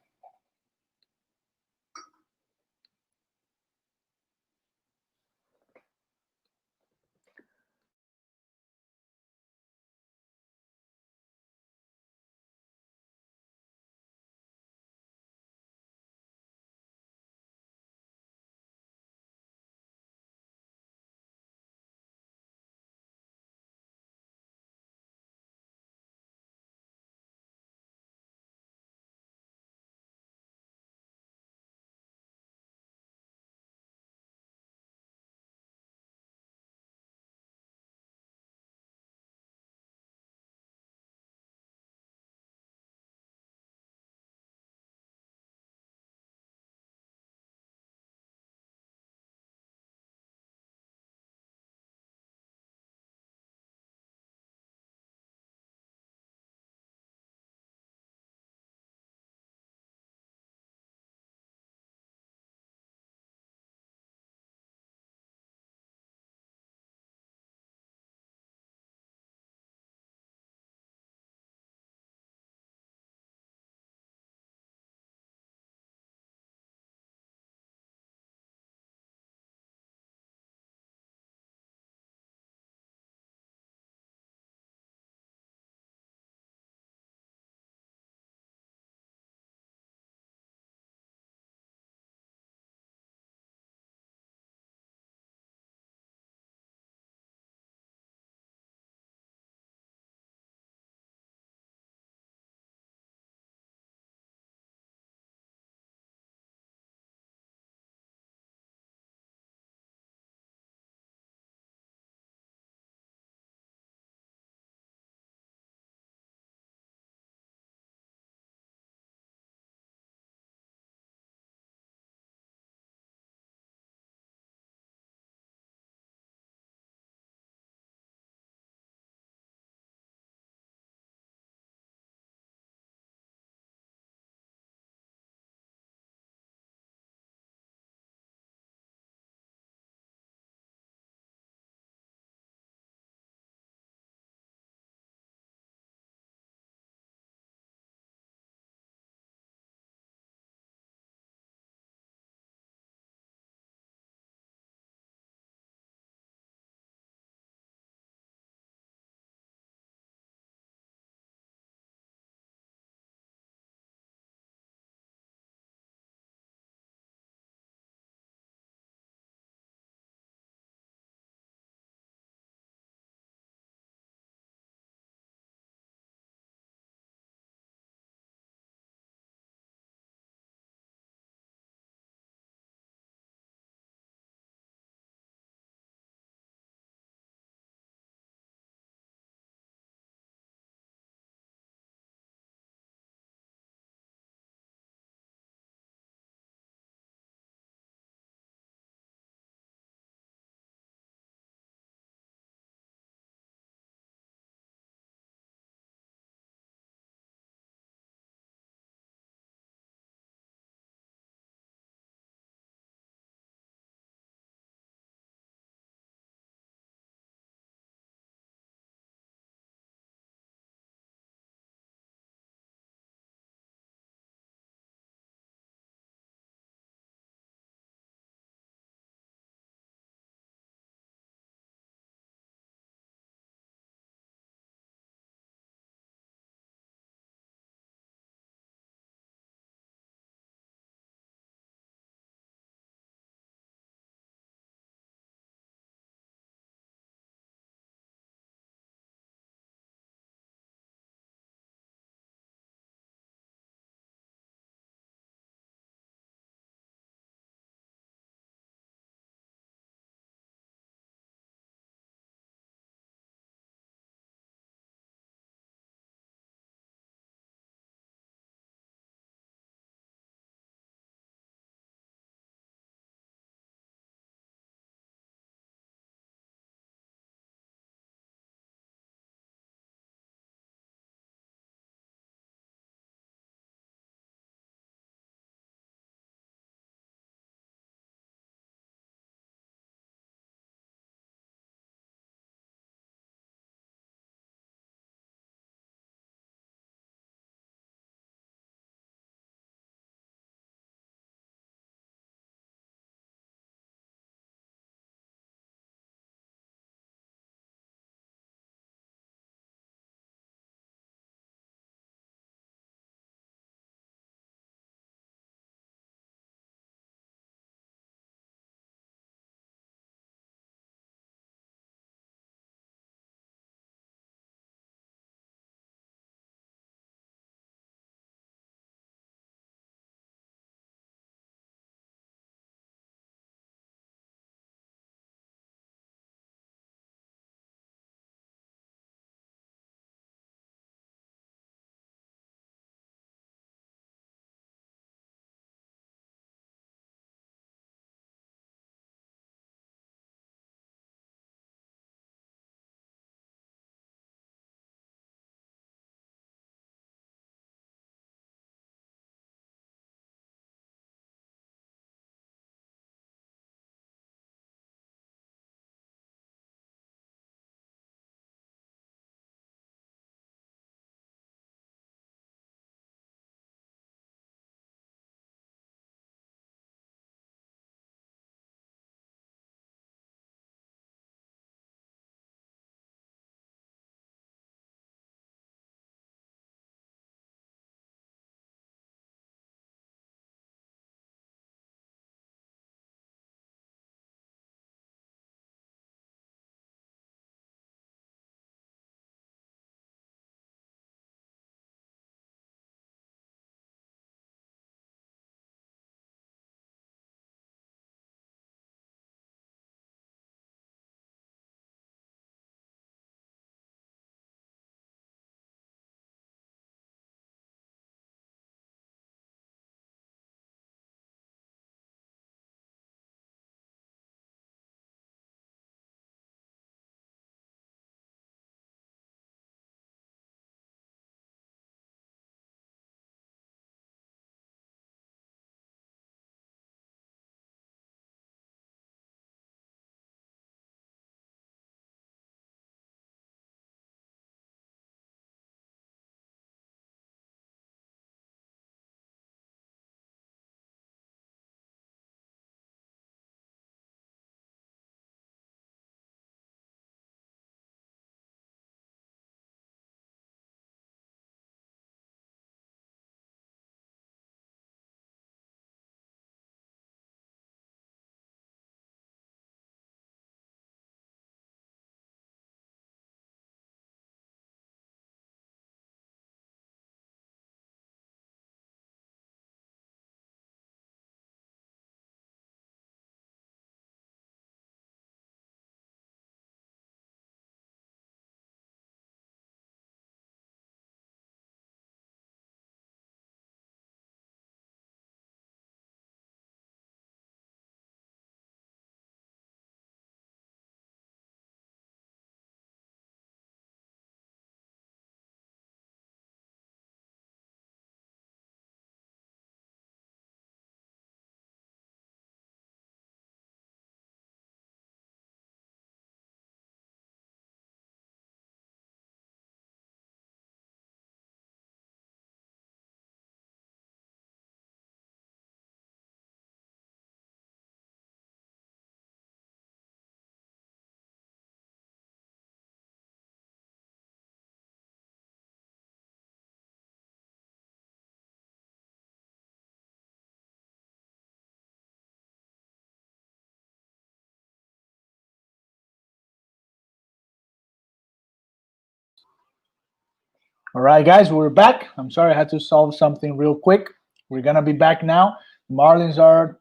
All right, guys, we're back. I'm sorry I had to solve something real quick. We're gonna be back now. Marlins are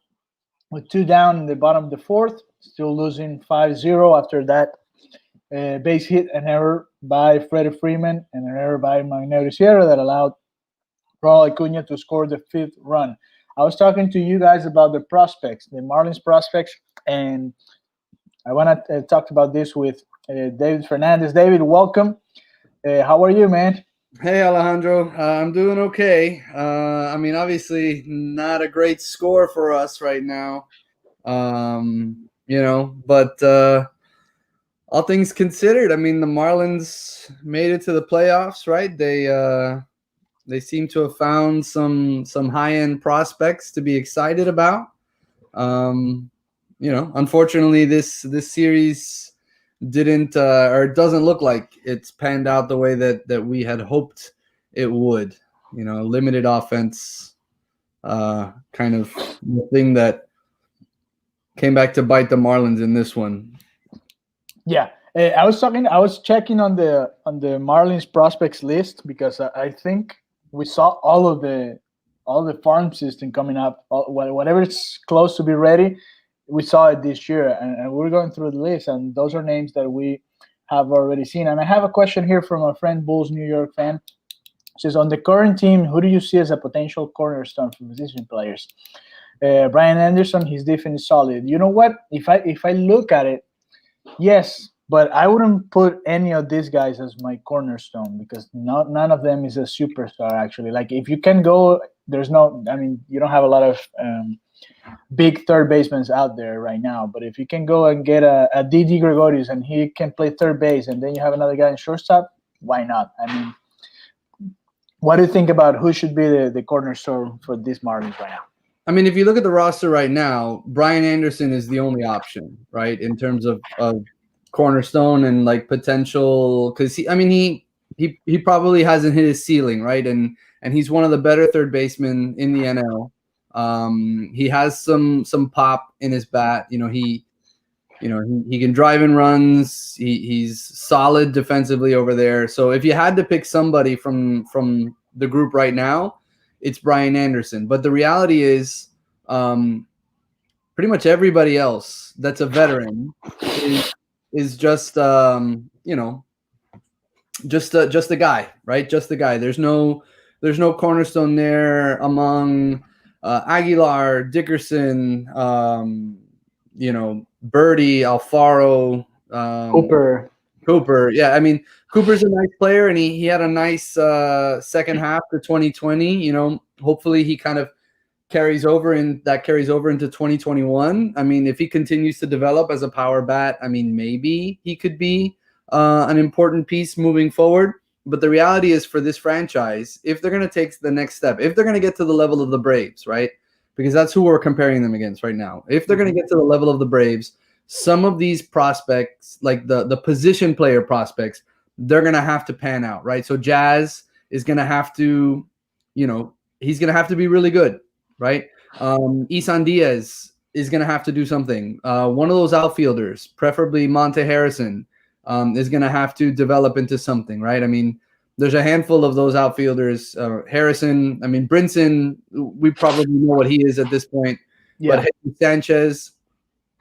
with two down in the bottom of the fourth, still losing 5-0 after that base hit, an error by Freddie Freeman, and an error by Magneuris Sierra that allowed Raul Acuna to score the fifth run. I was talking to you guys about the prospects, the Marlins prospects, and I want to talk about this with David Fernandez. David, welcome. How are you, man? Hey Alejandro, I'm doing okay. I mean, obviously not a great score for us right now, but all things considered, I mean, the Marlins made it to the playoffs, right? They seem to have found some high-end prospects to be excited about. Unfortunately, this series didn't or it doesn't look like it's panned out the way that we had hoped it would. Limited offense, kind of thing that came back to bite the Marlins in this one. Yeah, I was checking on the Marlins prospects list because I think we saw all the farm system coming up, whatever it's close to be ready. We saw it this year, and we're going through the list, and those are names that we have already seen. And I have a question here from a friend, Bulls New York fan. It says, on the current team, who do you see as a potential cornerstone for position players? Brian Anderson, his defense is solid. You know what? If I look at it, yes, but I wouldn't put any of these guys as my cornerstone because none of them is a superstar. Actually, like if you can go, there's no. I mean, you don't have a lot of big third basemen out there right now. But if you can go and get a Didi Gregorius and he can play third base, and then you have another guy in shortstop, why not? I mean, what do you think about who should be the cornerstone for this Marlins right now? I mean, if you look at the roster right now, Brian Anderson is the only option, right, in terms of cornerstone and like potential. Because he probably hasn't hit his ceiling, right, and he's one of the better third basemen in the NL. He has some pop in his bat. He can drive and runs. He's solid defensively over there. So if you had to pick somebody from the group right now, it's Brian Anderson. But the reality is, pretty much everybody else that's a veteran is just just a guy, right? Just a guy. There's no cornerstone there among Aguilar, Dickerson, Birdie, Alfaro, Cooper. Yeah, I mean, Cooper's a nice player, and he had a nice second half to 2020. Hopefully he kind of carries over into 2021. I mean, if he continues to develop as a power bat, I mean, maybe he could be an important piece moving forward. But the reality is, for this franchise, if they're going to take the next step, if they're going to get to the level of the Braves, right? Because that's who we're comparing them against right now. If they're going to get to the level of the Braves, some of these prospects, like the position player prospects, they're going to have to pan out, right? So Jazz is going to have to, he's going to have to be really good, right? Isan Diaz is going to have to do something. One of those outfielders, preferably Monte Harrison, is going to have to develop into something, right? I mean, there's a handful of those outfielders. Harrison, I mean, Brinson, we probably know what he is at this point. Yeah. But Jesus Sanchez,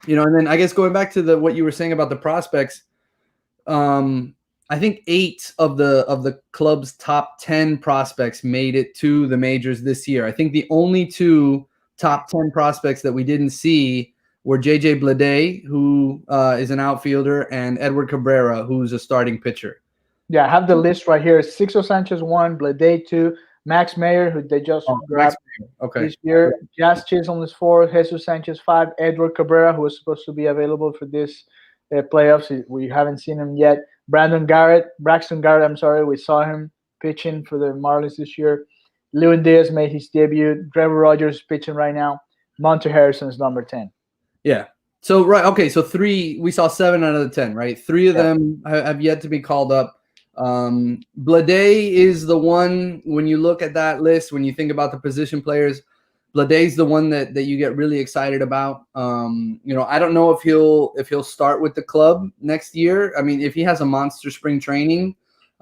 and then I guess going back to what you were saying about the prospects, I think 8 of the club's top 10 prospects made it to the majors this year. I think the only 2 top 10 prospects that we didn't see were J.J. Bleday, who is an outfielder, and Edward Cabrera, who's a starting pitcher. Yeah, I have the list right here. Sixto Sanchez 1, Bleday 2, Max Meyer, who they just grabbed this year. Jazz Chisholm is 4, Jesus Sanchez 5, Edward Cabrera, who was supposed to be available for this playoffs. We haven't seen him yet. Braxton Garrett, we saw him pitching for the Marlins this year. Lewin Diaz made his debut. Trevor Rogers is pitching right now. Monte Harrison is number 10. Yeah. So, right. Okay. So 3, we saw 7 out of the 10, right? 3 of them have yet to be called up. Bleday is the one, when you look at that list, when you think about the position players, Bleday's the one that you get really excited about. I don't know if he'll start with the club next year. I mean, if he has a monster spring training,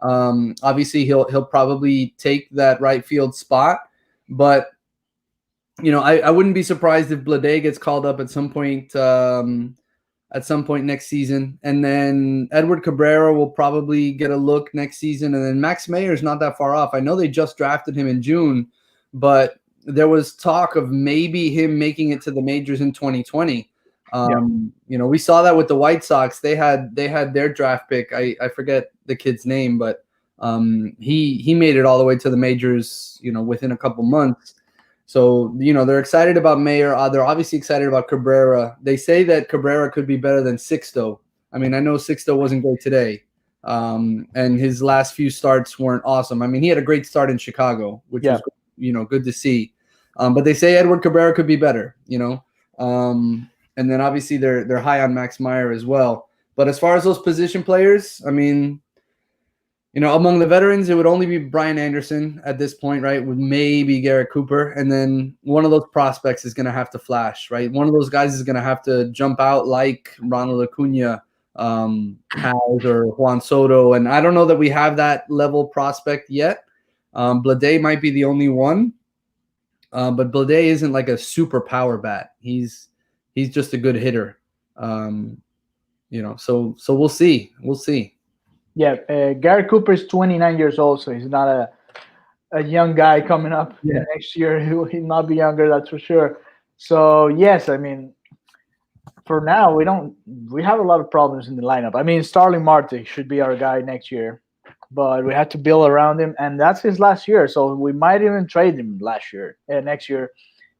Obviously, he'll probably take that right field spot, but I wouldn't be surprised if Blade gets called up at some point next season, and then Edward Cabrera will probably get a look next season, and then Max Meyer is not that far off. I know they just drafted him in June, but there was talk of maybe him making it to the majors in 2020. We saw that with the White Sox. They had their draft pick. I forget the kid's name, but he made it all the way to the majors, within a couple months. So, they're excited about Mayer. They're obviously excited about Cabrera. They say that Cabrera could be better than Sixto. I mean, I know Sixto wasn't great today, and his last few starts weren't awesome. I mean, he had a great start in Chicago, which was, good to see. But they say Edward Cabrera could be better, and then obviously they're high on Max Meyer as well. But as far as those position players, I mean, among the veterans, it would only be Brian Anderson at this point, right? With maybe Garrett Cooper. And then one of those prospects is going to have to flash, right? One of those guys is going to have to jump out like Ronald Acuna has, or Juan Soto. And I don't know that we have that level prospect yet. Blade might be the only one. But Blade isn't like a super power bat. He's just a good hitter. So we'll see. We'll see. Yeah, Garrett Cooper is 29 years old, so he's not a young guy coming up next year. He'll not be younger, that's for sure. So, yes, I mean, for now, we have a lot of problems in the lineup. I mean, Starling Marte should be our guy next year, but we had to build around him, and that's his last year. So we might even trade him next year.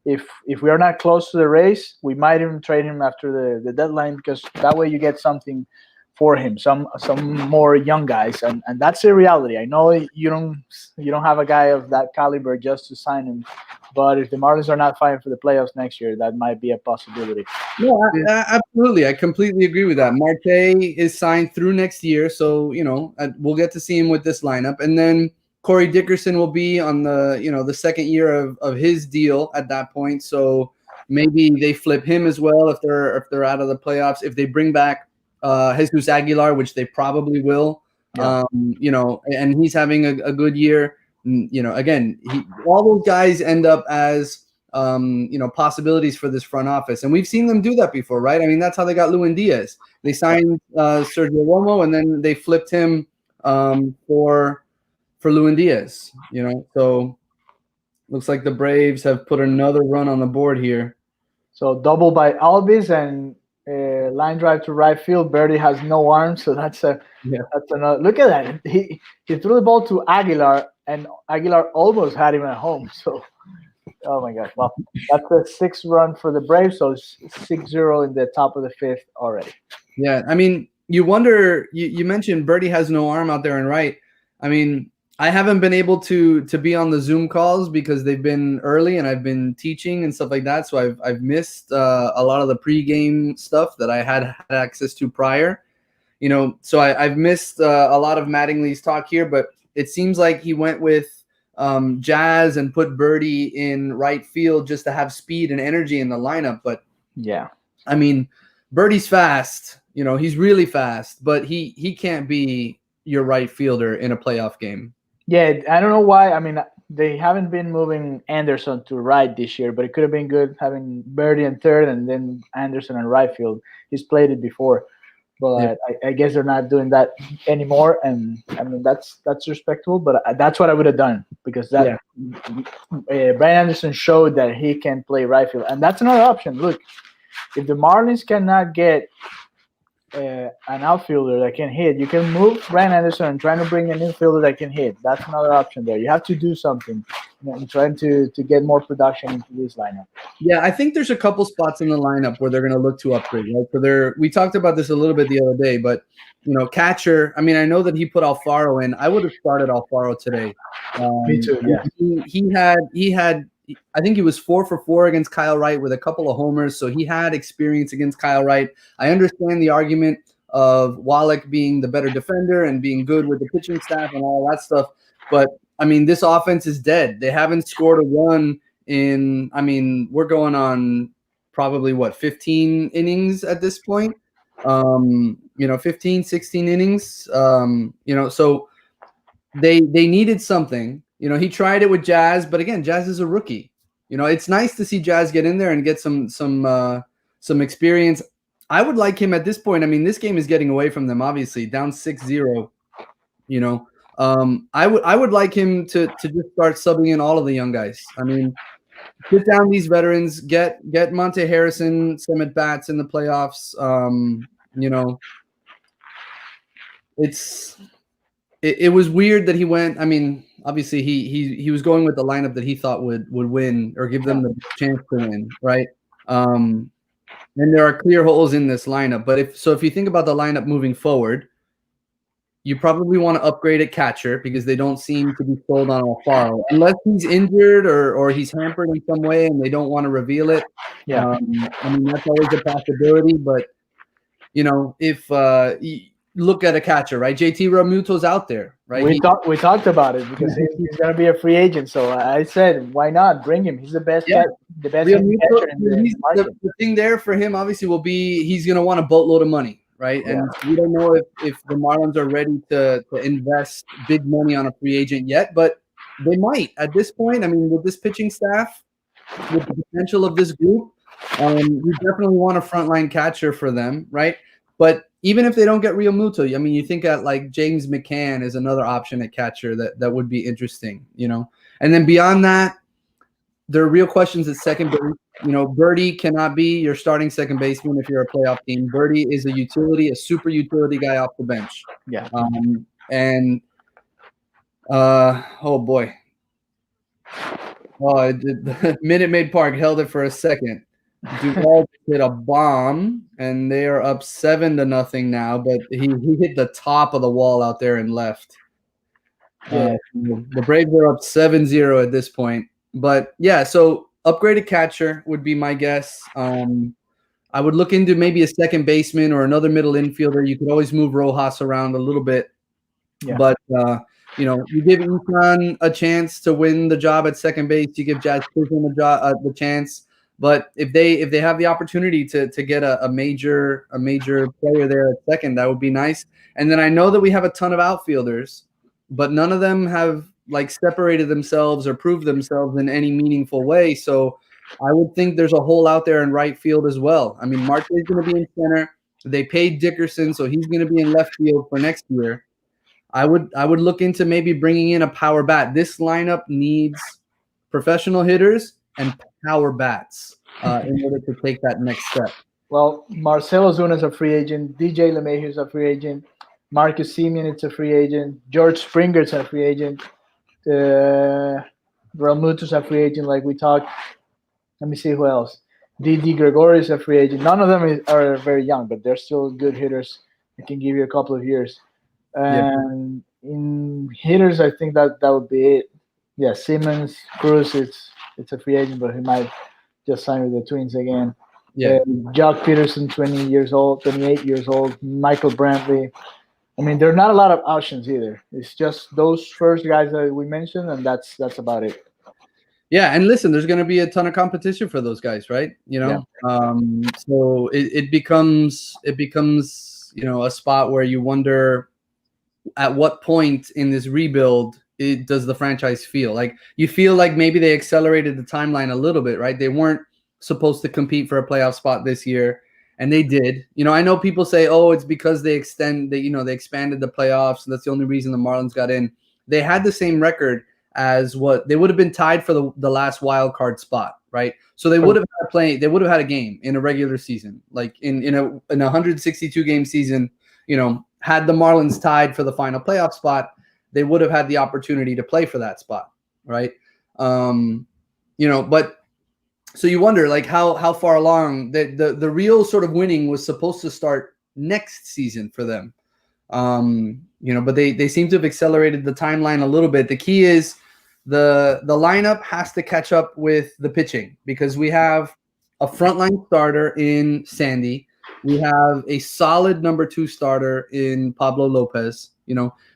If we are not close to the race, we might even trade him after the deadline, because that way you get something for him, some more young guys, and that's the reality. I know you don't have a guy of that caliber just to sign him, but if the Marlins are not fighting for the playoffs next year, that might be a possibility. No, absolutely, I completely agree with that. Marte is signed through next year, so we'll get to see him with this lineup, and then Corey Dickerson will be on the second year of his deal at that point. So maybe they flip him as well if they're out of the playoffs. If they bring back Jesus Aguilar, which they probably will, and he's having a good year. Again, all those guys end up as possibilities for this front office, and we've seen them do that before, right? I mean, that's how they got Lewin Diaz. They signed Sergio Romo, and then they flipped him for Lewin Diaz. So looks like the Braves have put another run on the board here. So double by Albies and line drive to right field. Birdie has no arm, so that's another. Look at that. He threw the ball to Aguilar, and Aguilar almost had him at home. So, oh my gosh. Well, that's a 6 run for the Braves, so 6-0 in the top of the 5th already. Yeah, I mean, you wonder. You mentioned Birdie has no arm out there and right. I mean, I haven't been able to be on the Zoom calls because they've been early and I've been teaching and stuff like that. So I've missed a lot of the pregame stuff that I had access to prior. So I've missed a lot of Mattingly's talk here, but it seems like he went with Jazz and put Birdie in right field just to have speed and energy in the lineup. But yeah, I mean, Birdie's fast. He's really fast, but he can't be your right fielder in a playoff game. Yeah, I don't know why. I mean, they haven't been moving Anderson to right this year, but it could have been good having Birdie in third and then Anderson in right field. He's played it before, but I guess they're not doing that anymore. And I mean, that's respectable, but that's what I would have done, because Brian Anderson showed that he can play right field, and that's another option. Look, if the Marlins cannot get an outfielder that can hit, you can move Brian Anderson and trying to bring an infielder that can hit. That's another option there. You have to do something and trying to get more production into this lineup. Yeah, I think there's a couple spots in the lineup where they're going to look to upgrade. Right? So we talked about this a little bit the other day, but catcher. I mean, I know that he put Alfaro in. I would have started Alfaro today. Me too. Yeah, he had. I think he was 4 for 4 against Kyle Wright with a couple of homers, so he had experience against Kyle Wright. I understand the argument of Wallach being the better defender and being good with the pitching staff and all that stuff, but I mean, this offense is dead. They haven't scored a run in. I mean, we're going on probably 15 innings at this point. 15, 16 innings. So they needed something. He tried it with Jazz, but again, Jazz is a rookie. It's nice to see Jazz get in there and get some experience. I would like him at this point. I mean, this game is getting away from them, obviously, down 6-0. I would like him to just start subbing in all of the young guys. I mean, put down these veterans, get Monte Harrison some at bats in the playoffs. It was weird that he went. I mean, obviously he was going with the lineup that he thought would win or give them the chance to win, right? And there are clear holes in this lineup. But if you think about the lineup moving forward, you probably want to upgrade at catcher because they don't seem to be sold on Alfaro unless he's injured or he's hampered in some way and they don't want to reveal it. Yeah, I mean that's always a possibility. But if look at a catcher, right? JT Realmuto's out there, right? We talked about it because he's going to be a free agent. So I said, why not bring him? He's the best catcher in the market. The thing there for him obviously will be he's going to want a boatload of money, right? Yeah. And we don't know if the Marlins are ready to invest big money on a free agent yet, but they might at this point. I mean, with this pitching staff, with the potential of this group, we definitely want a frontline catcher for them, right? But even if they don't get Realmuto, I mean, you think at like James McCann is another option at catcher that would be interesting, And then beyond that, there are real questions at second base. Birdie cannot be your starting second baseman if you're a playoff team. Birdie is a super utility guy off the bench. Yeah. Oh boy. Oh, the Minute Maid Park held it for a second. Duvall hit a bomb, and they are up 7-0 now. But he hit the top of the wall out there and left. The Braves are up 7-0 at this point. But yeah, so upgraded catcher would be my guess. I would look into maybe a second baseman or another middle infielder. You could always move Rojas around a little bit. Yeah. But you give Ethan a chance to win the job at second base. You give Jazz Chisholm the chance. But if they have the opportunity to get a major player there at second, that would be nice. And then I know that we have a ton of outfielders, but none of them have like separated themselves or proved themselves in any meaningful way. So I would think there's a hole out there in right field as well. I mean, Marte is going to be in center. They paid Dickerson, so he's going to be in left field for next year. I would look into maybe bringing in a power bat. This lineup needs professional hitters and power bats in order to take that next step. Well, Marcelo Zuna is a free agent. DJ LeMahieu is a free agent. Marcus Semien is a free agent. George Springer is a free agent. Realmuto is a free agent, like we talked. Let me see who else. Didi Gregorius is a free agent. None of them are very young, but they're still good hitters. They can give you a couple of years. And in hitters, I think that would be it. Yeah, Simmons, Cruz, it's a free agent, but he might just sign with the Twins again. Yeah. Jock Peterson, 28 years old. Michael Brantley. I mean, there are not a lot of options either. It's just those first guys that we mentioned, and that's about it. Yeah, and listen, there's going to be a ton of competition for those guys, right? So it becomes a spot where you wonder at what point in this rebuild does the franchise feel like you feel like maybe they accelerated the timeline a little bit, right? They weren't supposed to compete for a playoff spot this year, and they did. I know people say, "Oh, it's because they expanded the playoffs, and that's the only reason the Marlins got in." They had the same record as what they would have been tied for the last wild card spot, right? So they would have had a game in a regular season, like in a 162 game season. Had the Marlins tied for the final playoff spot, they would have had the opportunity to play for that spot, right? But so you wonder like how far along the real sort of winning was supposed to start next season for them. But they seem to have accelerated the timeline a little bit. The key is the lineup has to catch up with the pitching because we have a frontline starter in Sandy. We have a solid number 2 starter in Pablo Lopez.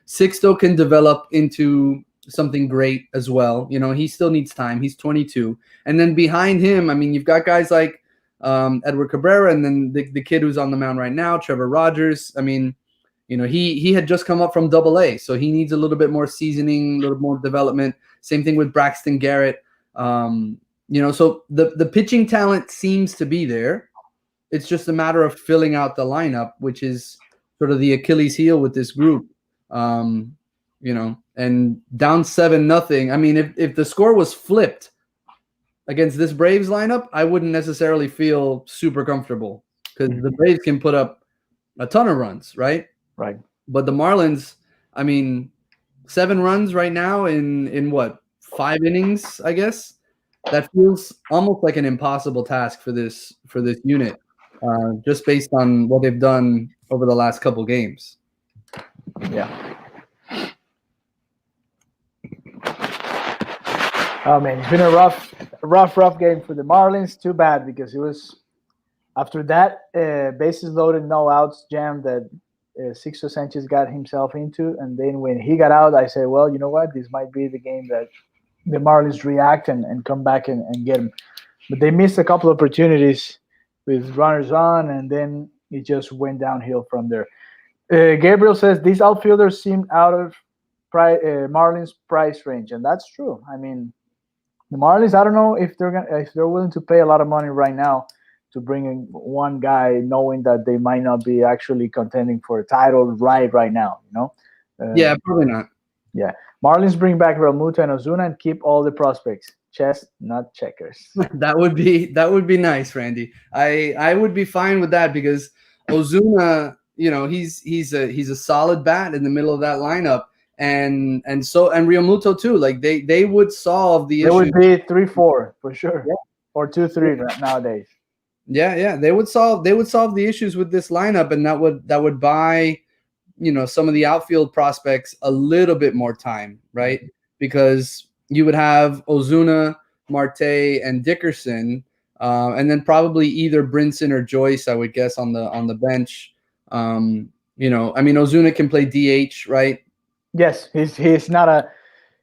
Sixto can develop into something great as well. He still needs time. He's 22. And then behind him, I mean, you've got guys like Edward Cabrera and then the kid who's on the mound right now, Trevor Rogers. I mean, You know, he had just come up from Double-A, so he needs a little bit more seasoning, a little more development. Same thing with Braxton Garrett. You know, so the pitching talent seems to be there. It's just a matter of filling out the lineup, which is sort of the Achilles heel with this group. You know, and down 7-0. I mean, if the score was flipped against this Braves lineup, I wouldn't necessarily feel super comfortable because the Braves can put up a ton of runs, right? Right. But the Marlins, I mean, 7 runs right now in what, 5 innings, I guess. That feels almost like an impossible task for this unit, just based on what they've done over the last couple games. Yeah. Oh man, it's been a rough game for the Marlins. Too bad because it was after that bases loaded, no outs jam that Sixto Sanchez got himself into, and then when he got out, I said, well, you know what, this might be the game that the Marlins react and come back and get him. But they missed a couple of opportunities with runners on, and then it just went downhill from there. Gabriel says these outfielders seem out of Marlins price range, and that's true. I mean, the Marlins, I don't know if they're willing to pay a lot of money right now to bring in one guy, knowing that they might not be actually contending for a title right now. You know? Yeah, probably not. Yeah, Marlins bring back Realmuto and Ozuna and keep all the prospects. Chess, not checkers. That would be nice, Randy. I would be fine with that because Ozuna, you know, he's a solid bat in the middle of that lineup. And Realmuto too. Like they would solve the issue. It would be 3-4 for sure, or 2-3 nowadays. Yeah, they would solve the issues with this lineup, and that would buy, you know, some of the outfield prospects a little bit more time, right? Because you would have Ozuna, Marte, and Dickerson, and then probably either Brinson or Joyce, I would guess, on the bench. You know, I mean, Ozuna can play DH, right? Yes, he's not a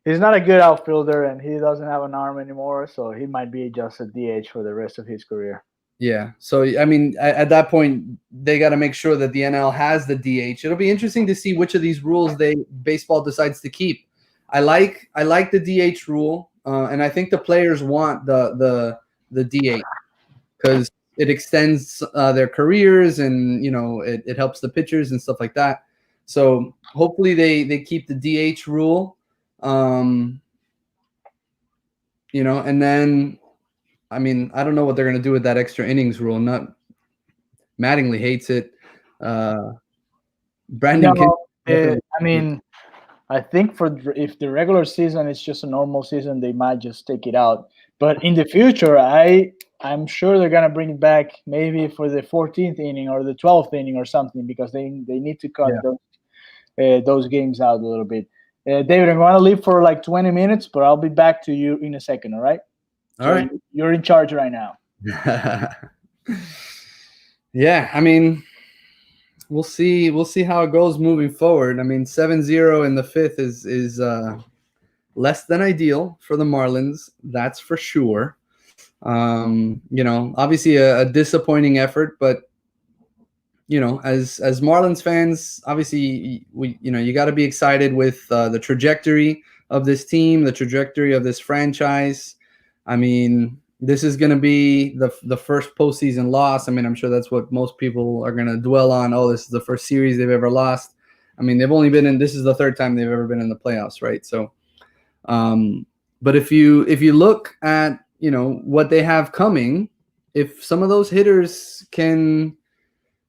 good outfielder, and he doesn't have an arm anymore, so he might be just a DH for the rest of his career. Yeah. So, I mean, at that point, they got to make sure that the NL has the DH. It'll be interesting to see which of these rules baseball decides to keep. I like the DH rule, and I think the players want the DH because it extends their careers, and you know it helps the pitchers and stuff like that. So hopefully they keep the DH rule, you know, and then I mean I don't know what they're gonna do with that extra innings rule. Mattingly hates it. Brandon, I mean, I think if the regular season is just a normal season, they might just take it out. But in the future, I'm sure they're gonna bring it back maybe for the 14th inning or the 12th inning or something because they need to cut those games out a little bit. David, I'm going to leave for like 20 minutes, but I'll be back to you in a second, all right? All right. You're in charge right now. Yeah, I mean, we'll see how it goes moving forward. I mean, 7-0 in the 5th is less than ideal for the Marlins, that's for sure. You know, obviously a disappointing effort, but you know, as Marlins fans, obviously you got to be excited with the trajectory of this team, the trajectory of this franchise. I mean, this is going to be the first postseason loss. I mean, I'm sure that's what most people are going to dwell on. Oh, this is the first series they've ever lost. I mean, they've only been in. This is the 3rd time they've ever been in the playoffs, right? So, but if you look at what they have coming, if some of those hitters can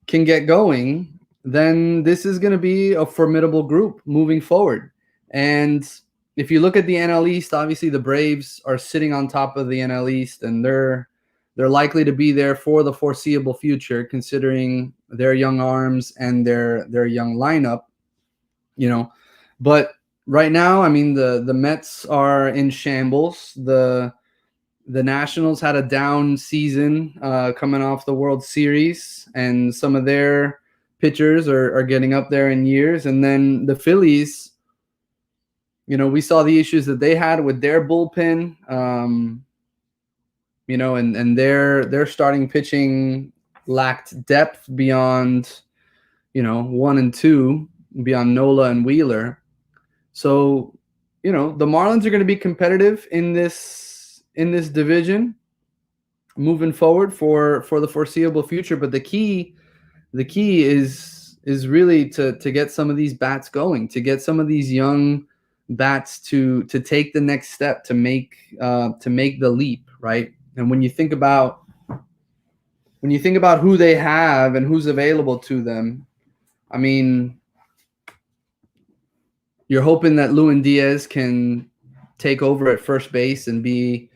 get going, then this is going to be a formidable group moving forward. And if you look at the NL East, obviously the Braves are sitting on top of the NL East, and they're likely to be there for the foreseeable future, considering their young arms and their young lineup. But right now, I mean, the Mets are in shambles. The Nationals had a down season coming off the World Series, and some of their pitchers are getting up there in years. And then the Phillies, we saw the issues that they had with their bullpen, and their starting pitching lacked depth beyond, 1 and 2 beyond Nola and Wheeler. So, the Marlins are going to be competitive in this division moving forward for the foreseeable future. But the key is really to get some of these bats going, to get some of these young bats to take the next step, to make the leap, right? And when you think about who they have and who's available to them, I mean, you're hoping that Lewin Diaz can take over at first base and be,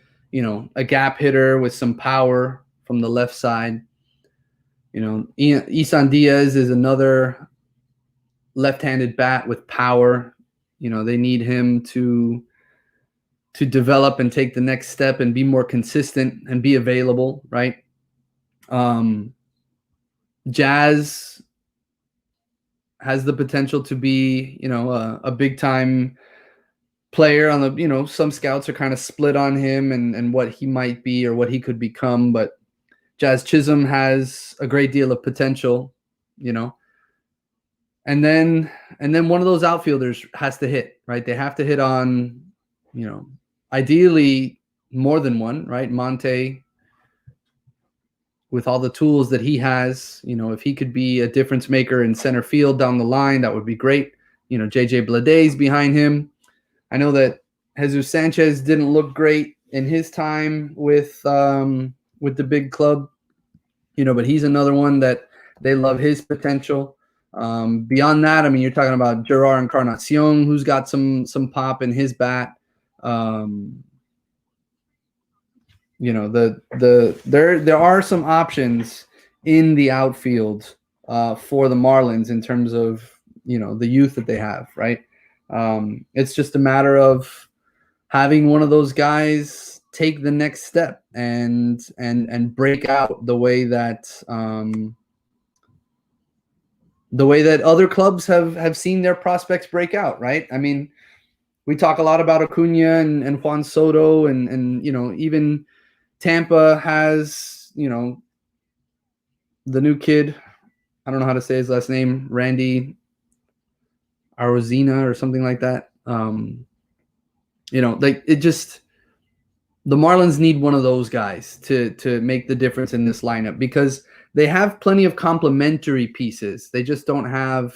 a gap hitter with some power from the left side. Isan Diaz is another left-handed bat with power. They need him to develop and take the next step and be more consistent and be available, right? Jazz has the potential to be, a big-time player on the, some scouts are kind of split on him and what he might be or what he could become, but Jazz Chisholm has a great deal of potential, and then one of those outfielders has to hit, right? They have to hit on, ideally more than one, right? Monte, with all the tools that he has, if he could be a difference maker in center field down the line, that would be great. JJ Bleday's behind him. I know that Jesus Sanchez didn't look great in his time with the big club, but he's another one that they love his potential. Beyond that, I mean, you're talking about Gerard Encarnacion, who's got some pop in his bat. There are some options in the outfield for the Marlins in terms of the youth that they have, right? It's just a matter of having one of those guys take the next step and break out the way that other clubs have seen their prospects break out, right? I mean, we talk a lot about Acuna and Juan Soto and even Tampa has, the new kid, I don't know how to say his last name, Randy Arozina or something like that. The Marlins need one of those guys to make the difference in this lineup because they have plenty of complementary pieces. They just don't have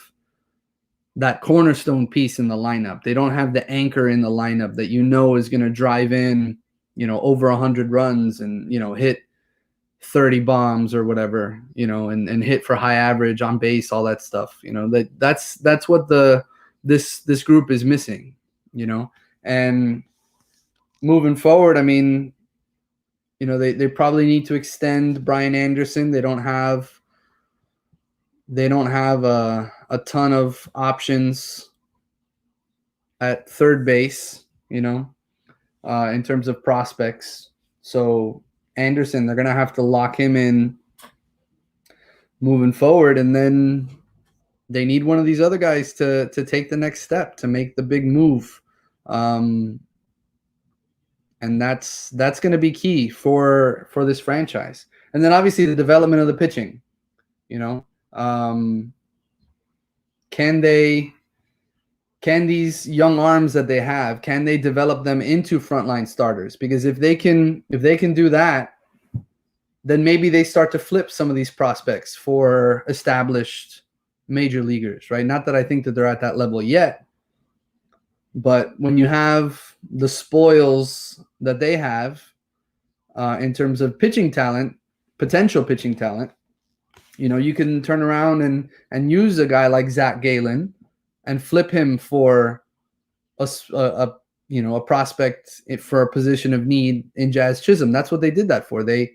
that cornerstone piece in the lineup. They don't have the anchor in the lineup that is going to drive in, over 100 runs and, hit 30 bombs or whatever, and hit for high average on base, all that stuff. That's what this group is missing, and moving forward, I mean, they probably need to extend Brian Anderson. They don't have a ton of options at third base, in terms of prospects. So Anderson, they're going to have to lock him in moving forward. And then they need one of these other guys to take the next step, to make the big move. And that's going to be key for this franchise. And then obviously the development of the pitching, can these young arms that they have, can they develop them into frontline starters? Because if they can do that, then maybe they start to flip some of these prospects for established major leaguers, right? Not that I think that they're at that level yet, but when you have the spoils that they have in terms of pitching talent, potential pitching talent, you can turn around and use a guy like Zach Gallen and flip him for a prospect for a position of need in Jazz Chisholm. That's what they did that for. They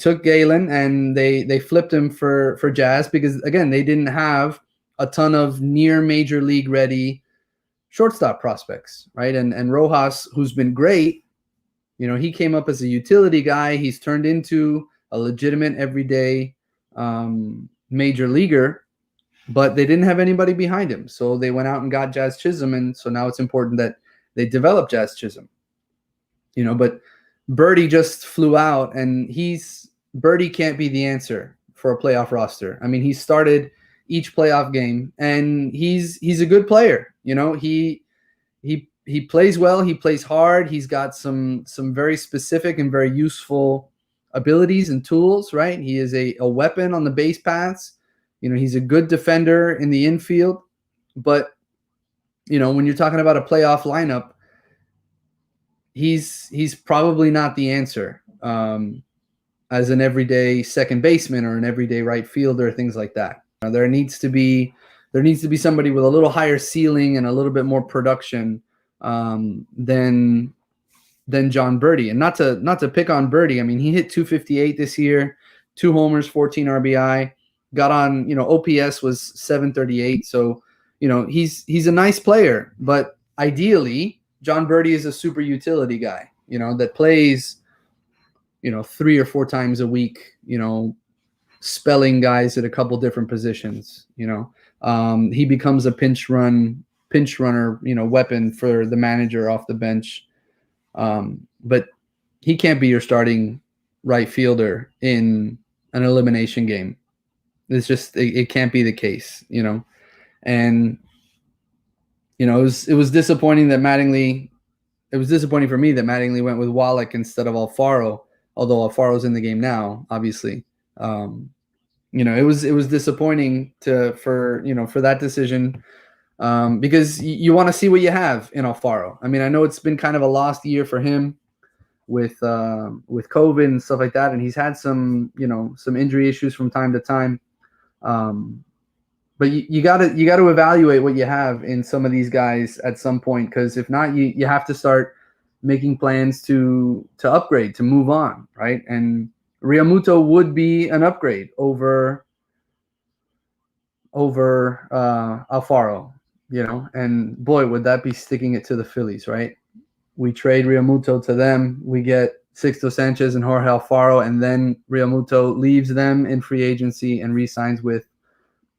took Gallen and they flipped him for Jazz because, again, they didn't have a ton of near major league ready shortstop prospects, right? And Rojas, who's been great, he came up as a utility guy. He's turned into a legitimate everyday major leaguer, but they didn't have anybody behind him. So they went out and got Jazz Chisholm. And so now it's important that they develop Jazz Chisholm, but Birdie just flew out and Birdie can't be the answer for a playoff roster. I mean, he started each playoff game, and he's a good player. He plays well. He plays hard. He's got some very specific and very useful abilities and tools. Right, he is a weapon on the base paths. He's a good defender in the infield, but when you're talking about a playoff lineup, he's probably not the answer as an everyday second baseman or an everyday right fielder, things like that. There needs to be somebody with a little higher ceiling and a little bit more production than John Birdie. And not to pick on Birdie. I mean, he hit 258 this year, 2 homers, 14 RBI, got on, OPS was 738. So, he's a nice player, but ideally John Birdie is a super utility guy, that plays, 3 or 4 times a week, spelling guys at a couple different positions. He becomes a pinch runner, weapon for the manager off the bench. But he can't be your starting right fielder in an elimination game. It's just, it can't be the case, and, it was disappointing that Mattingly, it was disappointing for me that Mattingly went with Wallach instead of Alfaro, although Alfaro's in the game now, obviously. It was disappointing for that decision, because you want to see what you have in Alfaro. I mean, I know it's been kind of a lost year for him with COVID and stuff like that, and he's had some injury issues from time to time. But you got to evaluate what you have in some of these guys at some point, because if not, you have to start making plans to upgrade, to move on, right? And Realmuto would be an upgrade over Alfaro, and boy, would that be sticking it to the Phillies, right? We trade Realmuto to them, we get Sixto Sanchez and Jorge Alfaro, and then Realmuto leaves them in free agency and re-signs with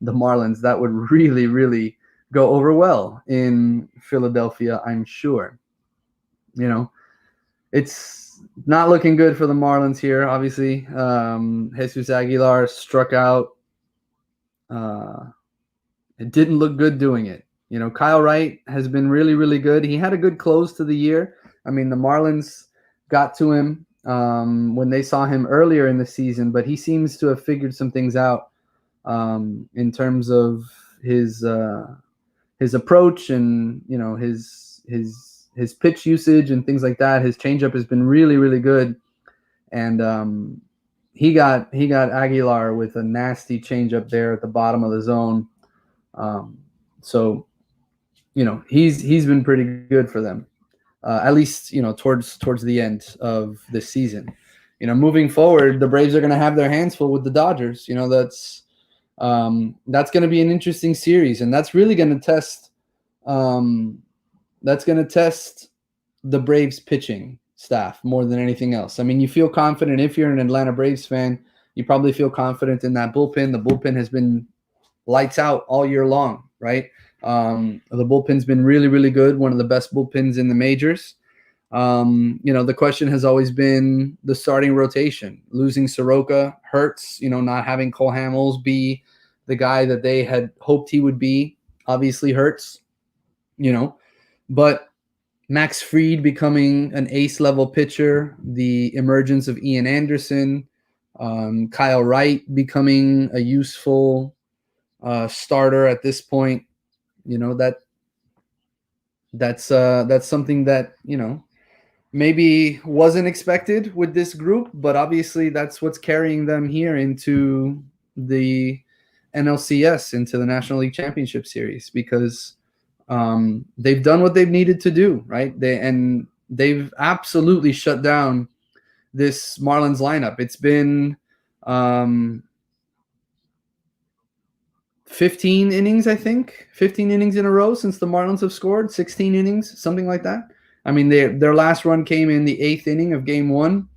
the Marlins. That would really, really go over well in Philadelphia, I'm sure. It's not looking good for the Marlins here, obviously. Jesus Aguilar struck out. It didn't look good doing it. Kyle Wright has been really, really good. He had a good close to the year. I mean, the Marlins got to him when they saw him earlier in the season, but he seems to have figured some things out in terms of his approach and his pitch usage and things like that. His changeup has been really, really good, and he got Aguilar with a nasty changeup there at the bottom of the zone. So he's been pretty good for them, at least towards the end of this season. Moving forward, the Braves are going to have their hands full with the Dodgers. That's going to be an interesting series, and that's really going to test. That's going to test the Braves pitching staff more than anything else. I mean, you feel confident if you're an Atlanta Braves fan. You probably feel confident in that bullpen. The bullpen has been lights out all year long, right? The bullpen's been really, really good. One of the best bullpens in the majors. The question has always been the starting rotation. Losing Soroka hurts, not having Cole Hamels be the guy that they had hoped he would be obviously hurts, but Max Fried becoming an ace level pitcher, the emergence of Ian Anderson, Kyle Wright becoming a useful starter at this point, that's something that, maybe wasn't expected with this group, but obviously that's what's carrying them here into the NLCS, into the National League Championship Series, because they've done what they've needed to do, right? They've absolutely shut down this Marlins lineup. It's been 15 innings, I think, 15 innings in a row since the Marlins have scored, 16 innings, something like that. I mean, their last run came in the 8th inning of game 1,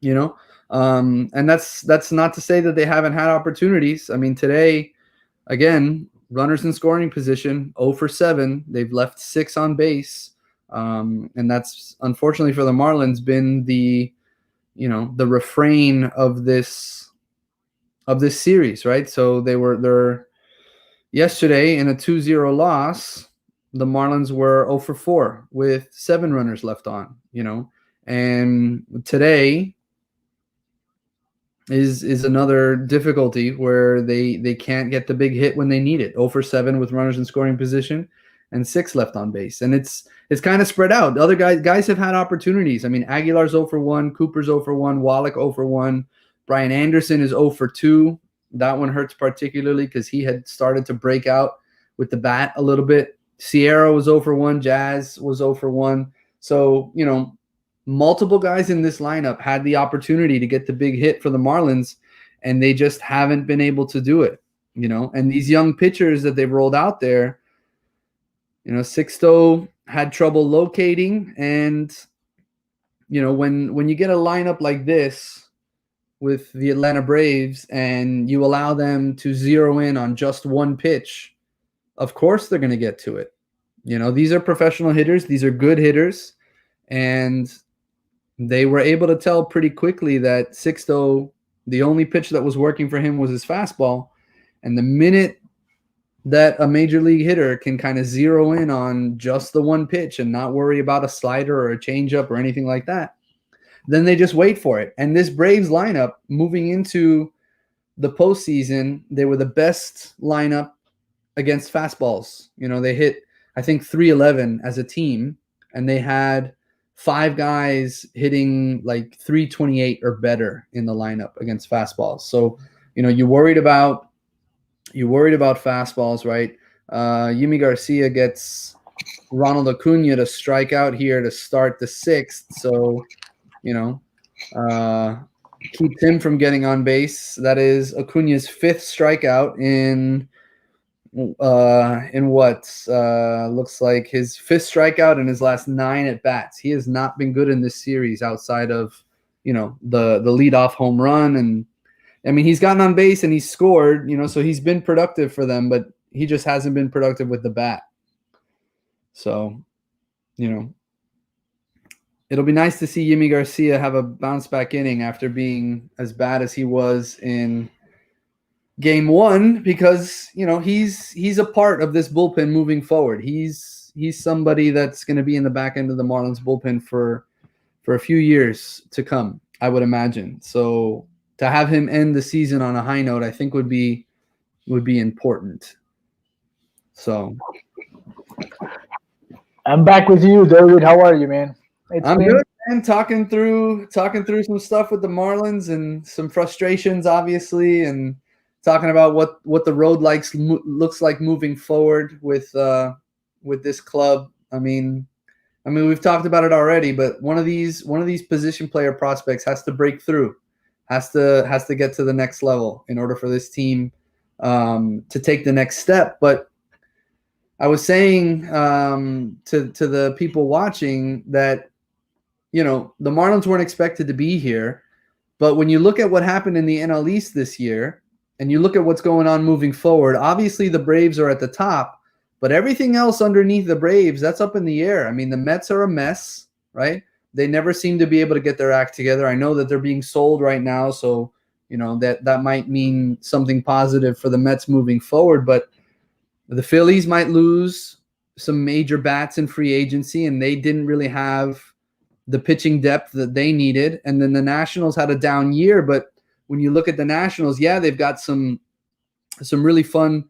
and that's not to say that they haven't had opportunities. I mean, today, again, runners in scoring position, 0 for 7. They've left 6 on base, and that's unfortunately for the Marlins been the refrain of this series, right? So they're yesterday in a 2-0 loss, the Marlins were 0 for 4 with 7 runners left on, and today is another difficulty where they can't get the big hit when they need it. 0 for 7 with runners in scoring position and 6 left on base. And it's kind of spread out. Other guys have had opportunities. I mean, Aguilar's 0 for 1, Cooper's 0 for 1, Wallach 0 for 1, Brian Anderson is 0 for 2. That one hurts particularly because he had started to break out with the bat a little bit. Sierra was 0 for 1, Jazz was 0 for 1. So, multiple guys in this lineup had the opportunity to get the big hit for the Marlins, and they just haven't been able to do it, And these young pitchers that they've rolled out there, Sixto had trouble locating, and, when you get a lineup like this with the Atlanta Braves and you allow them to zero in on just one pitch, of course they're going to get to it. These are professional hitters. These are good hitters, and they were able to tell pretty quickly that Sixto, the only pitch that was working for him was his fastball. And the minute that a major league hitter can kind of zero in on just the one pitch and not worry about a slider or a changeup or anything like that, then they just wait for it. And this Braves lineup moving into the postseason, they were the best lineup against fastballs. They hit, I think, 311 as a team, and they had 5 guys hitting like 328 or better in the lineup against fastballs. So, you worried about fastballs, right? Yimi Garcia gets Ronald Acuna to strike out here to start the 6th. So, keeps him from getting on base. That is Acuna's 5th strikeout in what looks like his 5th strikeout in his last 9 at bats. He has not been good in this series outside of the leadoff home run, and I mean he's gotten on base and he's scored, so he's been productive for them, but he just hasn't been productive with the bat. So it'll be nice to see Yimi Garcia have a bounce back inning after being as bad as he was in Game 1, because he's a part of this bullpen moving forward. He's somebody that's going to be in the back end of the Marlins bullpen for a few years to come, I would imagine. So to have him end the season on a high note, I think would be important. So I'm back with you, David. How are you, man? I'm good, man. Talking through some stuff with the Marlins and some frustrations, obviously, and talking about what the road looks like moving forward with this club. I mean, we've talked about it already, but one of these position player prospects has to break through, has to get to the next level in order for this team to take the next step. But I was saying to the people watching that the Marlins weren't expected to be here, but when you look at what happened in the NL East this year, and you look at what's going on moving forward, obviously the Braves are at the top, but everything else underneath the Braves, that's up in the air. I mean, the Mets are a mess, right? They never seem to be able to get their act together. I know that they're being sold right now, so that might mean something positive for the Mets moving forward, but the Phillies might lose some major bats in free agency, and they didn't really have the pitching depth that they needed. And then the Nationals had a down year, but when you look at the Nationals, yeah, they've got some really fun,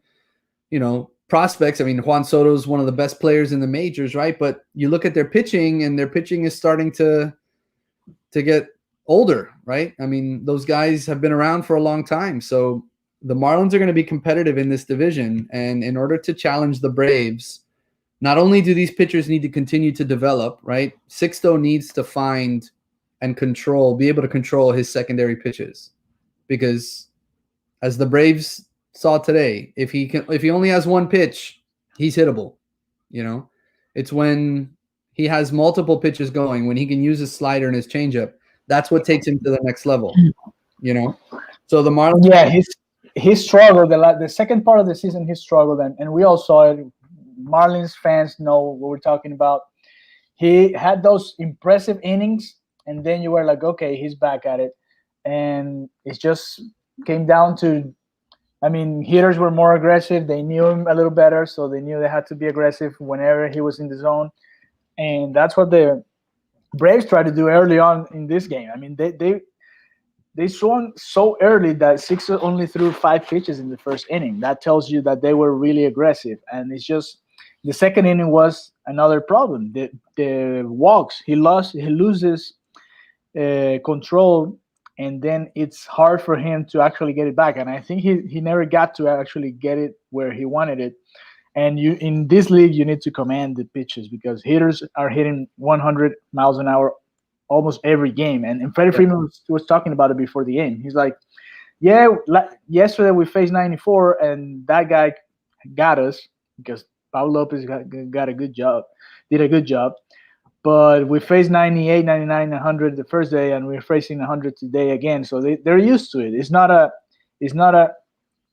prospects. I mean, Juan Soto is one of the best players in the majors, right? But you look at their pitching, and their pitching is starting to get older, right? I mean, those guys have been around for a long time. So the Marlins are going to be competitive in this division. And in order to challenge the Braves, not only do these pitchers need to continue to develop, right? Sixto needs to find and be able to control his secondary pitches. Because as the Braves saw today, if he only has one pitch, he's hittable. It's when he has multiple pitches going, when he can use his slider and his changeup, that's what takes him to the next level. So the Marlins, yeah, he struggled the second part of the season. He struggled, and we all saw it. Marlins fans know what we're talking about. He had those impressive innings, and then you were like, okay, he's back at it. And it just came down to I mean, hitters were more aggressive. They knew him a little better, so they knew they had to be aggressive whenever he was in the zone, and that's what the Braves tried to do early on in this game. I mean, they swung so early that Sixers only threw 5 pitches in the first inning. That tells you that they were really aggressive, and it's just the second inning was another problem. The walks, he loses control, and then it's hard for him to actually get it back. And I think he never got to actually get it where he wanted it. And you in this league, you need to command the pitches because hitters are hitting 100 miles an hour almost every game. And Freddie Freeman was talking about it before the game. He's like, yeah, yesterday we faced 94, and that guy got us because Pablo Lopez got a good job, did a good job. But we faced 98, 99, 100 the first day, and we're facing 100 today again. So they're used to it. It's not a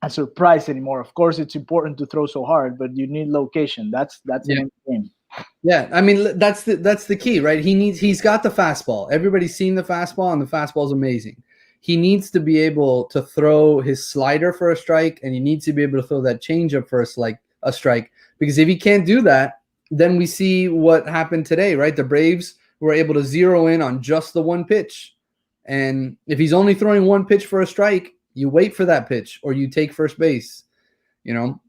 surprise anymore. Of course, it's important to throw so hard, but you need location. That's the game. Yeah, I mean that's the key, right? He's got the fastball. Everybody's seen the fastball, and the fastball is amazing. He needs to be able to throw his slider for a strike, and he needs to be able to throw that changeup for a strike. Because if he can't do that, then we see what happened today, right? The Braves were able to zero in on just the one pitch, and if he's only throwing one pitch for a strike, you wait for that pitch or you take first base.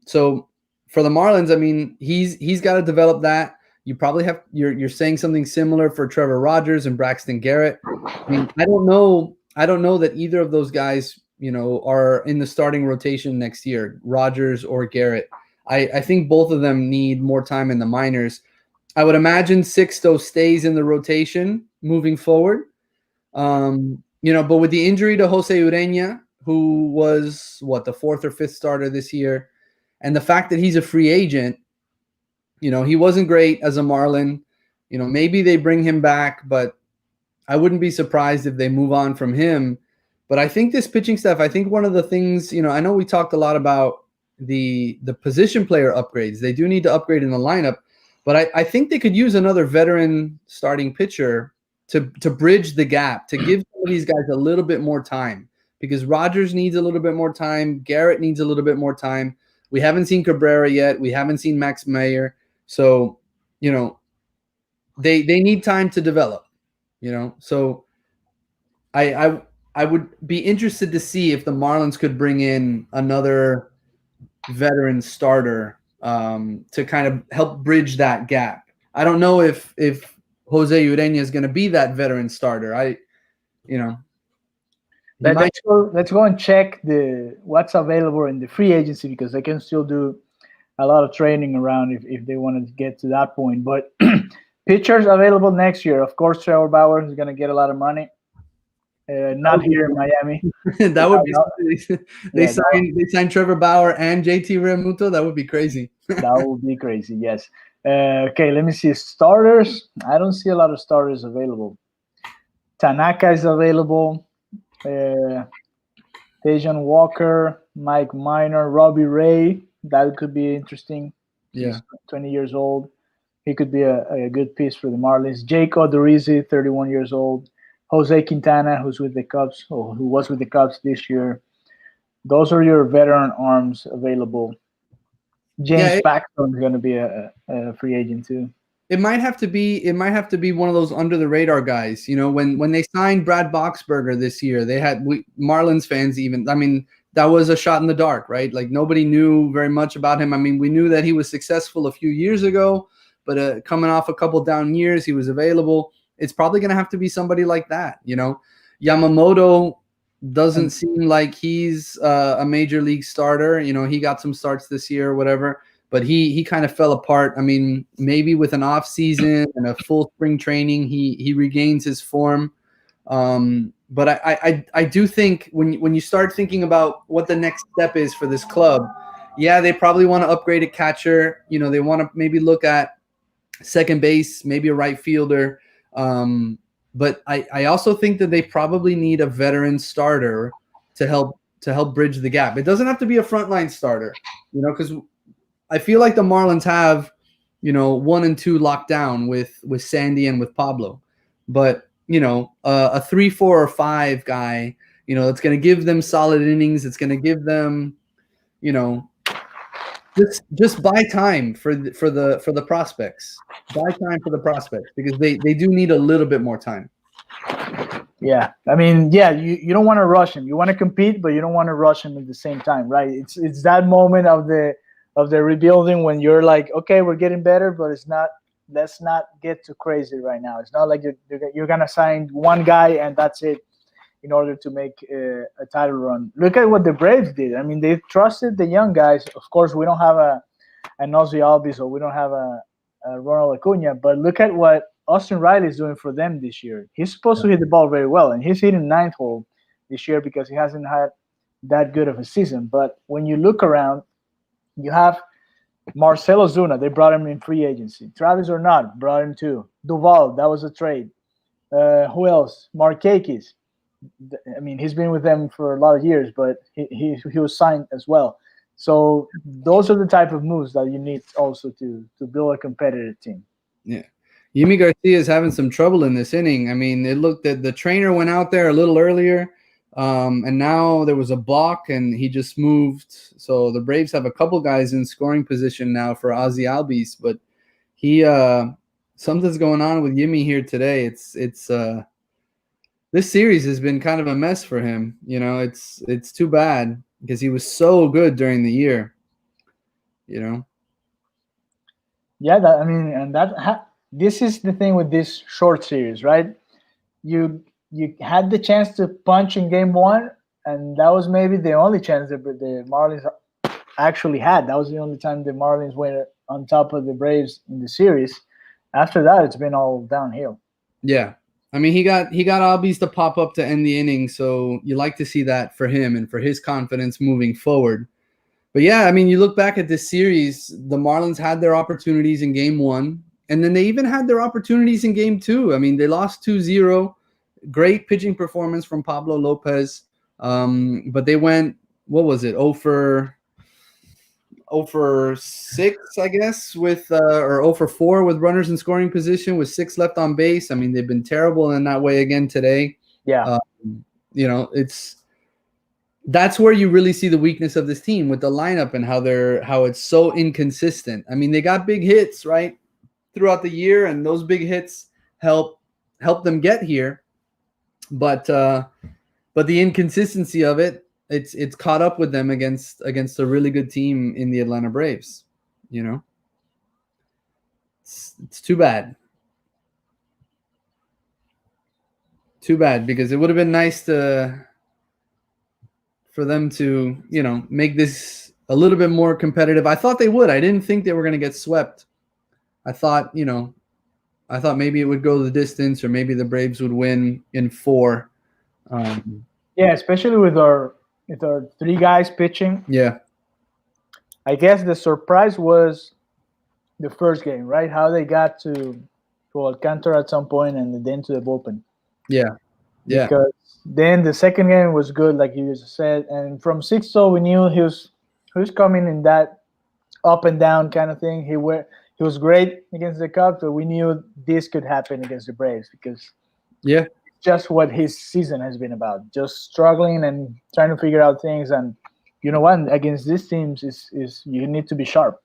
So for the Marlins, I mean, he's got to develop that. You probably have you're saying something similar for Trevor Rogers and Braxton Garrett. I mean, I don't know that either of those guys, are in the starting rotation next year, Rogers or Garrett. I think both of them need more time in the minors. I would imagine Sixto stays in the rotation moving forward. But with the injury to Jose Urena, who was the 4th or 5th starter this year, and the fact that he's a free agent, he wasn't great as a Marlin. Maybe they bring him back, but I wouldn't be surprised if they move on from him. But I think this pitching staff, I think one of the things, I know we talked a lot about the position player upgrades. They do need to upgrade in the lineup, but I think they could use another veteran starting pitcher to bridge the gap, to give some of these guys a little bit more time, because Rogers needs a little bit more time. Garrett needs a little bit more time. We haven't seen Cabrera yet. We haven't seen Max Meyer. So, they need time to develop, So I would be interested to see if the Marlins could bring in another veteran starter to kind of help bridge that gap. I don't know if Jose Urena is going to be that veteran starter. Let's go and check what's available in the free agency, because they can still do a lot of training around if they want to get to that point. But pitchers available next year, of course, Trevor Bauer is going to get a lot of money. Not here in Miami. That would be. They signed Trevor Bauer and JT Realmuto. That would be crazy. That would be crazy. Yes. Okay, let me see starters. I don't see a lot of starters available. Tanaka is available. Tejan Walker, Mike Minor, Robbie Ray. That could be interesting. Yeah. He's 20 years old. He could be a good piece for the Marlins. Jake Odorizzi, 31 years old. Jose Quintana, who's with the Cubs, or who was with the Cubs this year. Those are your veteran arms available. James Paxton is going to be a free agent too. It might have to be one of those under the radar guys. When they signed Brad Boxberger this year, they had Marlins fans even. I mean, that was a shot in the dark, right? Like nobody knew very much about him. I mean, we knew that he was successful a few years ago, but coming off a couple down years, he was available. It's probably going to have to be somebody like that. Yamamoto doesn't seem like he's a major league starter. He got some starts this year or whatever, but he kind of fell apart. I mean, maybe with an off season and a full spring training, he regains his form. But I do think when you start thinking about what the next step is for this club, they probably want to upgrade a catcher. They want to maybe look at second base, maybe a right fielder. But I also think that they probably need a veteran starter to help bridge the gap. It doesn't have to be a frontline starter, because I feel like the Marlins have, 1 and 2 locked down with Sandy and with Pablo. But, a 3, 4, or 5 guy, that's going to give them solid innings. It's going to give them, just buy time for the prospects. Buy time for the prospects because they do need a little bit more time. Yeah, I mean, yeah, you don't want to rush him. You want to compete, but you don't want to rush him at the same time, right? It's that moment of the rebuilding when you're like, okay, we're getting better, but it's not. Let's not get too crazy right now. It's not like you're gonna sign one guy and that's it in order to make a title run. Look at what the Braves did. I mean, they trusted the young guys. Of course, we don't have an Ozzy Albies or we don't have a Ronald Acuna, but look at what Austin Riley is doing for them this year. He's supposed to hit the ball very well, and he's hitting ninth hole this year because he hasn't had that good of a season. But when you look around, you have Marcelo Zuna. They brought him in free agency. Travis Ornat brought him too. Duval, that was a trade. Who else? Markakis. I mean, he's been with them for a lot of years, but he was signed as well. So those are the type of moves that you need also to build a competitive team. Yeah. Yimi Garcia is having some trouble in this inning. I mean, it looked that the trainer went out there a little earlier, and now there was a balk, and he just moved. So the Braves have a couple guys in scoring position now for Ozzy Albies, but he something's going on with Yimi here today. It's this series has been kind of a mess for him. It's too bad because he was so good during the year. Yeah, this is the thing with this short series, right? You had the chance to punch in game one, and that was maybe the only chance that the Marlins actually had. That was the only time the Marlins were on top of the Braves in the series. After that, it's been all downhill. Yeah. I mean, he got Albies to pop up to end the inning, so you like to see that for him and for his confidence moving forward. But yeah, I mean, you look back at this series, the Marlins had their opportunities in game one, and then they even had their opportunities in game two. I mean, they lost 2-0. Great pitching performance from Pablo Lopez. But they went, what was it, 0 for 6, I guess, with or 0 for 4 with runners in scoring position with 6 left on base. I mean, they've been terrible in that way again today. Yeah. That's where you really see the weakness of this team with the lineup and how it's so inconsistent. I mean, they got big hits, right, throughout the year, and those big hits help them get here. But the inconsistency of it's caught up with them against a really good team in the Atlanta Braves. It's too bad. Too bad, because it would have been nice for them to, make this a little bit more competitive. I thought they would. I didn't think they were going to get swept. I thought maybe it would go the distance, or maybe the Braves would win in 4. Yeah, especially with our 3 guys pitching. Yeah. I guess the surprise was the first game, right? How they got to Alcantara at some point and then to the bullpen. Yeah. Yeah. Because then the second game was good, like you just said, and from Sixto we knew he was coming in that up and down kind of thing. He was great against the Cubs, but we knew this could happen against the Braves because it's just what his season has been about, just struggling and trying to figure out things. And you know what, against these teams is you need to be sharp.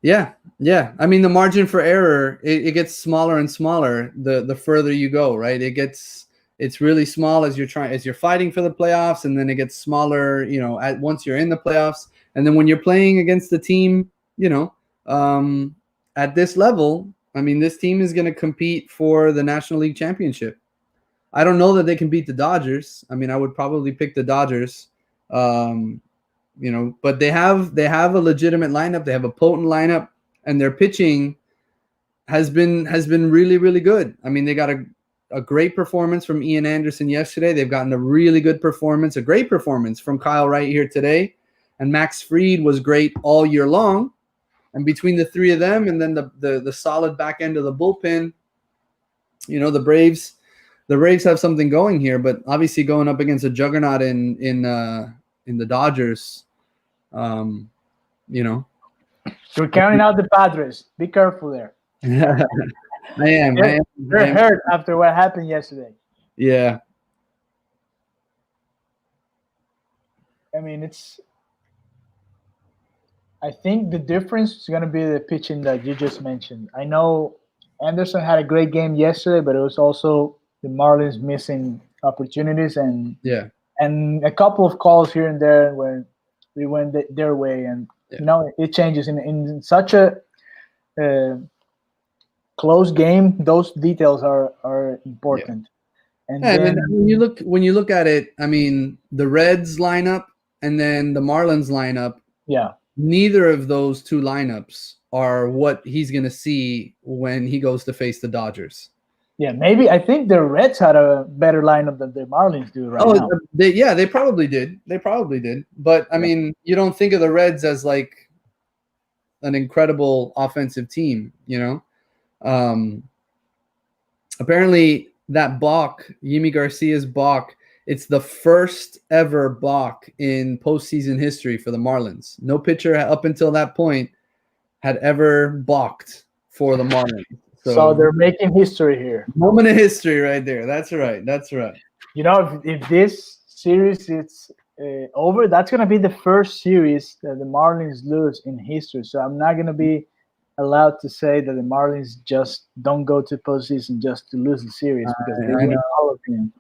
Yeah. I mean, the margin for error it gets smaller and smaller the further you go, right? It's really small as you're fighting for the playoffs, and then it gets smaller, once you're in the playoffs. And then when you're playing against the team, at this level, I mean, this team is going to compete for the National League Championship. I don't know that they can beat the Dodgers. I mean, I would probably pick the Dodgers, but they have a legitimate lineup. They have a potent lineup, and their pitching has been really, really good. I mean, they got a great performance from Ian Anderson yesterday. They've gotten a really good performance, a great performance from Kyle Wright here today. And Max Fried was great all year long. And between the 3 of them and then the solid back end of the bullpen, the Braves have something going here. But obviously going up against a juggernaut in the Dodgers, You're counting out the Padres. Be careful there. I am. They're hurt after what happened yesterday. Yeah. I mean, I think the difference is going to be the pitching that you just mentioned. I know Anderson had a great game yesterday, but it was also the Marlins missing opportunities and a couple of calls here and there when we went their way, and it changes in such a close game. Those details are important. And then when you look at it, I mean, the Reds lineup and then the Marlins lineup. Yeah. Neither of those two lineups are what he's going to see when he goes to face the Dodgers. Yeah, maybe I think the Reds had a better lineup than the Marlins do right now. They probably did. But I mean, you don't think of the Reds as like an incredible offensive team, Apparently that balk, Yimi Garcia's balk, it's the first ever balk in postseason history for the Marlins. No pitcher up until that point had ever balked for the Marlins. So they're making history here. Moment of history right there. That's right. If this series is over, that's going to be the first series that the Marlins lose in history. So I'm not going to be allowed to say that the Marlins just don't go to postseason just to lose the series because they win all of them.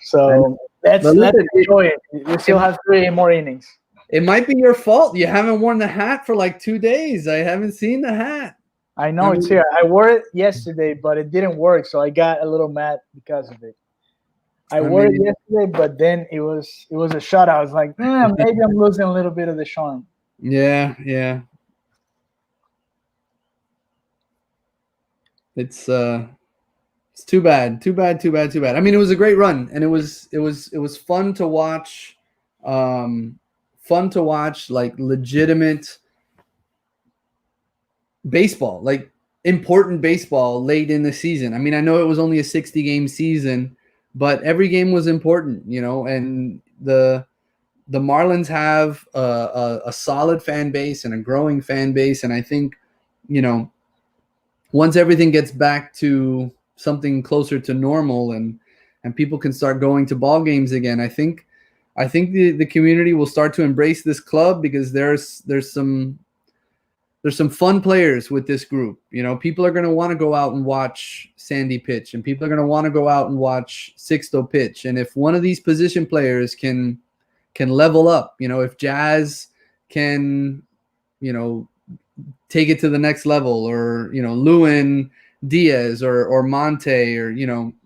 So let's enjoy it. We still have 3 more innings. It might be your fault. You haven't worn the hat for like 2 days. I haven't seen the hat. I know it's here. I wore it yesterday, but it didn't work, so I got a little mad because of it. I wore it yesterday, but then it was a shot. I was like, maybe I'm losing a little bit of the charm. Yeah. It's too bad. I mean, it was a great run, and it was fun to watch. Fun to watch, like legitimate baseball, like important baseball late in the season. I mean, I know it was only a 60-game season, but every game was important, and the Marlins have a solid fan base and a growing fan base. And I think, once everything gets back to something closer to normal and people can start going to ball games again, I think the community will start to embrace this club because there's some fun players with this group. People are going to want to go out and watch Sandy pitch, and people are going to want to go out and watch Sixto pitch. And if one of these position players can level up, if Jazz can, take it to the next level, or, Lewin Diaz or Monte, or,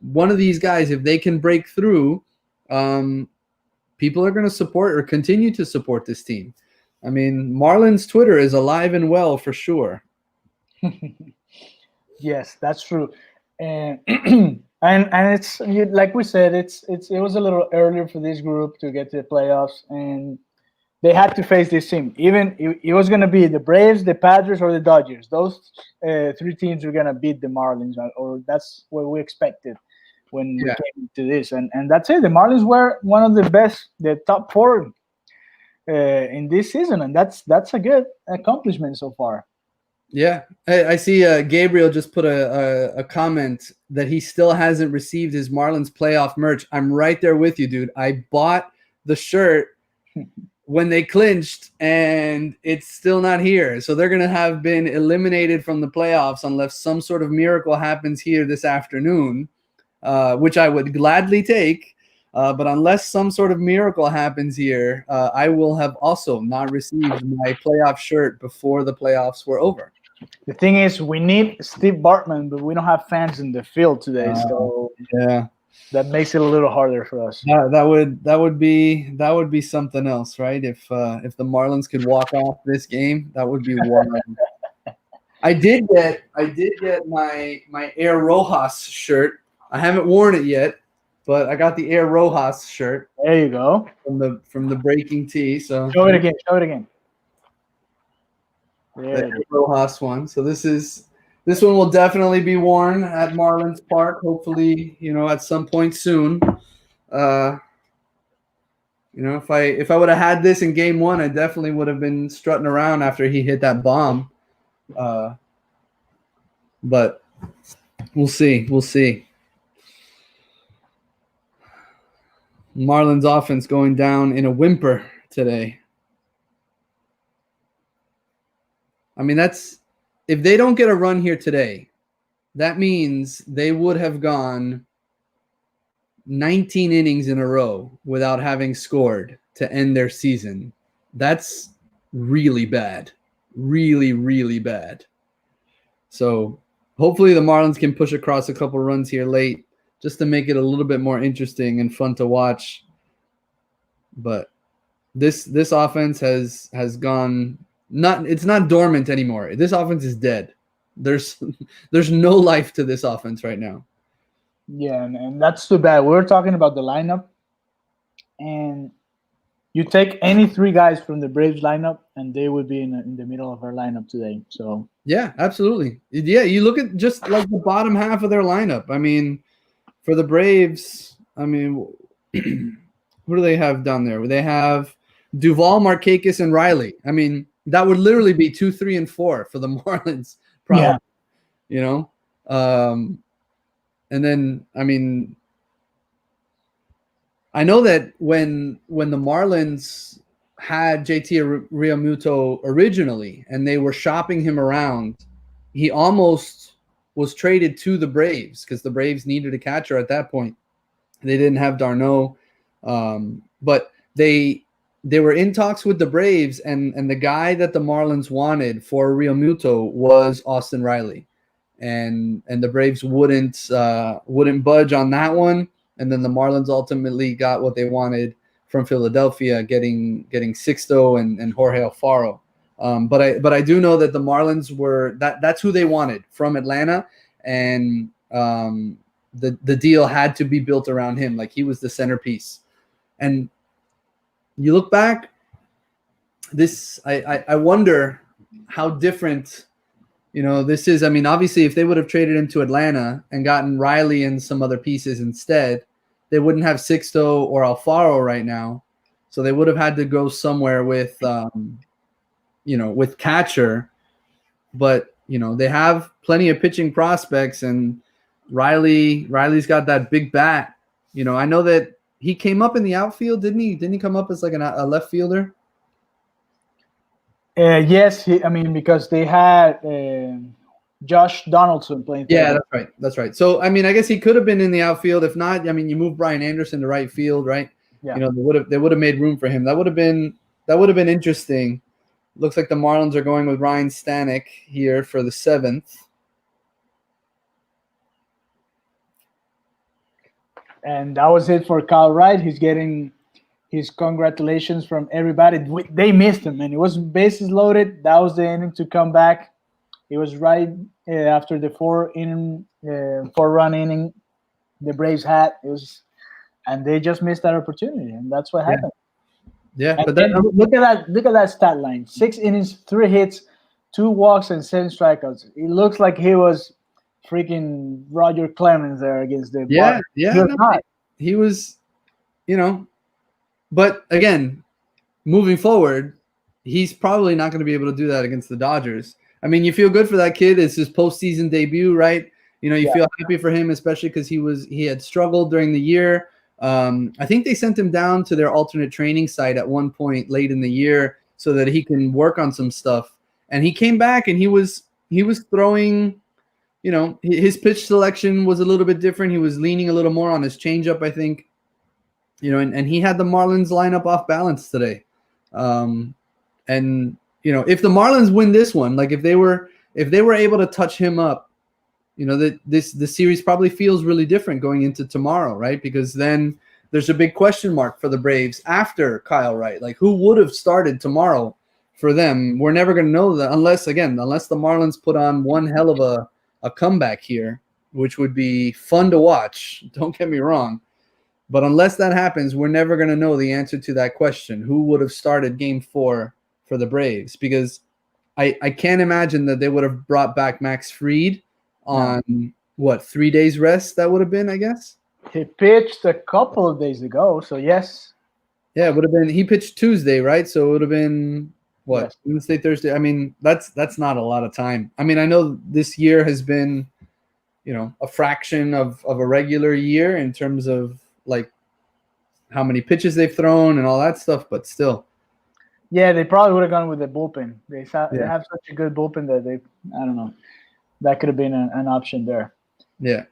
one of these guys, if they can break through, people are going to support or continue to support this team. I mean, Marlins Twitter is alive and well for sure. Yes, that's true. And and it's like we said, it was a little earlier for this group to get to the playoffs, and they had to face this team. Even it was going to be the Braves, the Padres, or the Dodgers. Those 3 teams were going to beat the Marlins, or that's what we expected when we came to this. And that's it. The Marlins were one of the top 4 in this season, and that's a good accomplishment so far. Yeah, I see Gabriel just put a comment that he still hasn't received his Marlins playoff merch. I'm right there with you, dude. I bought the shirt when they clinched, and it's still not here. So they're going to have been eliminated from the playoffs unless some sort of miracle happens here this afternoon, which I would gladly take. But unless some sort of miracle happens here, I will have also not received my playoff shirt before the playoffs were over. The thing is, we need Steve Bartman, but we don't have fans in the field today, so that makes it a little harder for us. That would be something else, right? If the Marlins could walk off this game, that would be wild. I did get my Air Rojas shirt. I haven't worn it yet, but I got the Air Rojas shirt. There you go. From the Breaking Tea. So show it again. The Rojas one. So this one will definitely be worn at Marlins Park. Hopefully, at some point soon. If I would have had this in Game 1, I definitely would have been strutting around after he hit that bomb. But we'll see. Marlins offense going down in a whimper today. I mean, if they don't get a run here today, that means they would have gone 19 innings in a row without having scored to end their season. That's really bad. Really, really bad. So hopefully the Marlins can push across a couple runs here late just to make it a little bit more interesting and fun to watch. But this offense has gone it's not dormant anymore. This offense is dead. There's no life to this offense right now. Yeah, and that's too bad. We're talking about the lineup, and you take any three guys from the Braves lineup, and they would be in the middle of our lineup today. So yeah, absolutely. Yeah, you look at just like the bottom half of their lineup. I mean, for the Braves, I mean, who do they have down there? They have Duvall, Markakis, and Riley. I mean, that would literally be 2, 3, and 4 for the Marlins, probably. Yeah. You know, and then I mean, I know that when the Marlins had JT Realmuto originally, and they were shopping him around, he almost was traded to the Braves because the Braves needed a catcher at that point. They didn't have d'Arnaud, but they were in talks with the Braves, and the guy that the Marlins wanted for Realmuto was Austin Riley, and the Braves wouldn't budge on that one. And then the Marlins ultimately got what they wanted from Philadelphia, getting Sixto and Jorge Alfaro. But I do know that the Marlins that's who they wanted from Atlanta, and the deal had to be built around him. Like, he was the centerpiece. And you look back, I wonder how different, this is. I mean, obviously, if they would have traded him to Atlanta and gotten Riley and some other pieces instead, they wouldn't have Sixto or Alfaro right now. So they would have had to go somewhere with, with catcher. But, they have plenty of pitching prospects, and Riley's got that big bat. I know that he came up in the outfield, didn't he? Didn't he come up as like a left fielder? Yes, because they had Josh Donaldson playing. Yeah, that's right. So, I mean, I guess he could have been in the outfield. If not, I mean, you move Brian Anderson to right field, right? Yeah. They would have made room for him. That would have been interesting. Looks like the Marlins are going with Ryan Stanek here for the 7th. And that was it for Kyle Wright. He's getting his congratulations from everybody. They missed him, and it was bases loaded. That was the inning to come back. It was right after the 4-run inning the Braves had. And they just missed that opportunity, and that's what happened. Yeah, but look at that stat line: 6 innings, 3 hits, 2 walks, and 7 strikeouts. It looks like he was freaking Roger Clemens there against the he was, but again, moving forward, he's probably not going to be able to do that against the Dodgers. I mean, you feel good for that kid. It's his postseason debut, right? You feel happy for him, especially because he had struggled during the year. I think they sent him down to their alternate training site at one point late in the year so that he can work on some stuff. And he came back, and he was throwing. His pitch selection was a little bit different. He was leaning a little more on his changeup, I think. And he had the Marlins lineup off balance today. And if the Marlins win this one, like if they were able to touch him up, the series probably feels really different going into tomorrow, right? Because then there's a big question mark for the Braves after Kyle Wright. Like, who would have started tomorrow for them? We're never going to know that unless the Marlins put on one hell of a comeback here, which would be fun to watch. Don't get me wrong. But unless that happens, we're never going to know the answer to that question. Who would have started Game 4 for the Braves? Because I can't imagine that they would have brought back Max Fried on, 3 days rest that would have been, I guess? He pitched a couple of days ago, so yes. Yeah, it would have been – he pitched Tuesday, right? So it would have been – Yes. Wednesday, Thursday. I mean, that's not a lot of time. I mean, I know this year has been, a fraction of a regular year in terms of like how many pitches they've thrown and all that stuff, but still. Yeah, they probably would have gone with the bullpen. They have such a good bullpen that I don't know, that could have been an option there. Yeah,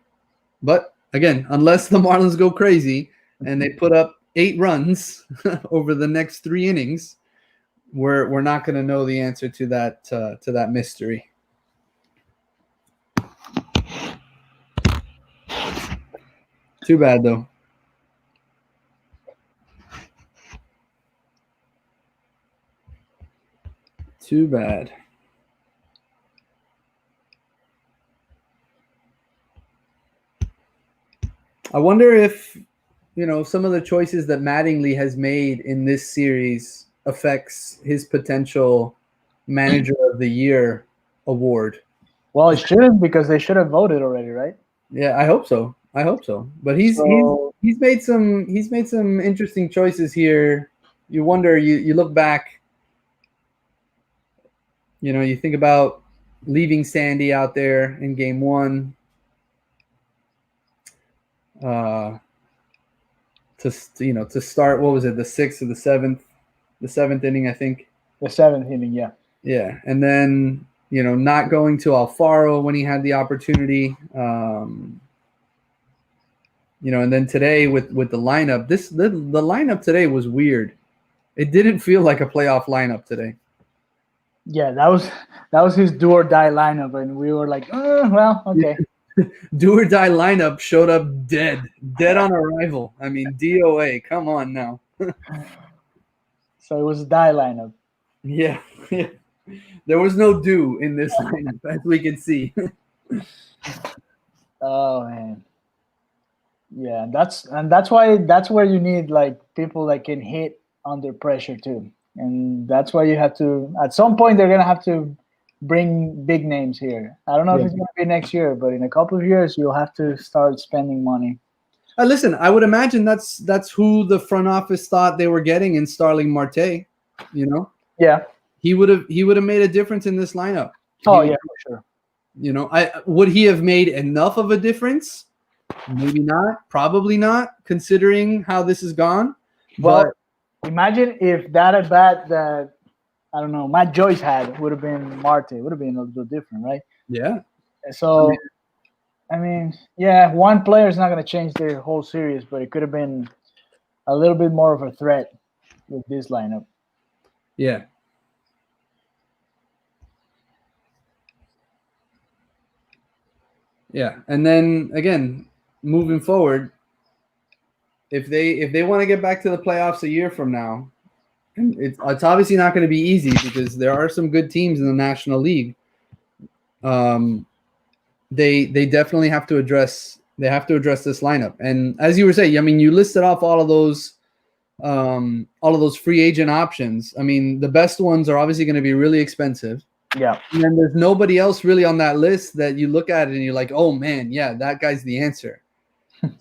but again, unless the Marlins go crazy and they put up 8 runs over the next 3 innings, we're not going to know the answer to that mystery. Too bad, though. Too bad. I wonder if, some of the choices that Mattingly has made in this series affects his potential Manager of the Year award. Well, it shouldn't, because they should have voted already, right? Yeah, I hope so. But he's made some interesting choices here. You wonder, you look back, you think about leaving Sandy out there in game 1. To start, what was it, the 6th or the 7th inning, I think. The 7th inning, yeah. Yeah, and then not going to Alfaro when he had the opportunity. And then today with the lineup, the lineup today was weird. It didn't feel like a playoff lineup today. Yeah, that was his do or die lineup, and we were like, well, okay. Do or die lineup showed up dead on arrival. I mean, DOA, come on now. So it was a die lineup. Yeah. There was no do in this lineup, as we can see. Oh man. Yeah, that's where you need like people that can hit under pressure too. And that's why you have to, at some point they're gonna have to bring big names here. I don't know if it's gonna be next year, but in a couple of years you'll have to start spending money. Listen, I would imagine that's who the front office thought they were getting in Starling Marte. Yeah. He would have made a difference in this lineup. Oh yeah, for sure. Would he have made enough of a difference? Maybe not. Probably not, considering how this has gone. Well, imagine if that at bat that, I don't know, Matt Joyce had would have been Marte. It would have been a little different, right? Yeah. So, I mean, yeah, one player is not going to change the whole series, but it could have been a little bit more of a threat with this lineup. Yeah. Yeah, and then again, moving forward, if they want to get back to the playoffs a year from now, and it's obviously not going to be easy because there are some good teams in the National League. They definitely have to address this lineup. And as you were saying, I mean, you listed off all of those free agent options. I mean, the best ones are obviously going to be really expensive. Yeah. And then there's nobody else really on that list that you look at it and you're like, oh man, yeah, that guy's the answer.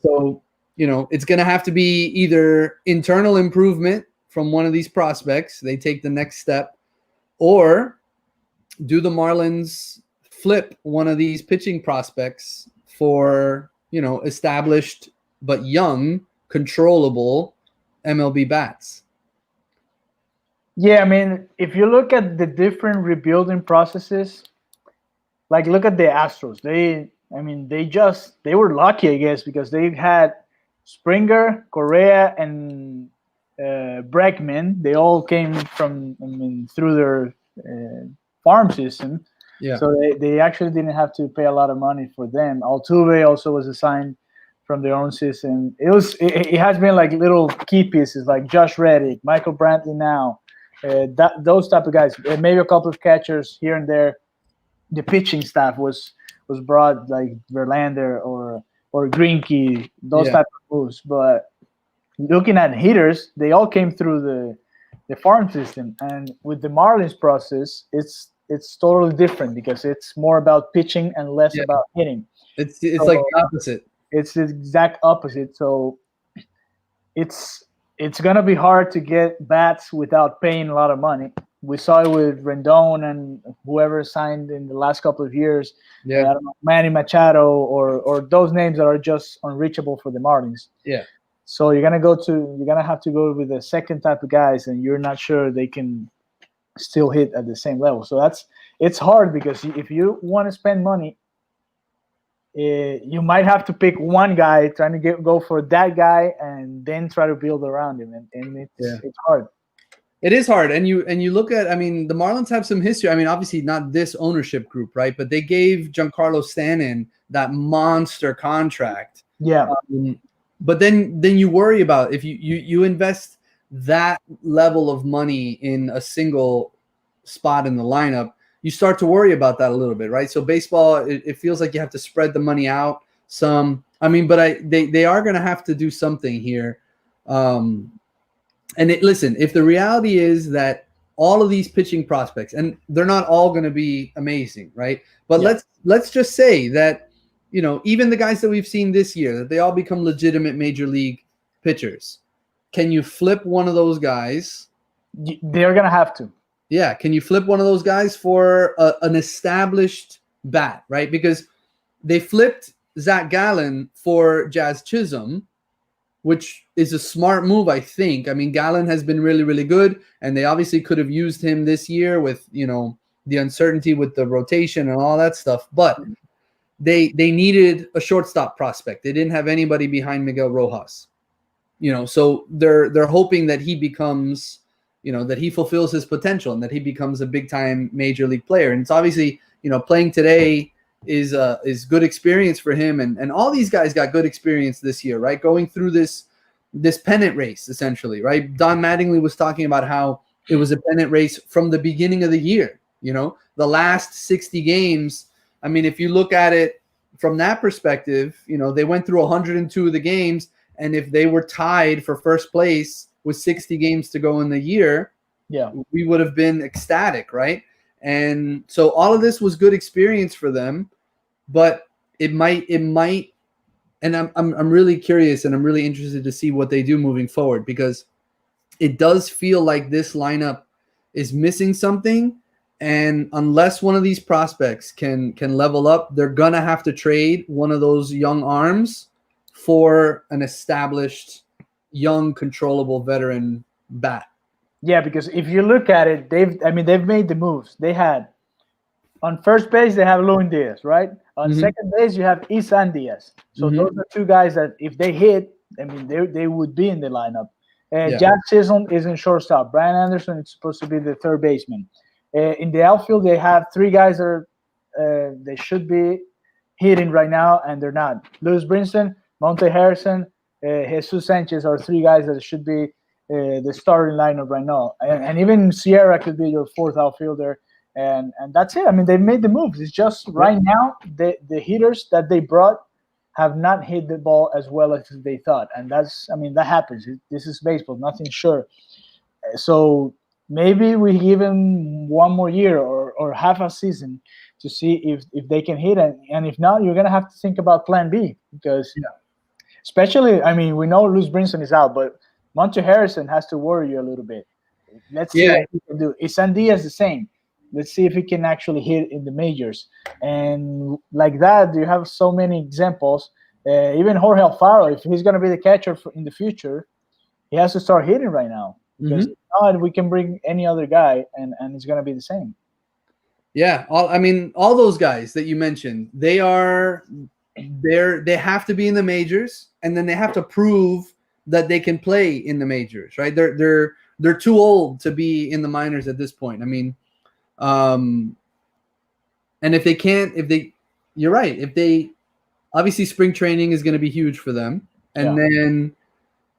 So, it's going to have to be either internal improvement from one of these prospects, they take the next step, or do the Marlins flip one of these pitching prospects for, established but young, controllable MLB bats. Yeah, I mean, if you look at the different rebuilding processes, like look at the Astros. They were lucky, I guess, because they had Springer, Correa, and Bregman. They all came from, through their farm system. Yeah. So they actually didn't have to pay a lot of money for them. Altuve also was assigned from their own system. It has been like little key pieces like Josh Reddick, Michael Brantley now. Those type of guys, maybe a couple of catchers here and there. The pitching staff was brought like Verlander or Greinke, those type of moves. But looking at hitters, they all came through the farm system. And with the Marlins process, it's totally different because it's more about pitching and less about hitting. It's like the opposite. It's the exact opposite. So it's gonna be hard to get bats without paying a lot of money. We saw it with Rendon and whoever signed in the last couple of years. Yeah, I don't know, Manny Machado or those names that are just unreachable for the Marlins. Yeah. So you're gonna have to go with the second type of guys, and you're not sure they can still hit at the same level. So it's hard because if you want to spend money, you might have to pick one guy, trying to go for that guy, and then try to build around him, and it's hard. It is hard, and you look at, I mean, the Marlins have some history. I mean, obviously not this ownership group, right? But they gave Giancarlo Stanton that monster contract. Yeah. But then you worry about if you invest that level of money in a single spot in the lineup, you start to worry about that a little bit, right? So baseball, it feels like you have to spread the money out some. I mean, but they are going to have to do something here. And listen, if the reality is that all of these pitching prospects, and they're not all going to be amazing, right? But let's just say that, you know, even the guys that we've seen this year, that they all become legitimate major league pitchers. Can you flip one of those guys? They're going to have to. Yeah. Can you flip one of those guys for an established bat, right? Because they flipped Zach Gallen for Jazz Chisholm, which is a smart move, I think. I mean, Gallen has been really, really good, and they obviously could have used him this year with, you know, the uncertainty with the rotation and all that stuff. But they needed a shortstop prospect. They didn't have anybody behind Miguel Rojas, you know. So they're hoping that he becomes, you know, that he fulfills his potential and that he becomes a big time major league player. And it's obviously, you know, playing today is good experience for him, and all these guys got good experience this year, right? Going through this pennant race, essentially, right? Don Mattingly was talking about how it was a pennant race from the beginning of the year. You know, the last 60 games. I mean, if you look at it from that perspective, you know, they went through 102 of the games, and if they were tied for first place with 60 games to go in the year, we would have been ecstatic, right? And so all of this was good experience for them, but it might, and I'm really curious, and I'm really interested to see what they do moving forward, because it does feel like this lineup is missing something. And unless one of these prospects can level up, they're gonna have to trade one of those young arms for an established, young, controllable veteran bat. Yeah, because if you look at it, they've made the moves. They had on first base they have NLDS, right? On second base you have NLDS. So those are two guys that if they hit, I mean they would be in the lineup. Jack Chisholm is in shortstop. Brian Anderson is supposed to be the third baseman. In the outfield they have three guys that they should be hitting right now, and they're not. Lewis Brinson, Monte Harrison, Jesus Sanchez are three guys that should be the starting lineup right now, and even Sierra could be your fourth outfielder, and that's it. I mean, they've made the moves. It's just right now the hitters that they brought have not hit the ball as well as they thought, and that happens. This is baseball, nothing sure. So maybe we give them one more year or half a season to see if they can hit, and if not, you're gonna have to think about Plan B, because especially, I mean, we know Lewis Brinson is out, but Monte Harrison has to worry you a little bit. Let's see what he can do. Isan Diaz the same. Let's see if he can actually hit in the majors. And like that, you have so many examples. Even Jorge Alfaro, if he's going to be the catcher in the future, he has to start hitting right now. Because if not, we can bring any other guy, and it's going to be the same. Yeah, all those guys that you mentioned, they have to be in the majors, and then they have to prove that they can play in the majors, right? They're too old to be in the minors at this point. I mean, and you're right. If they, obviously spring training is going to be huge for them. And then,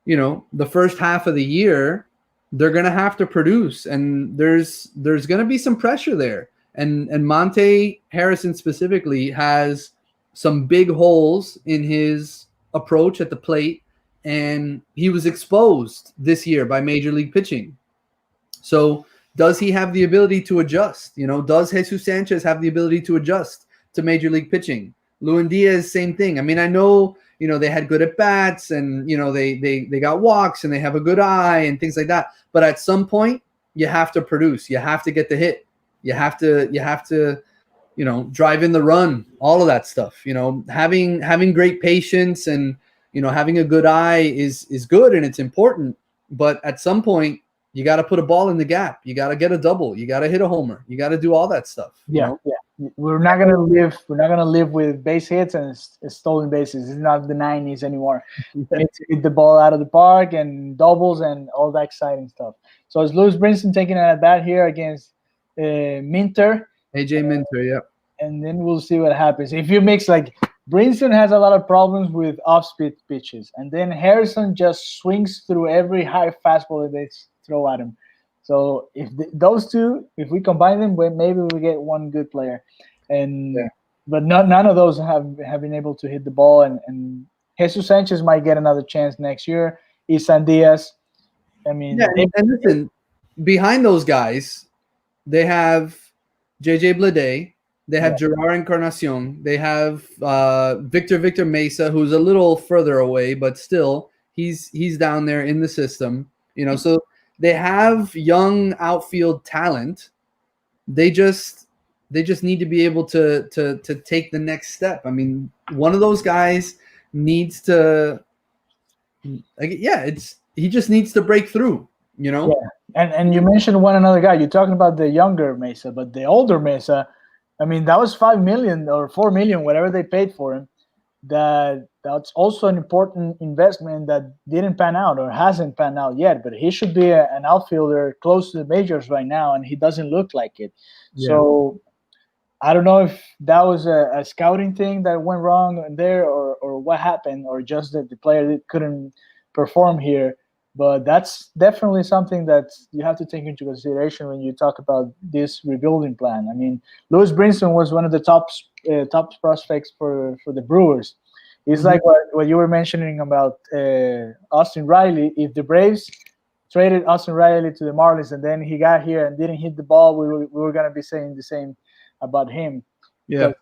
you know, the first half of the year, they're going to have to produce, and there's going to be some pressure there. And Monte Harrison specifically has some big holes in his approach at the plate, and he was exposed this year by major league pitching. So does he have the ability to adjust? You know, does Jesus Sanchez have the ability to adjust to major league pitching? Lewin Diaz, same thing. I mean, I know, you know, they had good at bats, and, you know, they got walks, and they have a good eye and things like that. But at some point, you have to produce. You have to get the hit. You have to, you know, drive in the run, all of that stuff. You know, having great patience and having a good eye is good and it's important, but at some point you got to put a ball in the gap. You got to get a double. You got to hit a homer. You got to do all that stuff. Yeah. We're not gonna live with base hits and stolen bases. It's not the '90s anymore. We need to hit the ball out of the park and doubles and all that exciting stuff. So it's Lewis Brinson taking an at bat here against Minter. AJ Minter, yeah. And then we'll see what happens. If you mix Brinson has a lot of problems with off-speed pitches, and then Harrison just swings through every high fastball that they throw at him. So if those two, if we combine them, maybe we get one good player, but none of those have been able to hit the ball. And Jesus Sanchez might get another chance next year. Isan Diaz, I mean, and listen, behind those guys, they have JJ Bleday, they have Gerard Encarnacion, they have Victor Mesa, who's a little further away, but still he's down there in the system. So they have young outfield talent. They just need to be able to take the next step. I mean, one of those guys needs to, he just needs to break through. Yeah. And you mentioned one another guy. You're talking about the younger Mesa, but the older Mesa, I mean, that was $5 million or $4 million, whatever they paid for him. That's also an important investment that didn't pan out or hasn't panned out yet. But he should be an outfielder close to the majors right now, and he doesn't look like it. Yeah. So I don't know if that was a scouting thing that went wrong there, or what happened, or just that the player couldn't perform here. But that's definitely something that you have to take into consideration when you talk about this rebuilding plan. I mean, Lewis Brinson was one of the top prospects for the Brewers. It's like what you were mentioning about Austin Riley. If the Braves traded Austin Riley to the Marlins and then he got here and didn't hit the ball, we were going to be saying the same about him. Yeah. But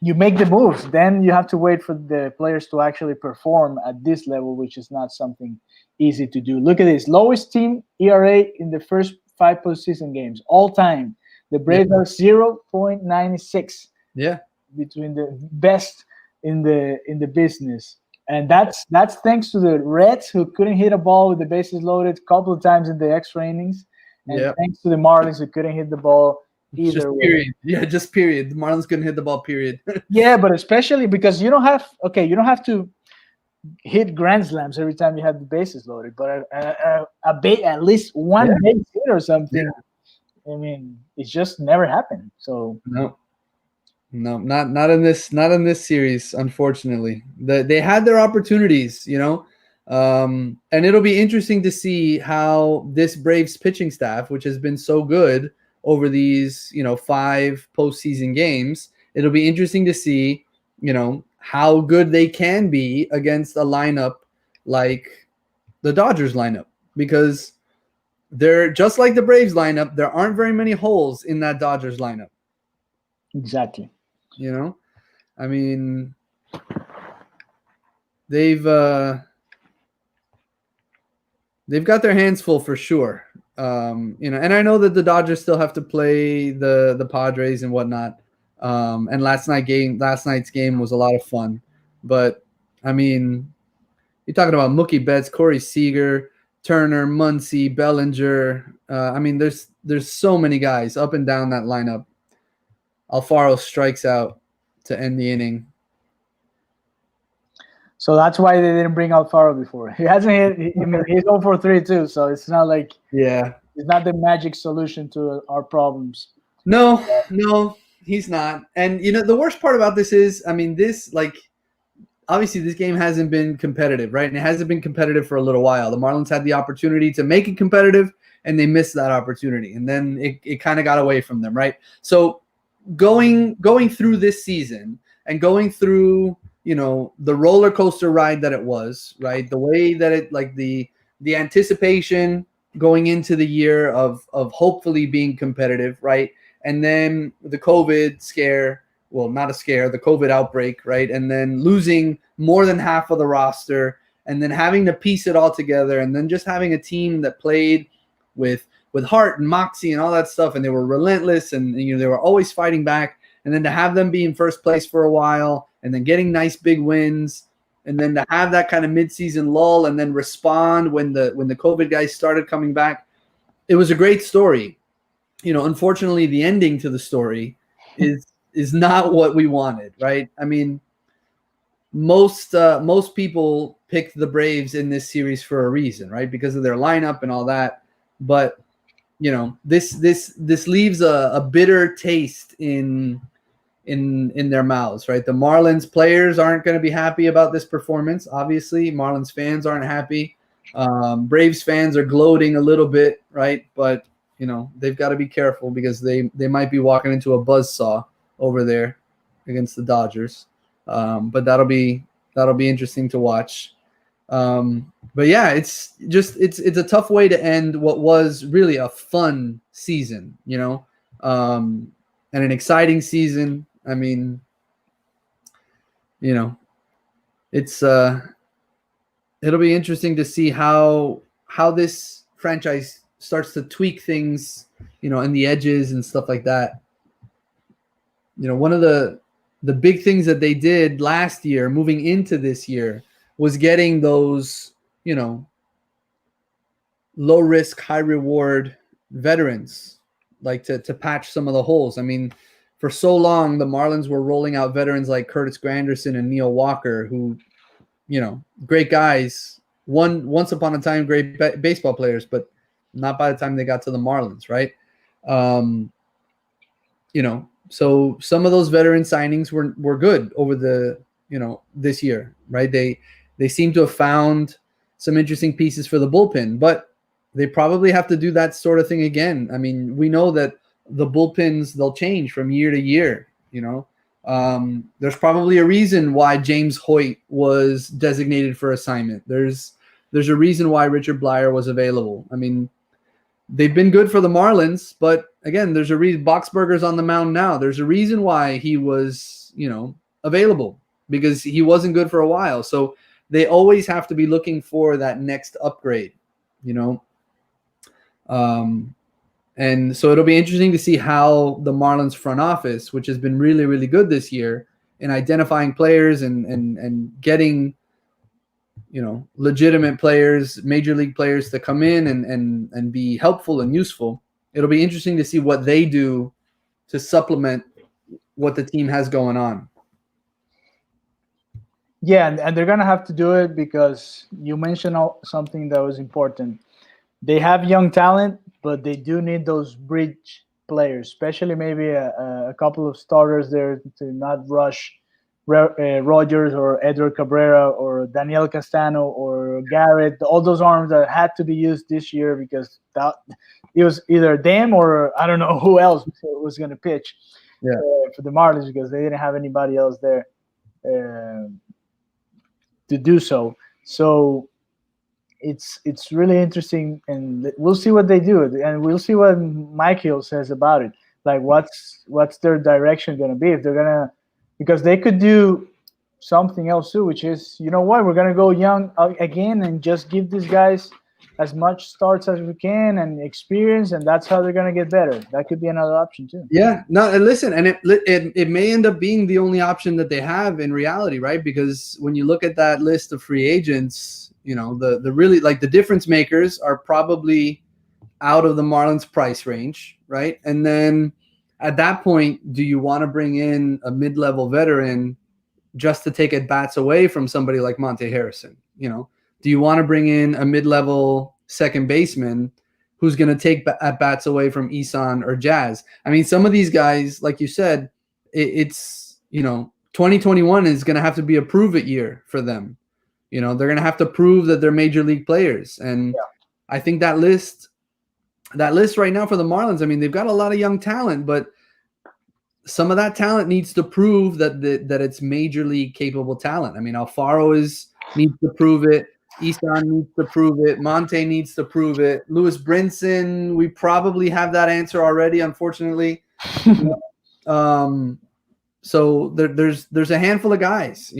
you make the moves, then you have to wait for the players to actually perform at this level, which is not something easy to do. Look at this. Lowest team ERA in the first 5 postseason games all time. The Braves are 0.96. Yeah. Between the best in the business. And that's thanks to the Reds, who couldn't hit a ball with the bases loaded a couple of times in the extra innings. And thanks to the Marlins, who couldn't hit the ball either way. Period. Yeah, just period. The Marlins couldn't hit the ball, period. Yeah, but especially because you don't have to hit grand slams every time you have the bases loaded, but at least one base hit or something. Yeah. I mean, it just never happened. So no, not in this series, unfortunately. They had their opportunities, and it'll be interesting to see how this Braves pitching staff, which has been so good over these 5 postseason games, it'll be interesting to see how good they can be against a lineup like the Dodgers lineup, because they're just like the Braves lineup. There aren't very many holes in that Dodgers lineup. Exactly. I mean, they've got their hands full for sure. And I know that the Dodgers still have to play the Padres and whatnot. And last night's game was a lot of fun. But I mean, you're talking about Mookie Betts, Corey Seager, Turner, Muncy, Bellinger. I mean, there's so many guys up and down that lineup. Alfaro strikes out to end the inning. So that's why they didn't bring Alfaro before. He hasn't hit. I mean, he's 0 for 3 too. So it's not like it's not the magic solution to our problems. No, he's not. And the worst part about this is, I mean, obviously this game hasn't been competitive, right? And it hasn't been competitive for a little while. The Marlins had the opportunity to make it competitive, and they missed that opportunity. And then it kind of got away from them, right? So going through this season and going through the roller coaster ride that it was, right? The way that it, like the anticipation going into the year of hopefully being competitive, right? And then the COVID scare, well, not a scare, the COVID outbreak, right? And then losing more than half of the roster, and then having to piece it all together, and then just having a team that played with heart and moxie and all that stuff, and they were relentless, and they were always fighting back. And then to have them be in first place for a while, and then getting nice big wins, and then to have that kind of midseason lull and then respond when the COVID guys started coming back, it was a great story. Unfortunately, the ending to the story is not what we wanted, right? I mean, most people picked the Braves in this series for a reason, right? Because of their lineup and all that. But this leaves a bitter taste in their mouths, right? The Marlins players aren't going to be happy about this performance. Obviously, Marlins fans aren't happy. Braves fans are gloating a little bit, right? But they've got to be careful because they might be walking into a buzzsaw over there against the Dodgers. But that'll be interesting to watch. But yeah, it's a tough way to end what was really a fun season, and an exciting season. I mean, it's it'll be interesting to see how this franchise starts to tweak things, in the edges and stuff like that. One of the big things that they did last year, moving into this year, was getting those, low risk, high reward veterans, like to patch some of the holes. I mean, for so long, the Marlins were rolling out veterans like Curtis Granderson and Neil Walker, who, great guys, once upon a time great baseball players, but not by the time they got to the Marlins, right? So some of those veteran signings were good over the, this year, right? They seem to have found some interesting pieces for the bullpen, but they probably have to do that sort of thing again. I mean, we know that the bullpens, they'll change from year to year, there's probably a reason why James Hoyt was designated for assignment. There's a reason why Richard Blyer was available. I mean, they've been good for the Marlins, but again, there's a reason. Boxberger's on the mound now. There's a reason why he was, available, because he wasn't good for a while. So they always have to be looking for that next upgrade, and so it'll be interesting to see how the Marlins front office, which has been really, really good this year in identifying players and getting, legitimate players, major league players to come in and be helpful and useful. It'll be interesting to see what they do to supplement what the team has going on. Yeah, and they're going to have to do it because you mentioned something that was important. They have young talent, but they do need those bridge players, especially maybe a couple of starters there to not rush Rogers or Edward Cabrera or Daniel Castano or Garrett, all those arms that had to be used this year because it was either them or I don't know who else was going to pitch for the Marlins because they didn't have anybody else there to do so. So it's really interesting, and we'll see what they do, and we'll see what Michael says about it. Like, what's their direction going to be if they're gonna, because they could do something else too, which is, you know what, we're gonna go young again and just give these guys as much starts as we can and experience, and that's how they're gonna get better. That could be another option too. Yeah, no, and listen, and it may end up being the only option that they have in reality, right? Because when you look at that list of free agents, the really, like, the difference makers are probably out of the Marlins price range, right? And then at that point, do you want to bring in a mid-level veteran just to take at bats away from somebody like Monte Harrison? Do you want to bring in a mid-level second baseman who's going to take at bats away from Isan or Jazz? I mean, some of these guys, like you said, it's 2021 is going to have to be a prove-it year for them. They're going to have to prove that they're major league players. And I think that list right now for the Marlins, I mean, they've got a lot of young talent, but some of that talent needs to prove that it's major league capable talent. I mean, Alfaro needs to prove it. Isan needs to prove it. Monte needs to prove it. Lewis Brinson, we probably have that answer already, unfortunately. So there's a handful of guys,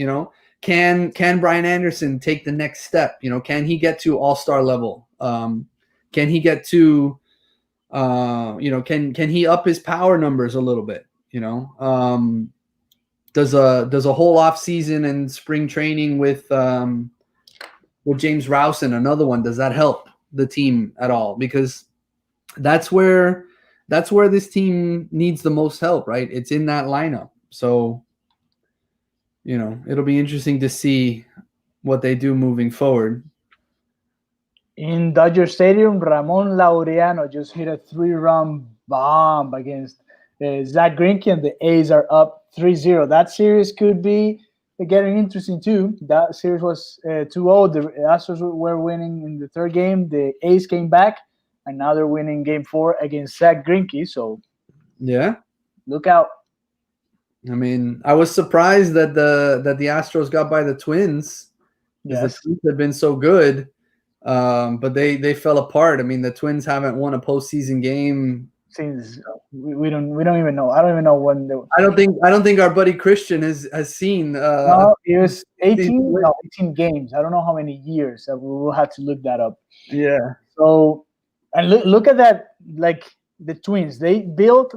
Can Brian Anderson take the next step? Can he get to all-star level? Can he get to, can he up his power numbers a little bit? does a whole off season and spring training with James Rowson, another one. Does that help the team at all? Because that's where this team needs the most help, right? It's in that lineup. So, it'll be interesting to see what they do moving forward. In Dodger Stadium, Ramon Laureano just hit a 3-run bomb against Zach Greinke, and the A's are up 3-0. That series could be getting interesting too. That series was 2-0. The Astros were winning in the third game. The A's came back, and now they're winning Game 4 against Zach Greinke. So, yeah, look out. I mean, I was surprised that the Astros got by the Twins. Yes, the Twins have been so good, but they fell apart. I mean, the Twins haven't won a postseason game since we don't even know. I don't even know when. I don't think our buddy Christian has seen. No, it was 18 games. I don't know how many years. We will have to look that up. Yeah. So, and look at that. Like the Twins, they built.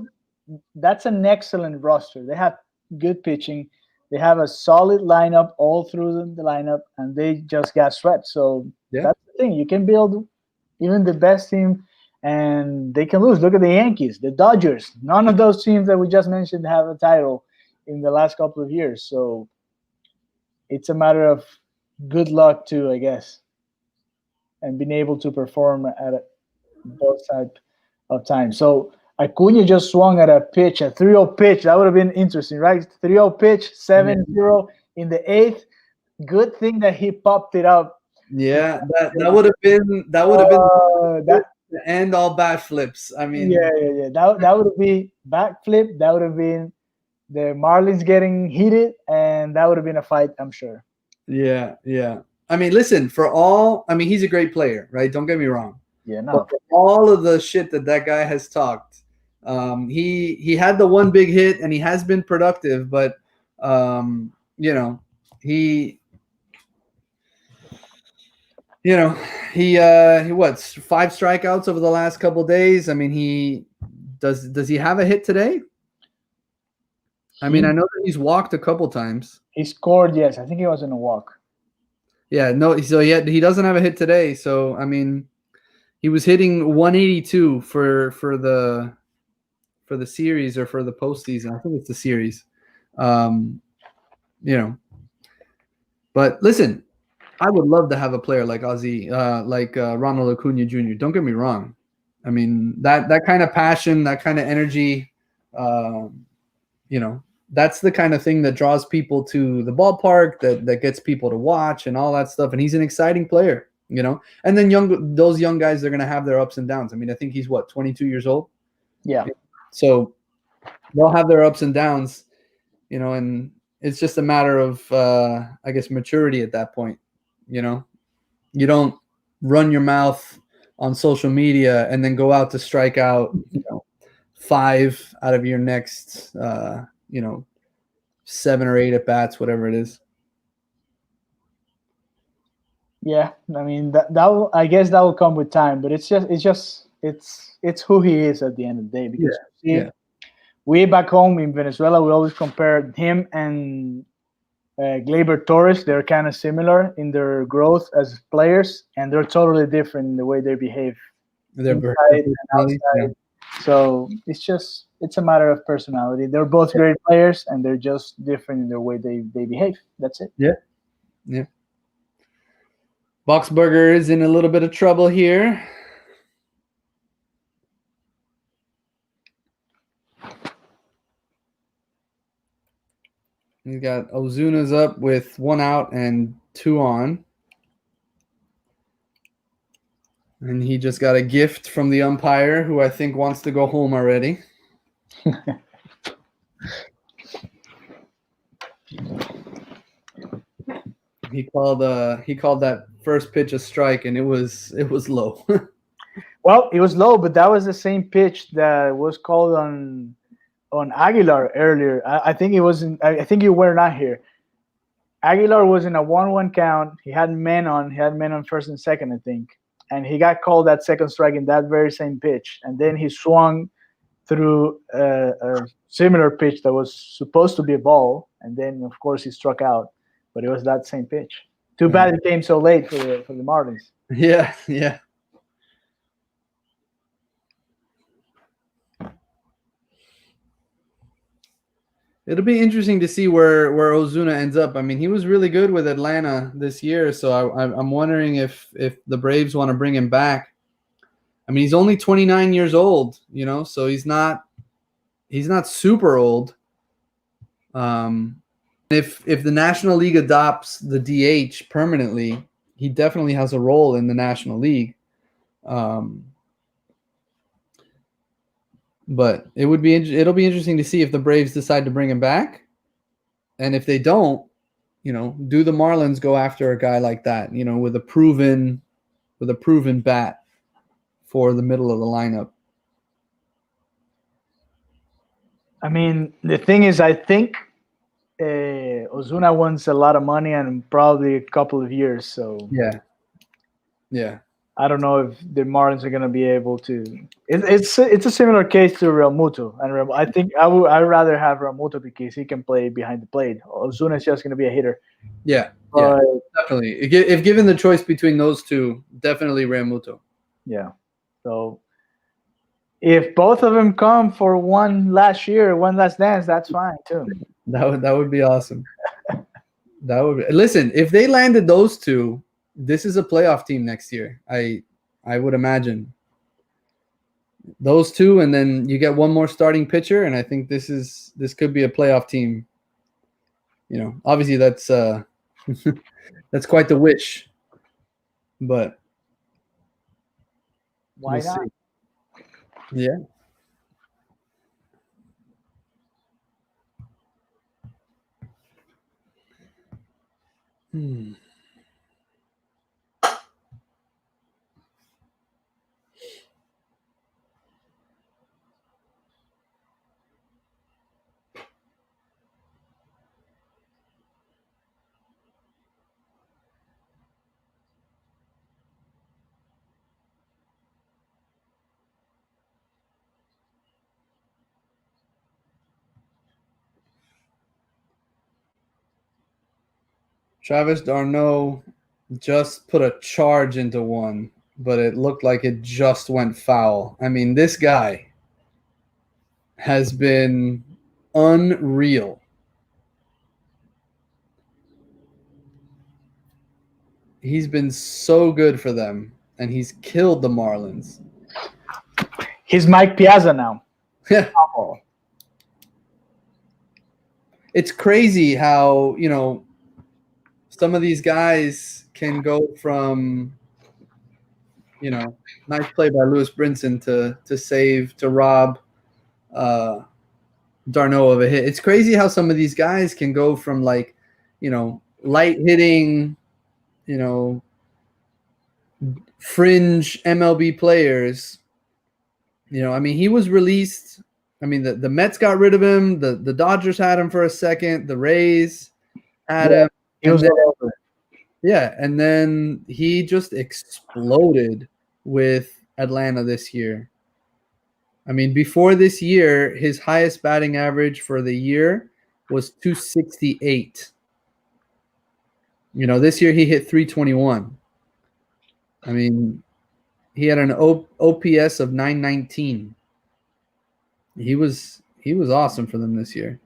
That's an excellent roster. They have good pitching. They have a solid lineup all through the lineup, and they just got swept. So that's the thing. You can build even the best team, and they can lose. Look at the Yankees, the Dodgers. None of those teams that we just mentioned have a title in the last couple of years. So it's a matter of good luck too, I guess, and being able to perform at those type of times. So Acuna just swung at a pitch, a 3-0 pitch. That would have been interesting, right? 3-0 pitch, 7-0 in the 8th. Good thing that he popped it up. Yeah, that would have been the end all bat flips. I mean, yeah. That would be backflip. That would have been the Marlins getting heated, and that would have been a fight, I'm sure. Yeah. I mean, listen, he's a great player, right? Don't get me wrong. Yeah, no. But for all of the shit that guy has talked, he had the one big hit and he has been productive, but he what, 5 strikeouts over the last couple of days. I mean, does he have a hit today? I mean, I know that he's walked a couple times. He scored, yes. I think he was in a walk. Yeah, no, so he doesn't have a hit today. So I mean, he was hitting 182 for the series or for the postseason. I think it's the series. But listen, I would love to have a player like Ronald Acuna Jr. Don't get me wrong. I mean, that kind of passion, that kind of energy, that's the kind of thing that draws people to the ballpark, that gets people to watch and all that stuff. And he's an exciting player, And then those young guys, they're going to have their ups and downs. I mean, I think he's 22 years old. Yeah. So they'll have their ups and downs, and it's just a matter of, I guess, maturity at that point. You don't run your mouth on social media and then go out to strike out, 5 out of your next, 7 or 8 at bats, whatever it is. Yeah, I mean I guess that will come with time, but it's who he is at the end of the day. Because we back home in Venezuela, we always compare him and Gleyber Torres. They're kind of similar in their growth as players, and they're totally different in the way they behave inside and outside. Yeah. So it's a matter of personality. They're both great players, and they're just different in the way they behave. That's it. Yeah. Boxberger is in a little bit of trouble here. He's got Ozuna's up with 1 out and 2 on. And he just got a gift from the umpire, who I think wants to go home already. He called that first pitch a strike, and it was low. Well, it was low, but that was the same pitch that was called on Aguilar earlier. I think it wasn't. I think you were not here. Aguilar was in a 1-1 count. He had men on first and second, I think, and he got called that second strike in that very same pitch. And then he swung through a similar pitch that was supposed to be a ball, and then of course he struck out, but it was that same pitch. Too bad it came so late for the Marlins. Yeah, yeah. It'll be interesting to see where Ozuna ends up. I mean, he was really good with Atlanta this year, so I'm wondering if the Braves want to bring him back. I mean, he's only 29 years old, you know, so he's not super old. If the National League adopts the DH permanently, he definitely has a role in the National League. But it'll be interesting to see if the Braves decide to bring him back, and if they don't, you know, do the Marlins go after a guy like that, you know, with a proven bat for the middle of the lineup? I mean, the thing is, I think Ozuna wants a lot of money and probably a couple of years. So yeah. I don't know if the Marlins are going to be able to. It's a similar case to Real Muto, and I think I'd rather have Real Muto because he can play behind the plate. Ozuna is just going to be a hitter. Yeah, definitely. If given the choice between those two, definitely Real Muto. Yeah. So if both of them come for one last dance, that's fine too. That would be awesome. Listen, if they landed those two, this is a playoff team next year. I would imagine those two, and then you get one more starting pitcher, and I think this could be a playoff team. You know, obviously that's that's quite the wish, but why not? See. Yeah. Travis d'Arnaud just put a charge into one, but it looked like it just went foul. I mean, this guy has been unreal. He's been so good for them, and he's killed the Marlins. He's Mike Piazza now. Yeah. It's crazy how, you know, some of these guys can go from, you know, nice play by Lewis Brinson to rob d'Arnaud of a hit. It's crazy how some of these guys can go from, like, you know, light hitting, you know, fringe MLB players. You know, I mean, he was released. I mean, the Mets got rid of him. The Dodgers had him for a second. The Rays had him. And then he just exploded with Atlanta this year. I mean, before this year, his highest batting average for the year was 268. You know, this year he hit 321. I mean, he had an OPS of 919. He was awesome for them this year.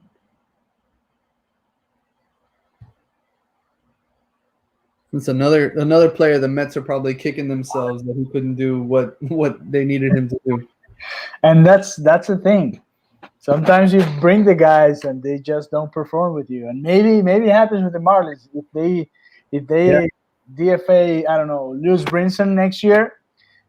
It's another player the Mets are probably kicking themselves that he couldn't do what they needed him to do. And that's the thing. Sometimes you bring the guys and they just don't perform with you. And maybe it happens with the Marlins. If they DFA, I don't know, Lewis Brinson next year,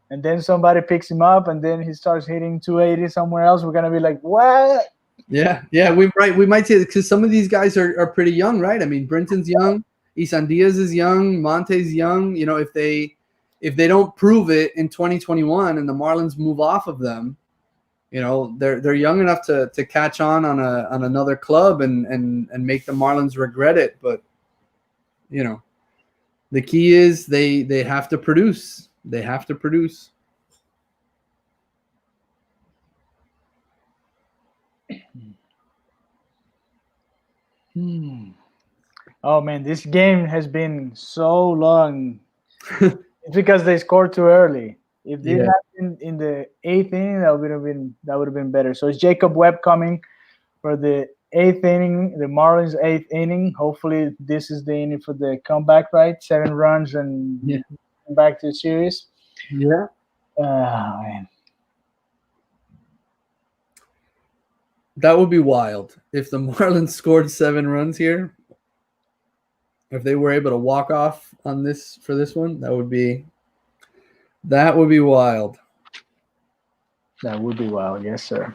and then somebody picks him up and then he starts hitting 280 somewhere else, we're gonna be like, what? Yeah, we might see it because some of these guys are pretty young, right? I mean, Brinson's young, Isan Diaz is young, Monte's young. You know, if they don't prove it in 2021 and the Marlins move off of them, you know, they're young enough to catch on another club and make the Marlins regret it. But, you know, the key is they have to produce. They have to produce. Oh man, this game has been so long. It's because they scored too early. If this happened in the 8th inning, that would have been better. So it's Jacob Webb coming for the 8th inning, the Marlins 8th inning. Hopefully, this is the inning for the comeback, right? 7 runs and back to the series. Yeah. Man. That would be wild if the Marlins scored 7 runs here. If they were able to walk off on this for this one, that would be wild. That would be wild, yes, sir.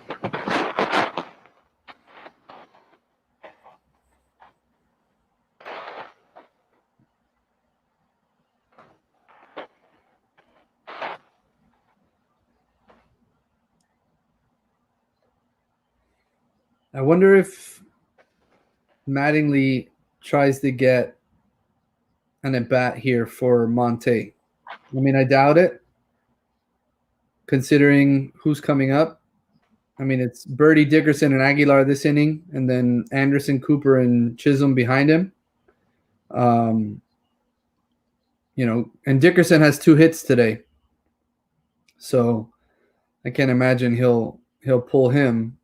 I wonder if Mattingly tries to get an at-bat here for Monte. I mean, I doubt it, considering who's coming up. I mean, it's Birdie, Dickerson, and Aguilar this inning, and then Anderson, Cooper, and Chisholm behind him. And Dickerson has 2 hits today, so I can't imagine he'll pull him.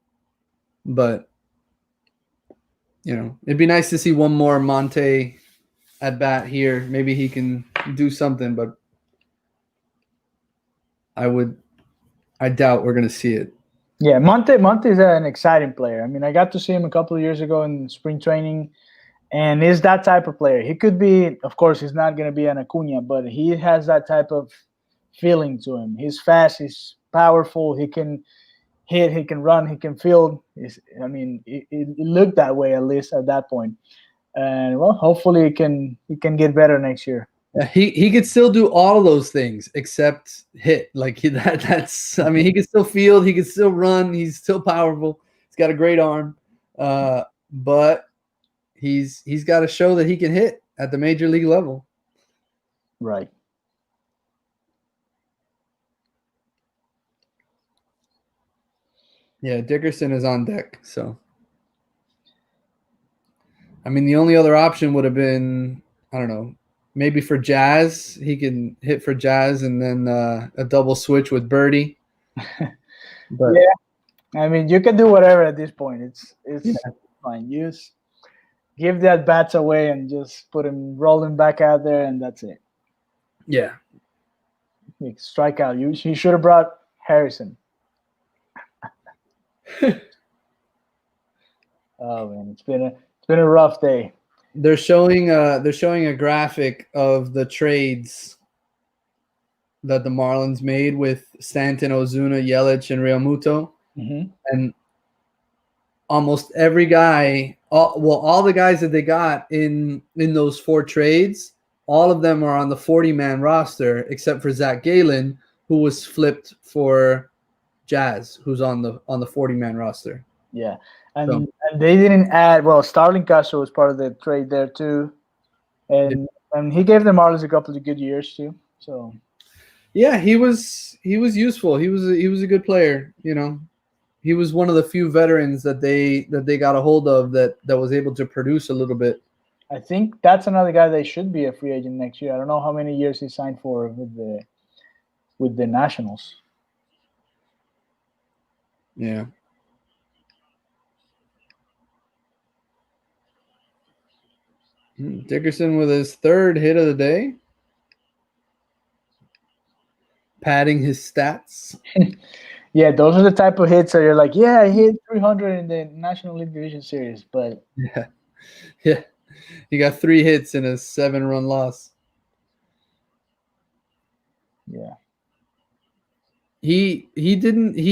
But it'd be nice to see one more Monte at bat here. Maybe he can do something, but I doubt we're gonna see it. Yeah, Monte is an exciting player. I mean, I got to see him a couple of years ago in spring training, and is that type of player. He could be, of course, he's not going to be an Acuna, but he has that type of feeling to him. He's fast, he's powerful, he can hit, he can run, he can field. It looked that way, at least at that point. And, well, hopefully he can get better next year. He could still do all of those things except hit. Like that's. I mean, he can still field. He can still run. He's still powerful. He's got a great arm, but he's got to show that he can hit at the major league level. Right. Yeah, Dickerson is on deck. So, I mean, the only other option would have been, I don't know. Maybe for Jazz, he can hit for Jazz and then a double switch with Birdie. But yeah, I mean, you can do whatever at this point. It's fine. Use give the at bats away and just put him rolling back out there, and that's it. Yeah, strike out. You should have brought Harrison. Oh man, it's been a rough day. They're showing a graphic of the trades that the Marlins made with Stanton, Ozuna, Yelich, and Realmuto, and almost every guy, all the guys that they got in those 4 trades, all of them are on the 40-man roster except for Zach Gallen, who was flipped for Jazz, who's on the 40-man roster. Yeah. And they didn't add. Well, Starling Castro was part of the trade there too, and he gave the Marlins a couple of good years too. So, yeah, he was useful. He was a good player. He was one of the few veterans that they got a hold of that was able to produce a little bit. I think that's another guy that should be a free agent next year. I don't know how many years he signed for with the Nationals. Yeah. Dickerson with his 3rd hit of the day, padding his stats. Yeah, those are the type of hits that you're like, yeah, I hit 300 in the National League Division Series, but yeah, he got 3 hits in a 7-run loss. Yeah, he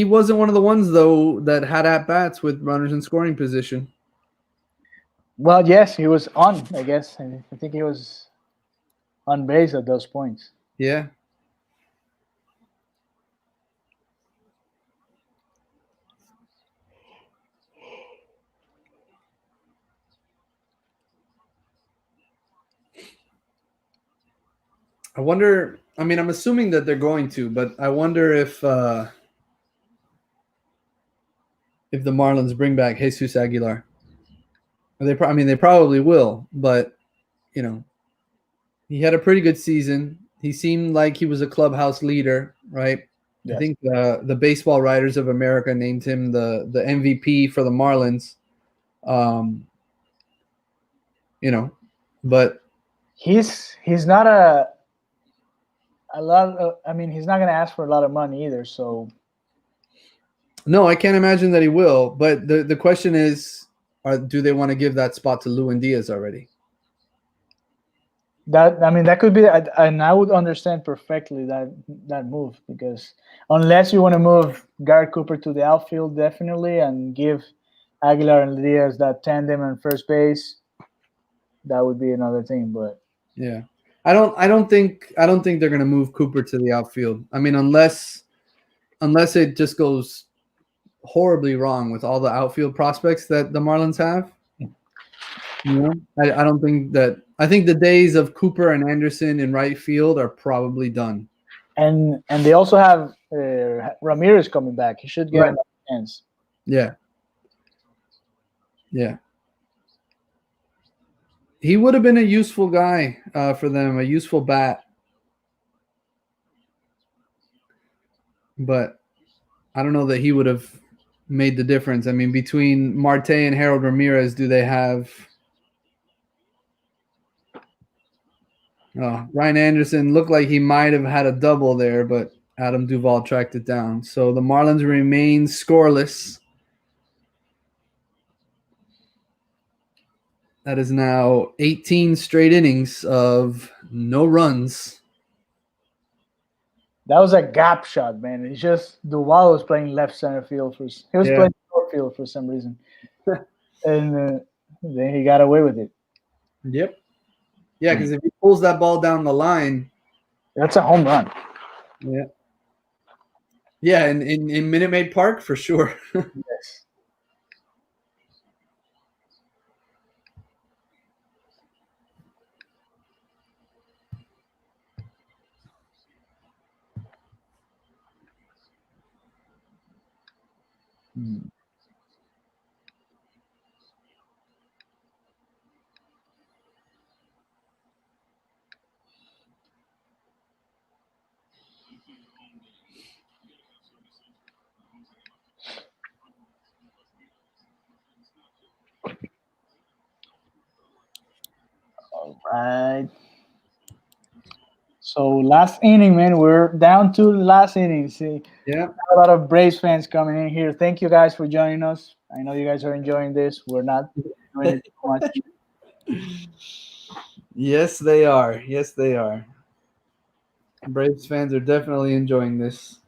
wasn't one of the ones though that had at bats with runners in scoring position. Well, yes, he was on, I guess. I think he was on base at those points. Yeah. I wonder, I mean, I'm assuming that they're going to, but I wonder if the Marlins bring back Jesus Aguilar. They probably will, but you know, he had a pretty good season. He seemed like he was a clubhouse leader, right? Yes. I think the Baseball Writers of America named him the MVP for the Marlins. You know, but he's not a lot of, I mean, he's not going to ask for a lot of money either, so no, I can't imagine that he will. But the question is, do they want to give that spot to Lewin Diaz already? That could be, and I would understand perfectly that move, because unless you want to move Garrett Cooper to the outfield, definitely, and give Aguilar and Diaz that tandem on first base, that would be another thing. But yeah, I don't think they're going to move Cooper to the outfield. I mean, unless it just goes horribly wrong with all the outfield prospects that the Marlins have. You know, I don't think that. I think the days of Cooper and Anderson in right field are probably done. And they also have Ramirez coming back. He should get Right. another chance. Yeah. Yeah. He would have been a useful guy for them, a useful bat. But I don't know that he would have made the difference. I mean, between Marte and Harold Ramirez, do they have Ryan Anderson looked like he might have had a double there, but Adam Duvall tracked it down. So the Marlins remain scoreless. That is now 18 straight innings of no runs. That was a gap shot, man. It's just Duvall was playing left center field he was playing short field for some reason, and then he got away with it. Yep. Yeah, because if he pulls that ball down the line, that's a home run. Yeah. Yeah, in Minute Maid Park for sure. Yes. All right. So last inning, man. We're down to the last inning. See, yeah. A lot of Braves fans coming in here. Thank you guys for joining us. I know you guys are enjoying this. We're not doing it too much. Yes, they are. Yes, they are. Braves fans are definitely enjoying this.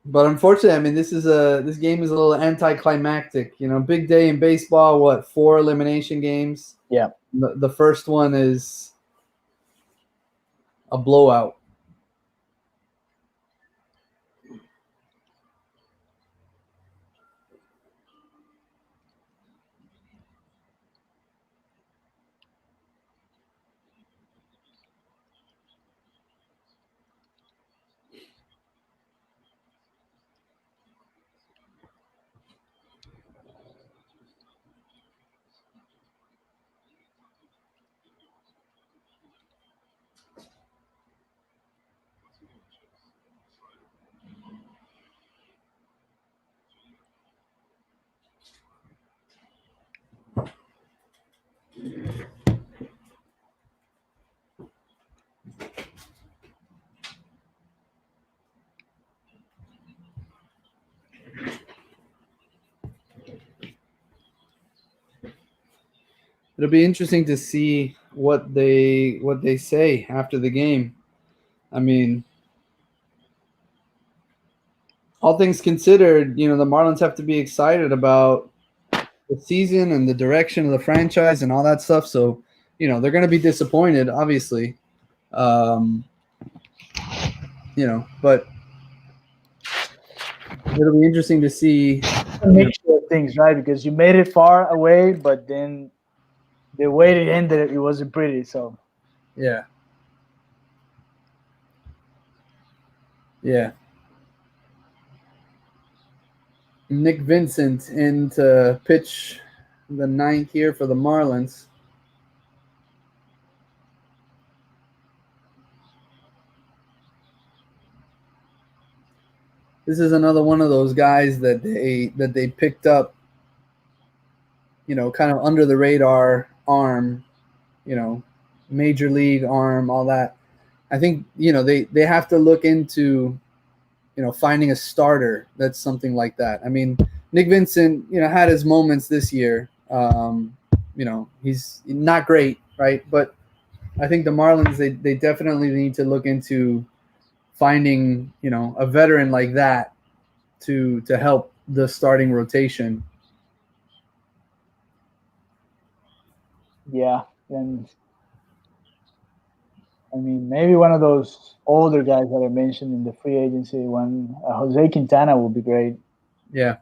But unfortunately, I mean, this game is a little anticlimactic. You know, big day in baseball. What, 4 elimination games? Yeah. The first one is a blowout. It'll be interesting to see what they say after the game. I mean, all things considered, you know, the Marlins have to be excited about the season and the direction of the franchise and all that stuff. So, you know, they're going to be disappointed, obviously. You know, but it'll be interesting to see A mixture of things, right? Because you made it far away, but then the way it ended, it wasn't pretty. So, yeah. Yeah. Nick Vincent in to pitch the 9th here for the Marlins. This is another one of those guys that they picked up, kind of under the radar arm, major league arm, all that. I think, they have to look into, finding a starter that's something like that. I mean, Nick Vincent, had his moments this year. He's not great, right? But I think the Marlins, they definitely need to look into finding, a veteran like that to help the starting rotation. Yeah, and I mean, maybe one of those older guys that I mentioned in the free agency one, Jose Quintana would be great. Yeah.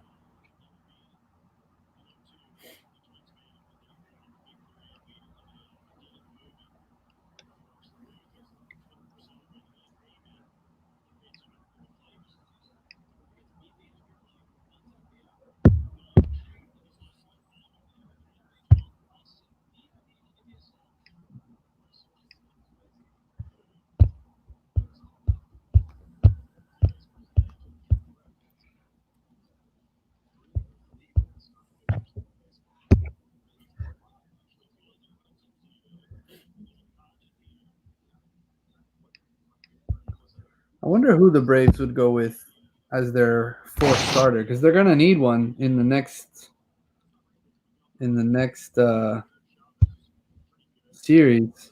I wonder who the Braves would go with as their fourth starter, because they're gonna need one in the next series.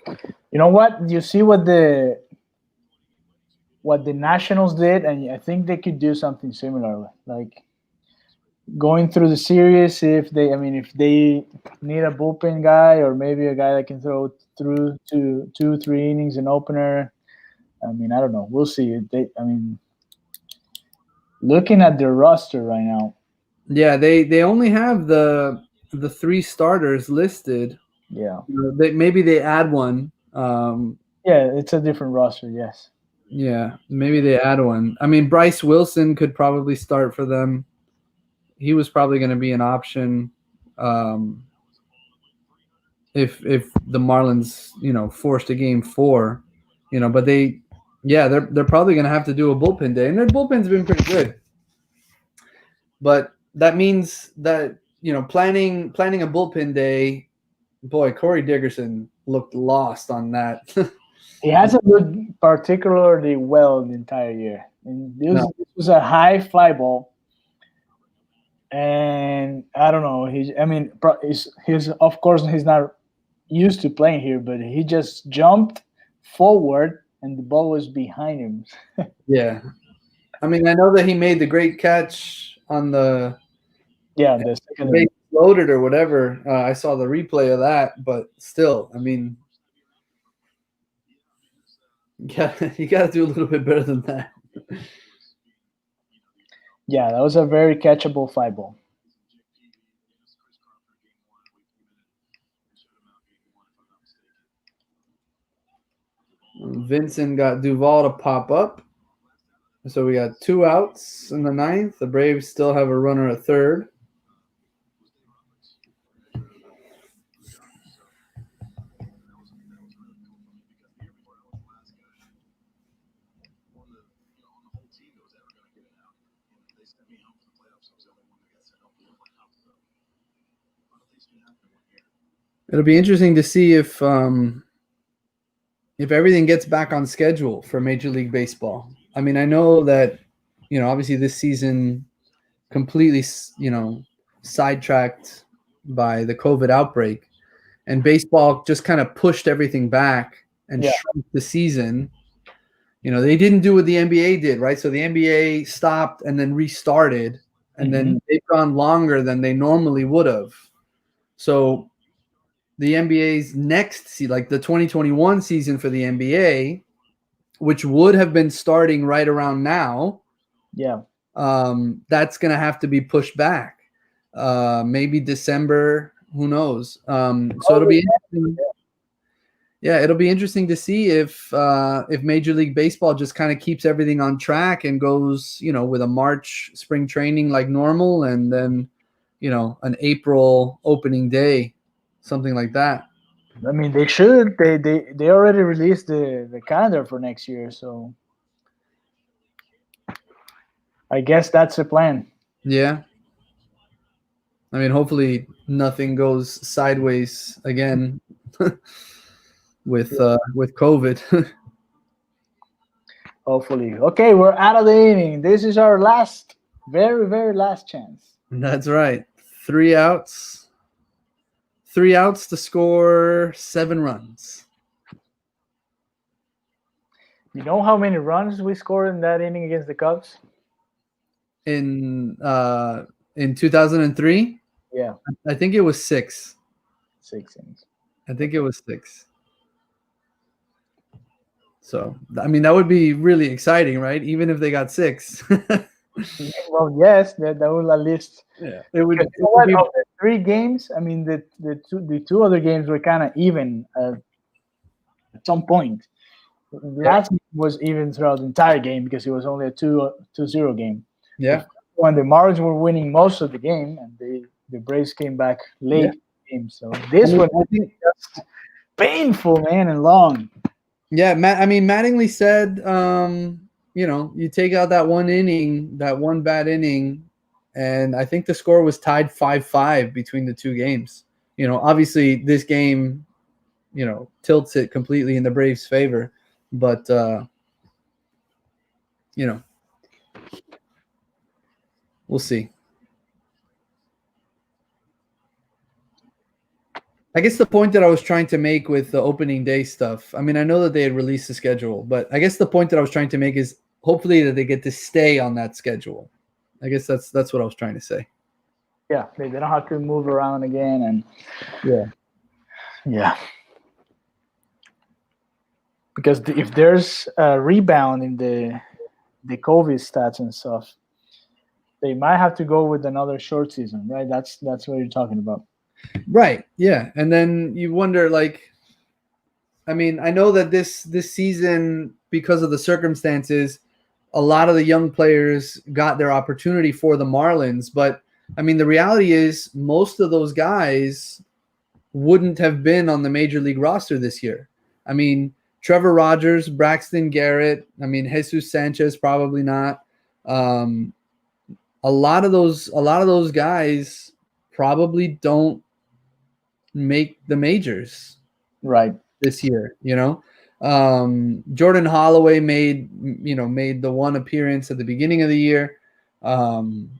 You know what? You see what the Nationals did, and I think they could do something similar, like going through the series. If they need a bullpen guy, or maybe a guy that can throw through to 2-3 innings an opener. I mean, I don't know. We'll see. Looking at their roster right now. Yeah, they only have the 3 starters listed. Yeah. Maybe they add one. Yeah, it's a different roster. Yes. Yeah, maybe they add one. I mean, Bryce Wilson could probably start for them. He was probably going to be an option if the Marlins, forced a game 4, but they're probably going to have to do a bullpen day, and their bullpen's been pretty good. But that means that, planning a bullpen day, boy, Corey Dickerson looked lost on that. He hasn't looked particularly well the entire year. This was a high fly ball, and I don't know. He's of course he's not used to playing here, but he just jumped forward and the ball was behind him. Yeah, I mean, I know that he made the great catch on the second base loaded or whatever. I saw the replay of that, but still, I mean. Yeah, you got to do a little bit better than that. Yeah, that was a very catchable fly ball. Vincent got Duvall to pop up. So we got 2 outs in the 9th. The Braves still have a runner at third. It'll be interesting to see if everything gets back on schedule for Major League Baseball. I mean, I know that, obviously this season completely, sidetracked by the COVID outbreak, and baseball just kind of pushed everything back and shrunk the season. They didn't do what the NBA did, right? So the NBA stopped and then restarted, and then they've gone longer than they normally would have. So the NBA's next, like the 2021 season for the NBA, which would have been starting right around now, that's going to have to be pushed back. Maybe December, who knows? So it'll be interesting. Yeah, it'll be interesting to see if Major League Baseball just kind of keeps everything on track and goes, with a March spring training like normal, and then an April opening day, something like that. I mean, they should. They already released the calendar for next year, so I guess that's the plan. Yeah. I mean, hopefully nothing goes sideways again with COVID. Hopefully. Okay, we're out of the inning. This is our last, very, very last chance. That's right. 3 outs. 3 outs to score 7 runs. You know how many runs we scored in that inning against the Cubs? In 2003? Yeah. I think it was 6. 6 innings. I think it was 6. So, I mean, that would be really exciting, right? Even if they got 6. Well, yes, that would at least. Yeah, it would. Of the 3 games, I mean, the two other games were kind of even at some point. The last game was even throughout the entire game because it was only a 2-0 game. Yeah. When the Marlins were winning most of the game, and the Braves came back late in the game. So this one was just painful, man, and long. Yeah, Mattingly said, you take out that one inning, that one bad inning, and I think the score was tied 5-5 between the 2 games. Obviously this game, tilts it completely in the Braves' favor, but we'll see. I guess the point that I was trying to make with the opening day stuff, I mean, I know that they had released the schedule, but I guess the point that I was trying to make is hopefully that they get to stay on that schedule. I guess that's what I was trying to say. Yeah, they don't have to move around again, and yeah. Because if there's a rebound in the COVID stats and stuff, they might have to go with another short season, right? That's what you're talking about. Right. Yeah. And then you wonder, I mean, I know that this season, because of the circumstances, a lot of the young players got their opportunity for the Marlins. But, I mean, the reality is most of those guys wouldn't have been on the major league roster this year. I mean, Trevor Rogers, Braxton Garrett, I mean, Jesus Sanchez, probably not. A lot of those guys probably don't make the majors right this year. Jordan Holloway made the one appearance at the beginning of the year. Neidert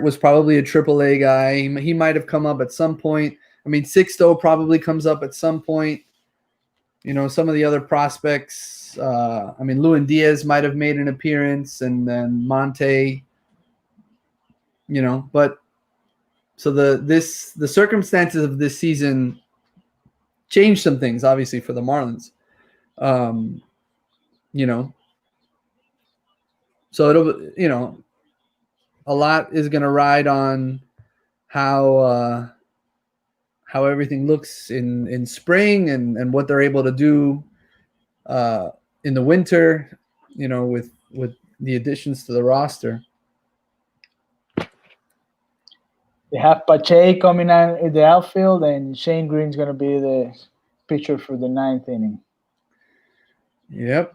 was probably a AAA guy. He might have come up at some point. I mean, Sixto probably comes up at some point. Some of the other prospects, I mean, Lewin Diaz might have made an appearance, and then Monte, but so the circumstances of this season changed some things, obviously, for the Marlins. So it'll, a lot is going to ride on how everything looks in spring and what they're able to do in the winter, with the additions to the roster. They have Pache coming out in the outfield, and Shane Green's going to be the pitcher for the 9th inning. Yep.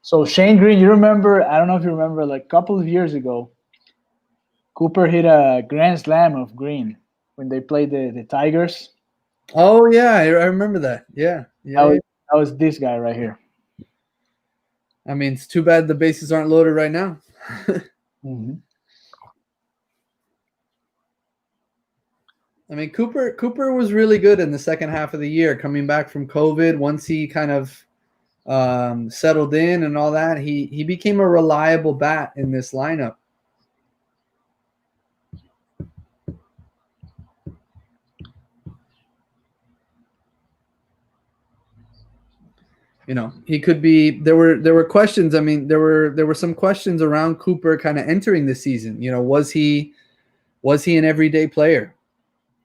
So Shane Green, you remember, I don't know if you remember, like a couple of years ago, Cooper hit a grand slam of Green when they played the Tigers. Oh, yeah, I remember that. Yeah. That was this guy right here. I mean, it's too bad the bases aren't loaded right now. Mm-hmm. I mean, Cooper was really good in the second half of the year, coming back from COVID. Once he kind of settled in and all that, he became a reliable bat in this lineup. He could be. There were questions. I mean, there were some questions around Cooper kind of entering the season. Was he an everyday player?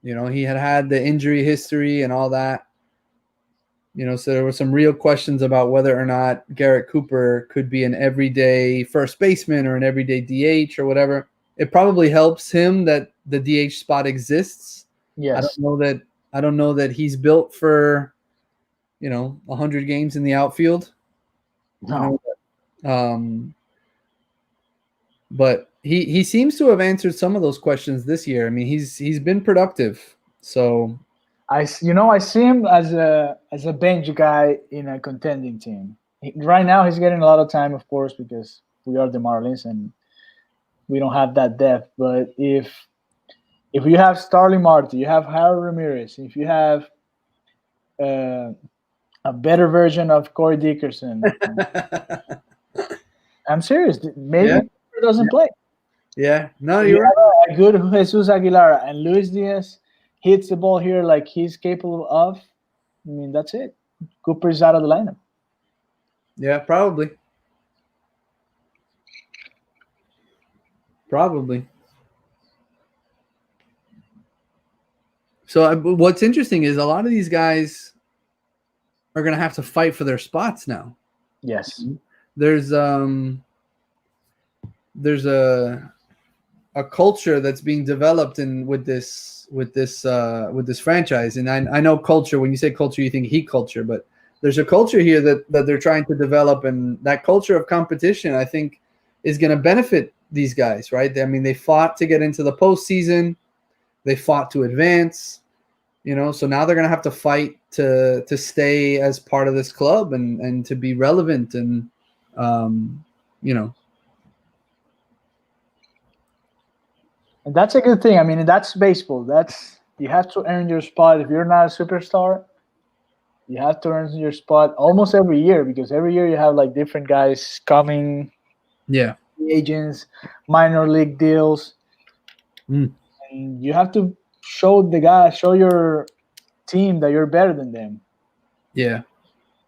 He had the injury history and all that. So there were some real questions about whether or not Garrett Cooper could be an everyday first baseman or an everyday DH or whatever. It probably helps him that the DH spot exists. Yes. I don't know that he's built for 100 games in the outfield. No. But he seems to have answered some of those questions this year. I mean, he's been productive. So I see him as a bench guy in a contending team. Right now, he's getting a lot of time, of course, because we are the Marlins and we don't have that depth. But if you have Starling Marte, you have Harold Ramirez, if you have a better version of Corey Dickerson, I'm serious. Maybe he doesn't play. Yeah, no, you're right. A good Jesus Aguilar and Luis Diaz hits the ball here like he's capable of. I mean, that's it. Cooper's out of the lineup. Yeah, probably. So what's interesting is a lot of these guys are going to have to fight for their spots now. Yes. There's a culture that's being developed with this franchise, and I know culture. When you say culture, you think heat culture, but there's a culture here that they're trying to develop, and that culture of competition, I think, is going to benefit these guys, right? I mean, they fought to get into the postseason, they fought to advance, so now they're going to have to fight to stay as part of this club and to be relevant and And that's a good thing. I mean, that's baseball. You have to earn your spot. If you're not a superstar, you have to earn your spot almost every year, because every year you have like different guys coming. Yeah. Agents, minor league deals. And you have to show your team that you're better than them. Yeah.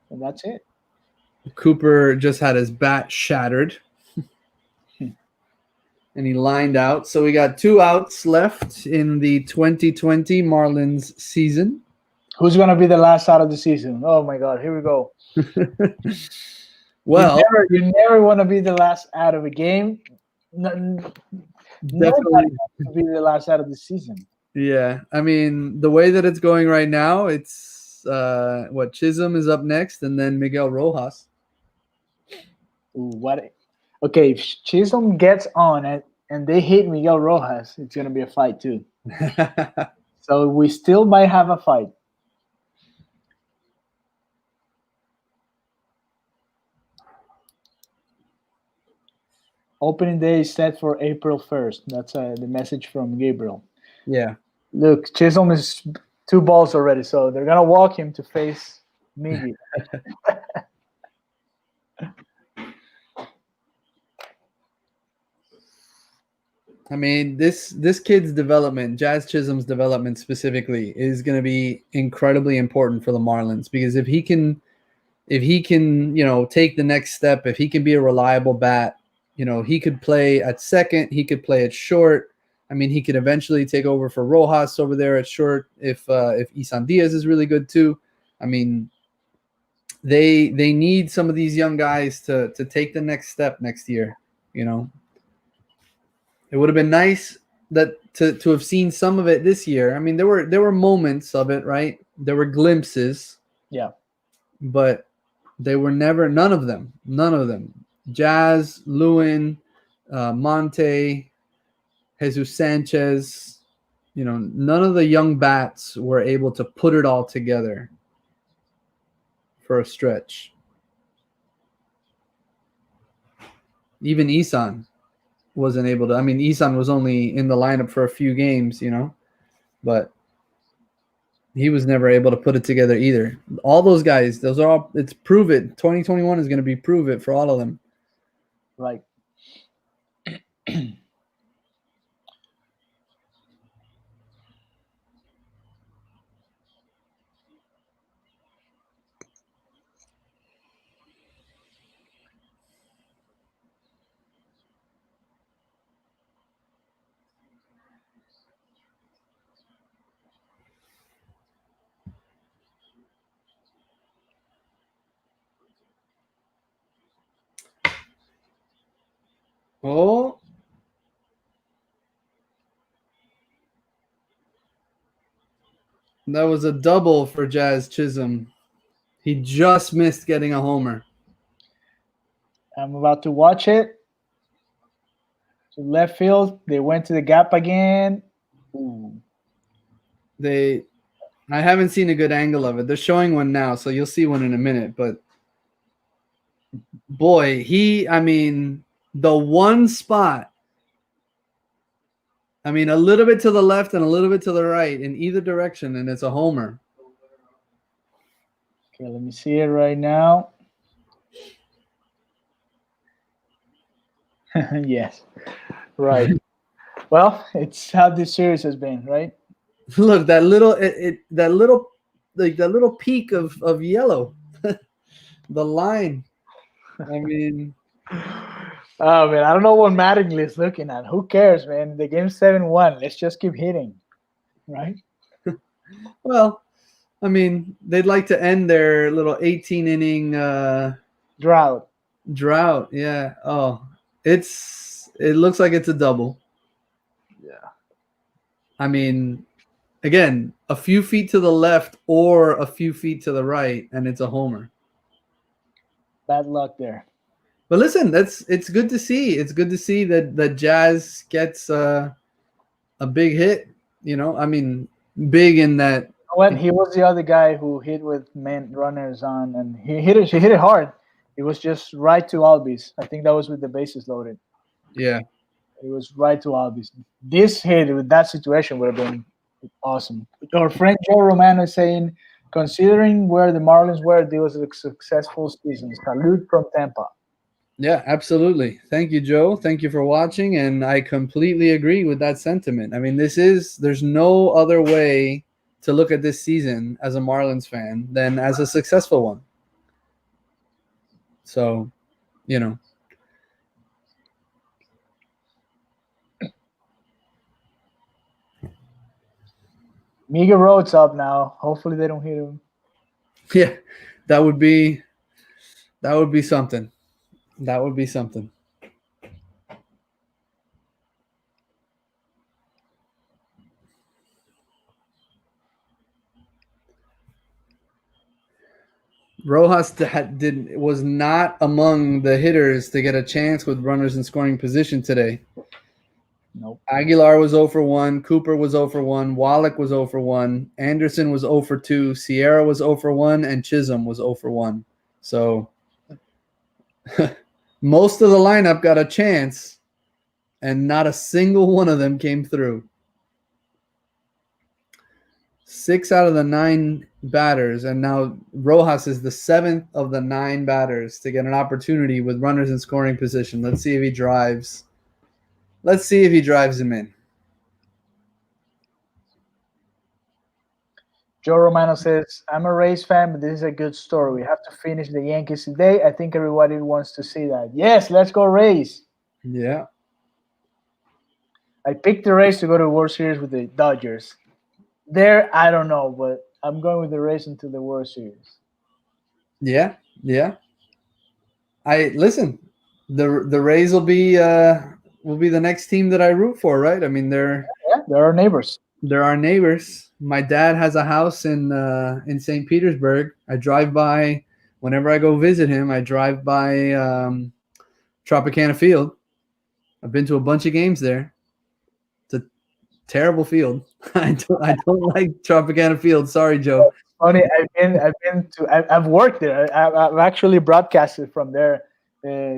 And that's it. Cooper just had his bat shattered. And he lined out. So we got 2 outs left in the 2020 Marlins season. Who's going to be the last out of the season? Oh, my God. Here we go. Well, you never want to be the last out of a game. Nobody wants to be the last out of the season. Yeah. I mean, the way that it's going right now, it's Chisholm is up next and then Miguel Rojas. What? Okay, if Chisholm gets on it and they hit Miguel Rojas, it's going to be a fight too. So we still might have a fight. Opening day is set for April 1st. That's the message from Gabriel. Yeah. Look, Chisholm is 2 balls already, so they're going to walk him to face Miggy. I mean, this kid's development, Jazz Chisholm's development specifically, is going to be incredibly important for the Marlins, because if he can, take the next step, if he can be a reliable bat, he could play at second, he could play at short. I mean, he could eventually take over for Rojas over there at short if Isan Diaz is really good too. I mean, they need some of these young guys to take the next step next year. It would have been nice that to have seen some of it this year. I mean, there were moments of it, right? There were glimpses. Yeah. But they were never, none of them. Jazz, Lewin, Monte, Jesus Sanchez, none of the young bats were able to put it all together for a stretch. Even Isan wasn't able to. I mean, Isan was only in the lineup for a few games, but he was never able to put it together either. All those guys, those are all, it's prove it. 2021 is going to be prove it for all of them. Right. Oh. That was a double for Jazz Chisholm. He just missed getting a homer. I'm about to watch it. To left field. They went to the gap again. Ooh. I haven't seen a good angle of it. They're showing one now, so you'll see one in a minute. But boy, the one spot. A little bit to the left and a little bit to the right in either direction, and it's a homer. Okay, let me see it right now. Yes, right. Well, it's how this series has been, right? Look, that little peak of yellow, the line. Oh man, I don't know what Mattingly is looking at. Who cares, man? The game's 7-1. Let's just keep hitting, right? Well, they'd like to end their little 18-inning drought. Yeah. Oh, it looks like it's a double. Yeah. Again, a few feet to the left or a few feet to the right, and it's a homer. Bad luck there. But listen, it's good to see. It's good to see that Jazz gets a big hit. Big in that. You know what? He was the other guy who hit with men runners on, and he hit it hard. It was just right to Albies. I think that was with the bases loaded. Yeah. It was right to Albies. This hit with that situation would have been awesome. Our friend Joe Romano is saying, considering where the Marlins were, this was a successful season. Salute from Tampa. Yeah, absolutely. Thank you, Joe. Thank you for watching, and I completely agree with that sentiment. There's no other way to look at this season as a Marlins fan than as a successful one. So, Miguel Rhodes up now. Hopefully they don't hit him. Yeah, that would be something. That would be something. Rojas was not among the hitters to get a chance with runners in scoring position today. Nope. Aguilar was 0 for 1. Cooper was 0 for 1. Wallach was 0 for 1. Anderson was 0 for 2. Sierra was 0 for 1. And Chisholm was 0 for 1. So most of the lineup got a chance, and not a single one of them came through. 6 out of the 9 batters, and now Rojas is the 7th of the 9 batters to get an opportunity with runners in scoring position. Let's see if he drives. Let's see if he drives him in. Joe Romano says, I'm a Rays fan, but this is a good story. We have to finish the Yankees today. I think everybody wants to see that. Yes, let's go Rays. Yeah. I picked the Rays to go to the World Series with the Dodgers. There, I don't know, but I'm going with the Rays into the World Series. Yeah. Listen. The Rays will be the next team that I root for, right? They're our neighbors. They're our neighbors. My dad has a house in St. Petersburg. I drive by whenever I go visit him. I drive by Tropicana Field. I've been to a bunch of games there. It's a terrible field. I don't like Tropicana Field. Sorry, Joe. Funny, I've worked there. I've actually broadcasted from there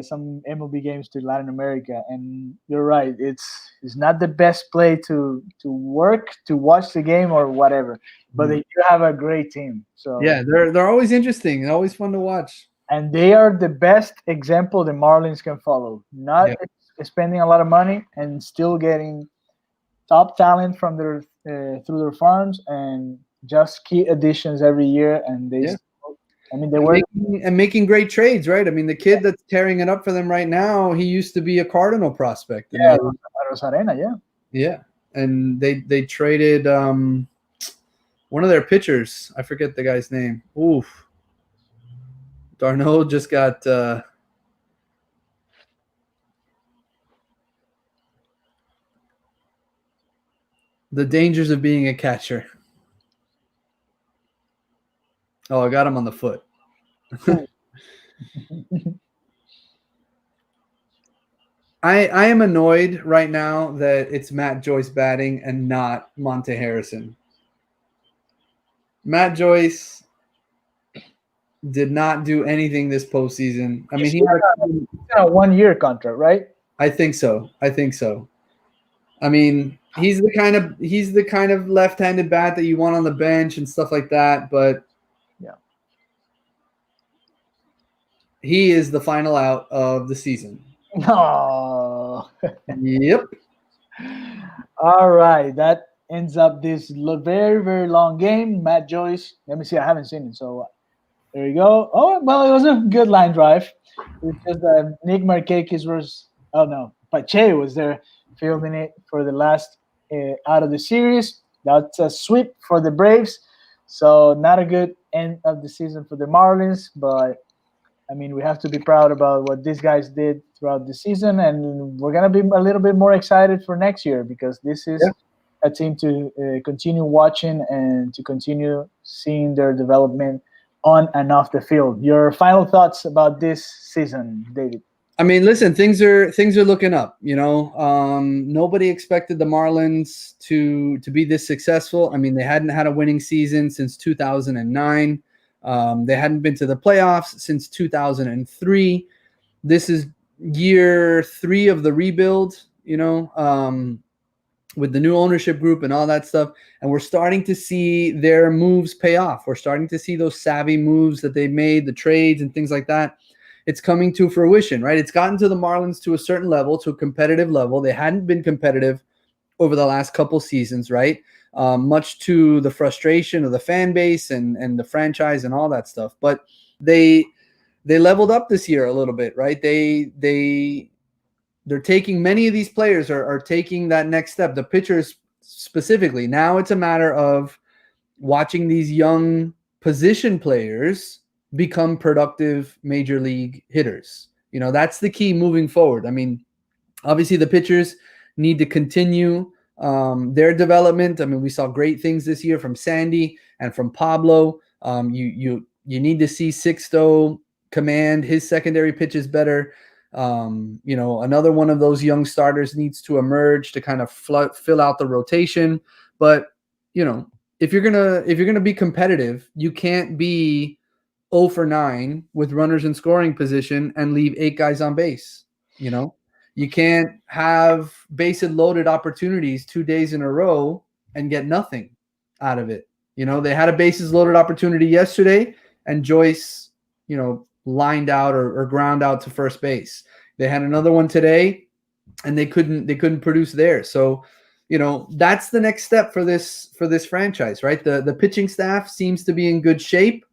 some MLB games to Latin America, and you're right. It's not the best place to work, to watch the game or whatever, but they do have a great team. So yeah, they're always interesting and always fun to watch. And they are the best example the Marlins can follow. Not spending a lot of money and still getting top talent from their through their farms and just key additions every year, and they making great trades, right? The kid that's tearing it up for them right now, he used to be a Cardinal prospect. Yeah, Rosarena, yeah, and they traded one of their pitchers. I forget the guy's name. Oof, Darno just got The dangers of being a catcher. Oh, I got him on the foot. I am annoyed right now that it's Matt Joyce batting and not Monte Harrison. Matt Joyce did not do anything this postseason. I mean, he had a 1-year contract, right? I think so. I mean, he's the kind of left-handed bat that you want on the bench and stuff like that, but yeah, he is the final out of the season. No. Yep. All right, that ends up this very, very long game. Matt Joyce. Let me see. I haven't seen it, so there you go. Oh, well, it was a good line drive. It's just Nick Markakis was. Oh no, Pache was there fielding it for the last out of the series. That's a sweep for the Braves. So not a good end of the season for the Marlins, but I mean, we have to be proud about what these guys did throughout the season, and we're gonna be a little bit more excited for next year because this is a team to continue watching and to continue seeing their development on and off the field. Your final thoughts about this season, David? I mean, listen, things are looking up. You know, nobody expected the Marlins to be this successful. I mean, they hadn't had a winning season since 2009. They hadn't been to the playoffs since 2003. This is year 3 of the rebuild, you know, with the new ownership group and all that stuff. And we're starting to see their moves pay off. We're starting to see those savvy moves that they made, the trades and things like that. It's coming to fruition, right? It's gotten to the Marlins to a certain level, to a competitive level. They hadn't been competitive over the last couple seasons, right? Much to the frustration of the fan base and the franchise and all that stuff. But they leveled up this year a little bit, right? They're taking, many of these players are taking that next step. The pitchers specifically. Now it's a matter of watching these young position players become productive major league hitters. You know, that's the key moving forward. I mean, obviously the pitchers need to continue their development. I mean, we saw great things this year from Sandy and from Pablo. You need to see Sixto command his secondary pitches better. You know, another one of those young starters needs to emerge to kind of fill out the rotation. But, you know, if you're gonna be competitive, you can't be 0 for 9 with runners in scoring position and leave 8 guys on base. You know, you can't have bases loaded opportunities 2 days in a row and get nothing out of it. You know, they had a bases loaded opportunity yesterday and Joyce, you know, lined out or ground out to first base. They had another one today and they couldn't produce there. So, you know, that's the next step for this franchise, right? The pitching staff seems to be in good shape.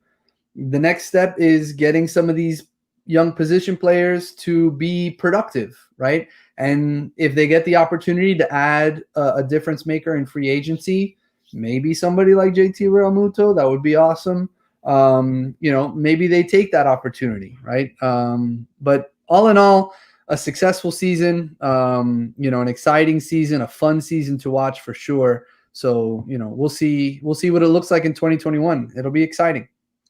The next step is getting some of these young position players to be productive, right? And if they get the opportunity to add a difference maker in free agency, maybe somebody like JT Realmuto, that would be awesome. You know, maybe they take that opportunity, right? But all in all, a successful season, you know, an exciting season, a fun season to watch for sure. So, you know, we'll see what it looks like in 2021. It'll be exciting.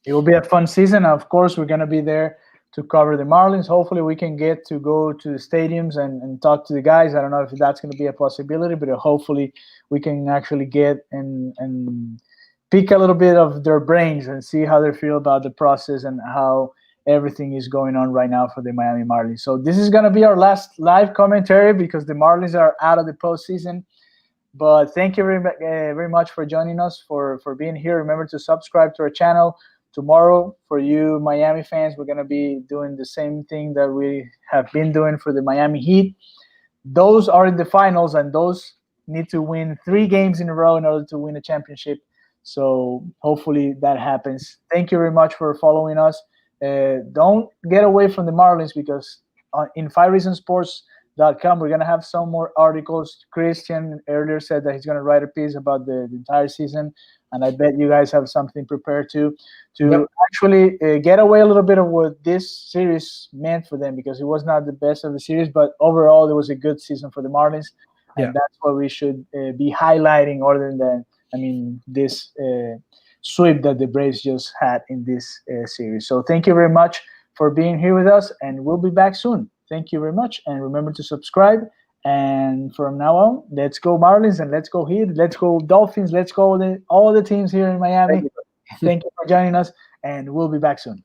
It will be a fun season. Of course, we're going to be there to cover the Marlins. Hopefully, we can get to go to the stadiums and talk to the guys. I don't know if that's going to be a possibility, but hopefully we can actually get and pick a little bit of their brains and see how they feel about the process and how everything is going on right now for the Miami Marlins. So this is going to be our last live commentary because the Marlins are out of the postseason. But thank you very much for joining us, for being here. Remember to subscribe to our channel. Tomorrow, for you Miami fans, we're going to be doing the same thing that we have been doing for the Miami Heat. Those are in the finals, and those need to win 3 games in a row in order to win a championship. So hopefully that happens. Thank you very much for following us. Don't get away from the Marlins because in 5reasonsports.com, we're going to have some more articles. Christian earlier said that he's going to write a piece about the entire season. And I bet you guys have something prepared to actually get away a little bit of what this series meant for them because it was not the best of the series, but overall it was a good season for the Marlins. And that's what we should be highlighting, other than, this sweep that the Braves just had in this series. So thank you very much for being here with us, and we'll be back soon. Thank you very much, and remember to subscribe. And from now on, let's go Marlins, and let's go Heat, let's go Dolphins, let's go all the teams here in Miami. Thank you for joining us, and we'll be back soon.